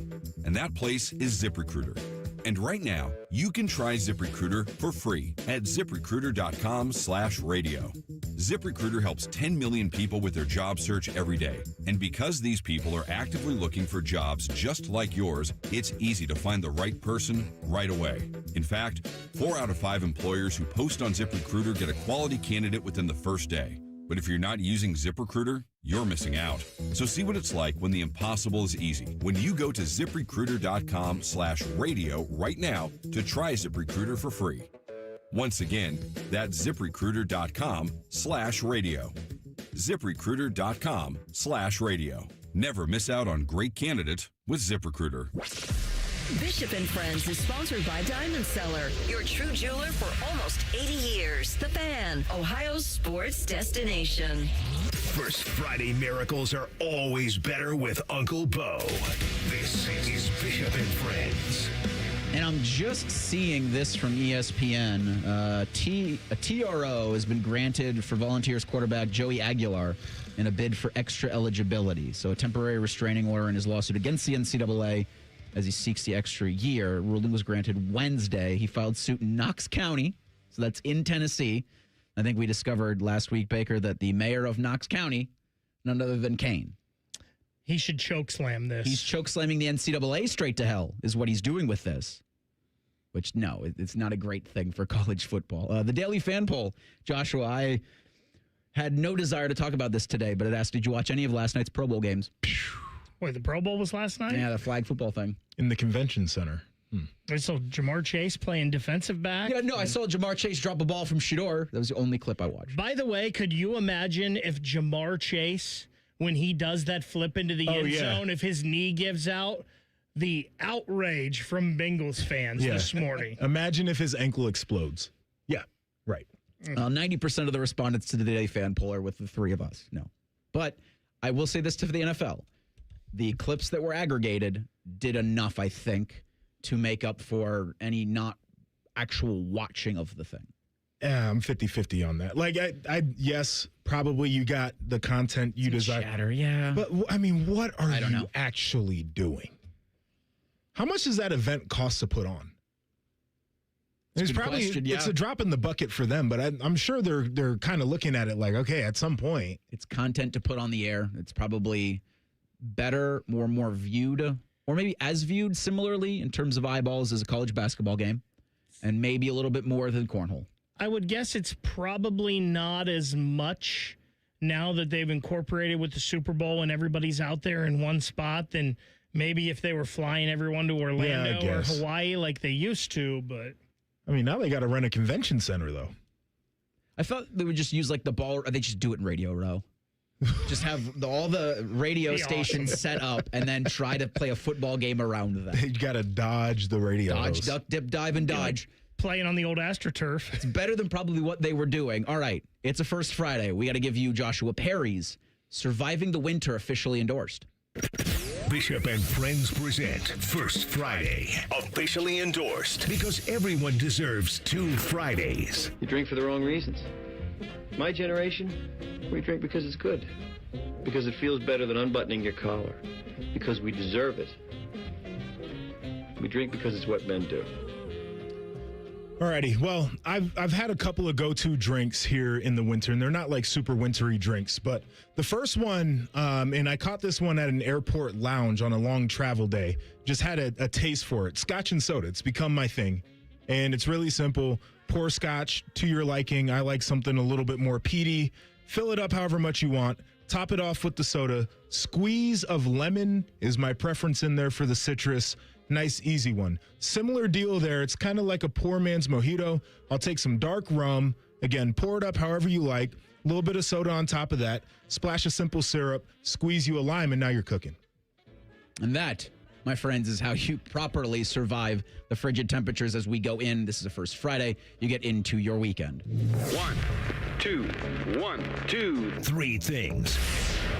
Speaker 30: and that place is ZipRecruiter. And right now, you can try ZipRecruiter for free at ZipRecruiter.com/radio. ZipRecruiter helps 10 million people with their job search every day. And because these people are actively looking for jobs just like yours, it's easy to find the right person right away. In fact, 4 out of 5 employers who post on ZipRecruiter get a quality candidate within the first day. But if you're not using ZipRecruiter, you're missing out. So see what it's like when the impossible is easy. When you go to ZipRecruiter.com/radio right now to try ZipRecruiter for free. Once again, that's ZipRecruiter.com/radio. ZipRecruiter.com/radio. Never miss out on great candidates with ZipRecruiter.
Speaker 6: Bishop and Friends is sponsored by Diamond Seller, your true jeweler for almost 80 years. The Fan, Ohio's sports destination.
Speaker 2: First Friday miracles are always better with Uncle Bo. This is Bishop and Friends.
Speaker 1: And I'm just seeing this from ESPN. A TRO has been granted for Volunteers quarterback Joey Aguilar in a bid for extra eligibility. So a temporary restraining order in his lawsuit against the NCAA as he seeks the extra year. Ruling was granted Wednesday. He filed suit in Knox County, so that's in Tennessee. I think we discovered last week, Baker, that the mayor of Knox County, none other than Kane.
Speaker 4: He should chokeslam this.
Speaker 1: He's chokeslamming the NCAA straight to hell is what he's doing with this. Which, no, it's not a great thing for college football. The Daily Fan Poll, Joshua, I had no desire to talk about this today, but it asked, did you watch any of last night's Pro Bowl games?
Speaker 4: Wait, the Pro Bowl was last night?
Speaker 1: Yeah, the flag football thing.
Speaker 7: In the convention center.
Speaker 4: I saw Jamar Chase playing defensive back.
Speaker 1: Yeah, no, I saw Jamar Chase drop a ball from Shedeur. That was the only clip I watched.
Speaker 4: By the way, could you imagine if Jamar Chase, when he does that flip into the end zone, if his knee gives out, the outrage from Bengals fans this morning.
Speaker 7: Imagine if his ankle explodes. Yeah, right.
Speaker 1: 90% of the respondents to the Daily Fan Poll are with the three of us. No. But I will say this to the NFL. The clips that were aggregated did enough, I think, to make up for any not actual watching of the thing.
Speaker 7: Yeah, I'm 50-50 on that. Like, I yes, probably you got the content you desire.
Speaker 1: Chatter, yeah.
Speaker 7: But, I mean, what are you actually doing? How much does that event cost to put on? It's probably it's a drop in the bucket for them, but I'm sure they're kind of looking at it like, okay, at some point,
Speaker 1: it's content to put on the air. It's probably better, more viewed, or maybe as viewed similarly in terms of eyeballs as a college basketball game, and maybe a little bit more than cornhole.
Speaker 4: I would guess it's probably not as much now that they've incorporated with the Super Bowl and everybody's out there in one spot than maybe if they were flying everyone to Orlando or Hawaii like they used to, but...
Speaker 7: I mean, now they got to rent a convention center, though.
Speaker 1: I thought they would just use, like, the ball... Or they just do it in Radio Row. Just have all the radio stations set up and then try to play a football game around that.
Speaker 7: You got to dodge the radio.
Speaker 1: Dodge, duck, dip, dive, and dodge.
Speaker 4: Like playing on the old AstroTurf.
Speaker 1: It's better than probably what they were doing. All right, it's a First Friday. We got to give you Joshua Perry's Surviving the Winter officially endorsed.
Speaker 2: Bishop and Friends present First Friday, officially endorsed, because everyone deserves 2 Fridays.
Speaker 3: You drink for the wrong reasons. My generation, we drink because it's good, because it feels better than unbuttoning your collar, because we deserve it. We drink because it's what men do.
Speaker 7: Alrighty, well, I've had a couple of go-to drinks here in the winter, and they're not like super wintry drinks, but the first one, and I caught this one at an airport lounge on a long travel day, just had a taste for it. Scotch and soda, it's become my thing, and it's really simple. Pour scotch to your liking. I like something a little bit more peaty. Fill it up however much you want. Top it off with the soda. Squeeze of lemon is my preference in there for the citrus. Nice, easy one. Similar deal there. It's kind of like a poor man's mojito. I'll take some dark rum. Again, pour it up however you like. A little bit of soda on top of that. Splash of simple syrup. Squeeze you a lime, and now you're cooking.
Speaker 1: And that, my friends, is how you properly survive the frigid temperatures as we go in. This is the First Friday. You get into your weekend.
Speaker 2: 1, 2, 1, 2, 3 things.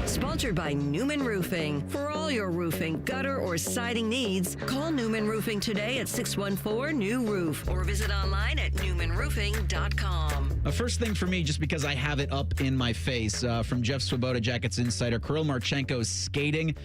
Speaker 6: Sponsored by Newman Roofing. For all your roofing, gutter, or siding needs, call Newman Roofing today at 614-NEW-ROOF or visit online at newmanroofing.com.
Speaker 1: First thing for me, just because I have it up in my face, from Jeff Swoboda, Jackets Insider, Kirill Marchenko's skating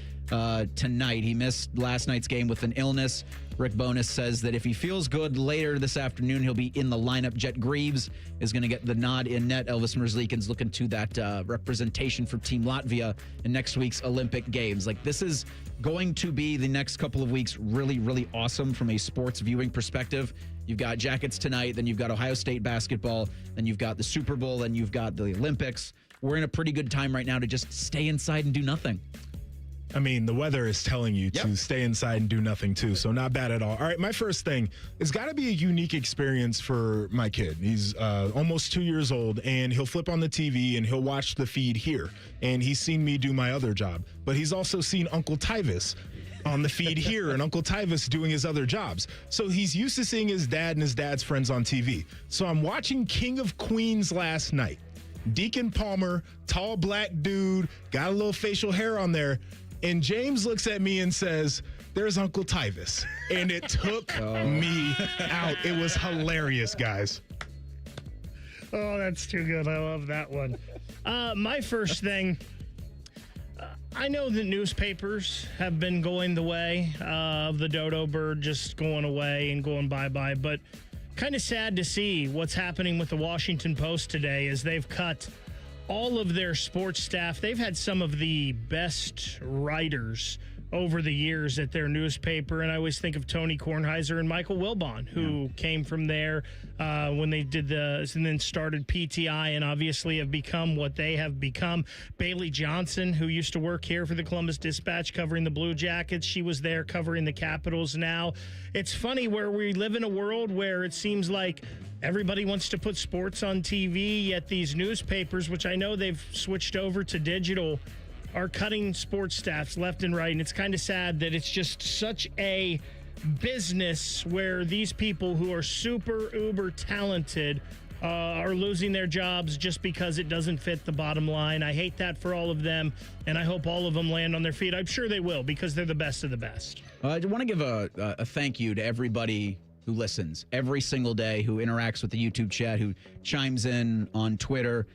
Speaker 1: tonight. He missed last night's game with an illness. Rick Bowness says that if he feels good later this afternoon, he'll be in the lineup. Jet Greaves is going to get the nod in net. Elvis Merzlikins looking to that representation for Team Latvia in next week's Olympic Games. Like, this is going to be the next couple of weeks really, really awesome from a sports viewing perspective. You've got Jackets tonight, then you've got Ohio State basketball, then you've got the Super Bowl, then you've got the Olympics. we're in a pretty good time right now to just stay inside and do nothing.
Speaker 7: I mean, the weather is telling you to stay inside and do nothing, too, so not bad at all. All right, my first thing, it's got to be a unique experience for my kid. He's almost 2 years old, and he'll flip on the TV, and he'll watch the feed here. And he's seen me do my other job. But he's also seen Uncle Tyvis on the feed here, and Uncle Tyvis doing his other jobs. So he's used to seeing his dad and his dad's friends on TV. So I'm watching King of Queens last night. Deacon Palmer, tall black dude, got a little facial hair on there. And James looks at me and says, "There's Uncle Tyvis." And it took me out. It was hilarious, guys.
Speaker 4: Oh, that's too good. I love that one. My first thing, I know that newspapers have been going the way of the dodo bird just going away and going bye-bye, but kind of sad to see what's happening with the Washington Post today as they've cut all of their sports staff. They've had some of the best writers over the years at their newspaper, and I always think of Tony Kornheiser and Michael Wilbon, who came from there when they did and then started PTI, and obviously have become what they have become. Bailey Johnson, who used to work here for the Columbus Dispatch covering the Blue Jackets, she was there covering the Capitals now. It's funny where we live in a world where it seems like everybody wants to put sports on TV, yet these newspapers, which I know they've switched over to digital, are cutting sports staffs left and right. And it's kind of sad that it's just such a business where these people who are super uber talented are losing their jobs just because it doesn't fit the bottom line. I hate that for all of them, and I hope all of them land on their feet. I'm sure they will, because they're the best of the best.
Speaker 1: I want to give a thank you to everybody who listens every single day, who interacts with the YouTube chat, who chimes in on Twitter.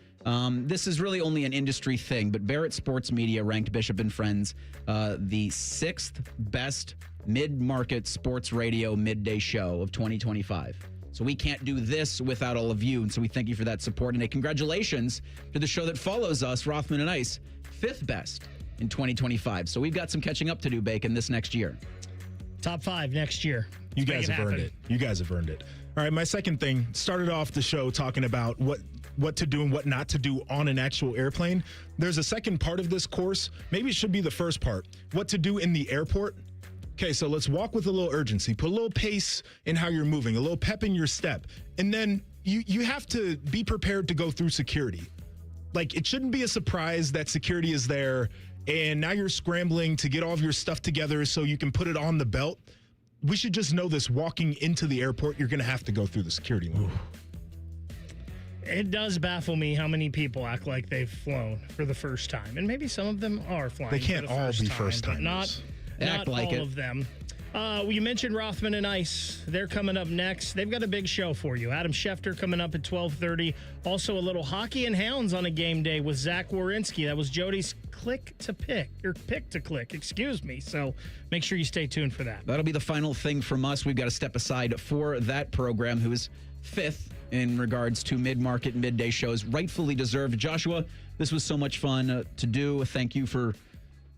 Speaker 1: This is really only an industry thing, but Barrett Sports Media ranked Bishop and Friends the 6th best mid-market sports radio midday show of 2025. So we can't do this without all of you, and so we thank you for that support. And a congratulations to the show that follows us, Rothman and Ice, 5th best in 2025. So we've got some catching up to do, Bacon, this next year.
Speaker 4: Top 5 next year.
Speaker 7: You guys have earned it. You guys have earned it. All right, my second thing, started off the show talking about what to do and what not to do on an actual airplane. There's a second part of this course. Maybe it should be the first part. What to do in the airport. Okay, so let's walk with a little urgency. Put a little pace in how you're moving, a little pep in your step. And then you have to be prepared to go through security. Like, it shouldn't be a surprise that security is there and now you're scrambling to get all of your stuff together so you can put it on the belt. We should just know this walking into the airport, you're going to have to go through the security line.
Speaker 4: It does baffle me how many people act like they've flown for the first time. And maybe some of them are flying.
Speaker 7: They can't all be first
Speaker 4: timers. Not
Speaker 1: like
Speaker 4: all of them. You mentioned Rothman and Ice. They're coming up next. They've got a big show for you. Adam Schefter coming up at 12:30. Also a little Hockey and Hounds on a game day with Zach Wierenski. That was Jody's pick to click, excuse me. So make sure you stay tuned for that.
Speaker 1: That'll be the final thing from us. We've got to step aside for that program, who is 5th in regards to mid-market, midday shows. Rightfully deserved. Joshua, this was so much fun to do. Thank you for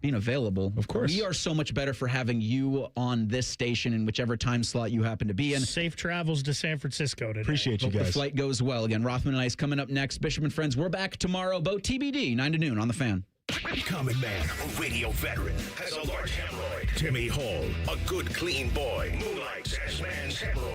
Speaker 1: being available.
Speaker 7: Of course.
Speaker 1: We are so much better for having you on this station in whichever time slot you happen to be in.
Speaker 4: Safe travels to San Francisco today.
Speaker 7: Appreciate you
Speaker 1: Hope
Speaker 7: guys.
Speaker 1: the flight goes well. Again, Rothman and Ice coming up next. Bishop and Friends, we're back tomorrow. Boat TBD, 9 to noon on The Fan.
Speaker 2: Common man, a radio veteran, has a large hemorrhoid. Timmy Hall, a good clean boy, moonlights as man's hemorrhoid.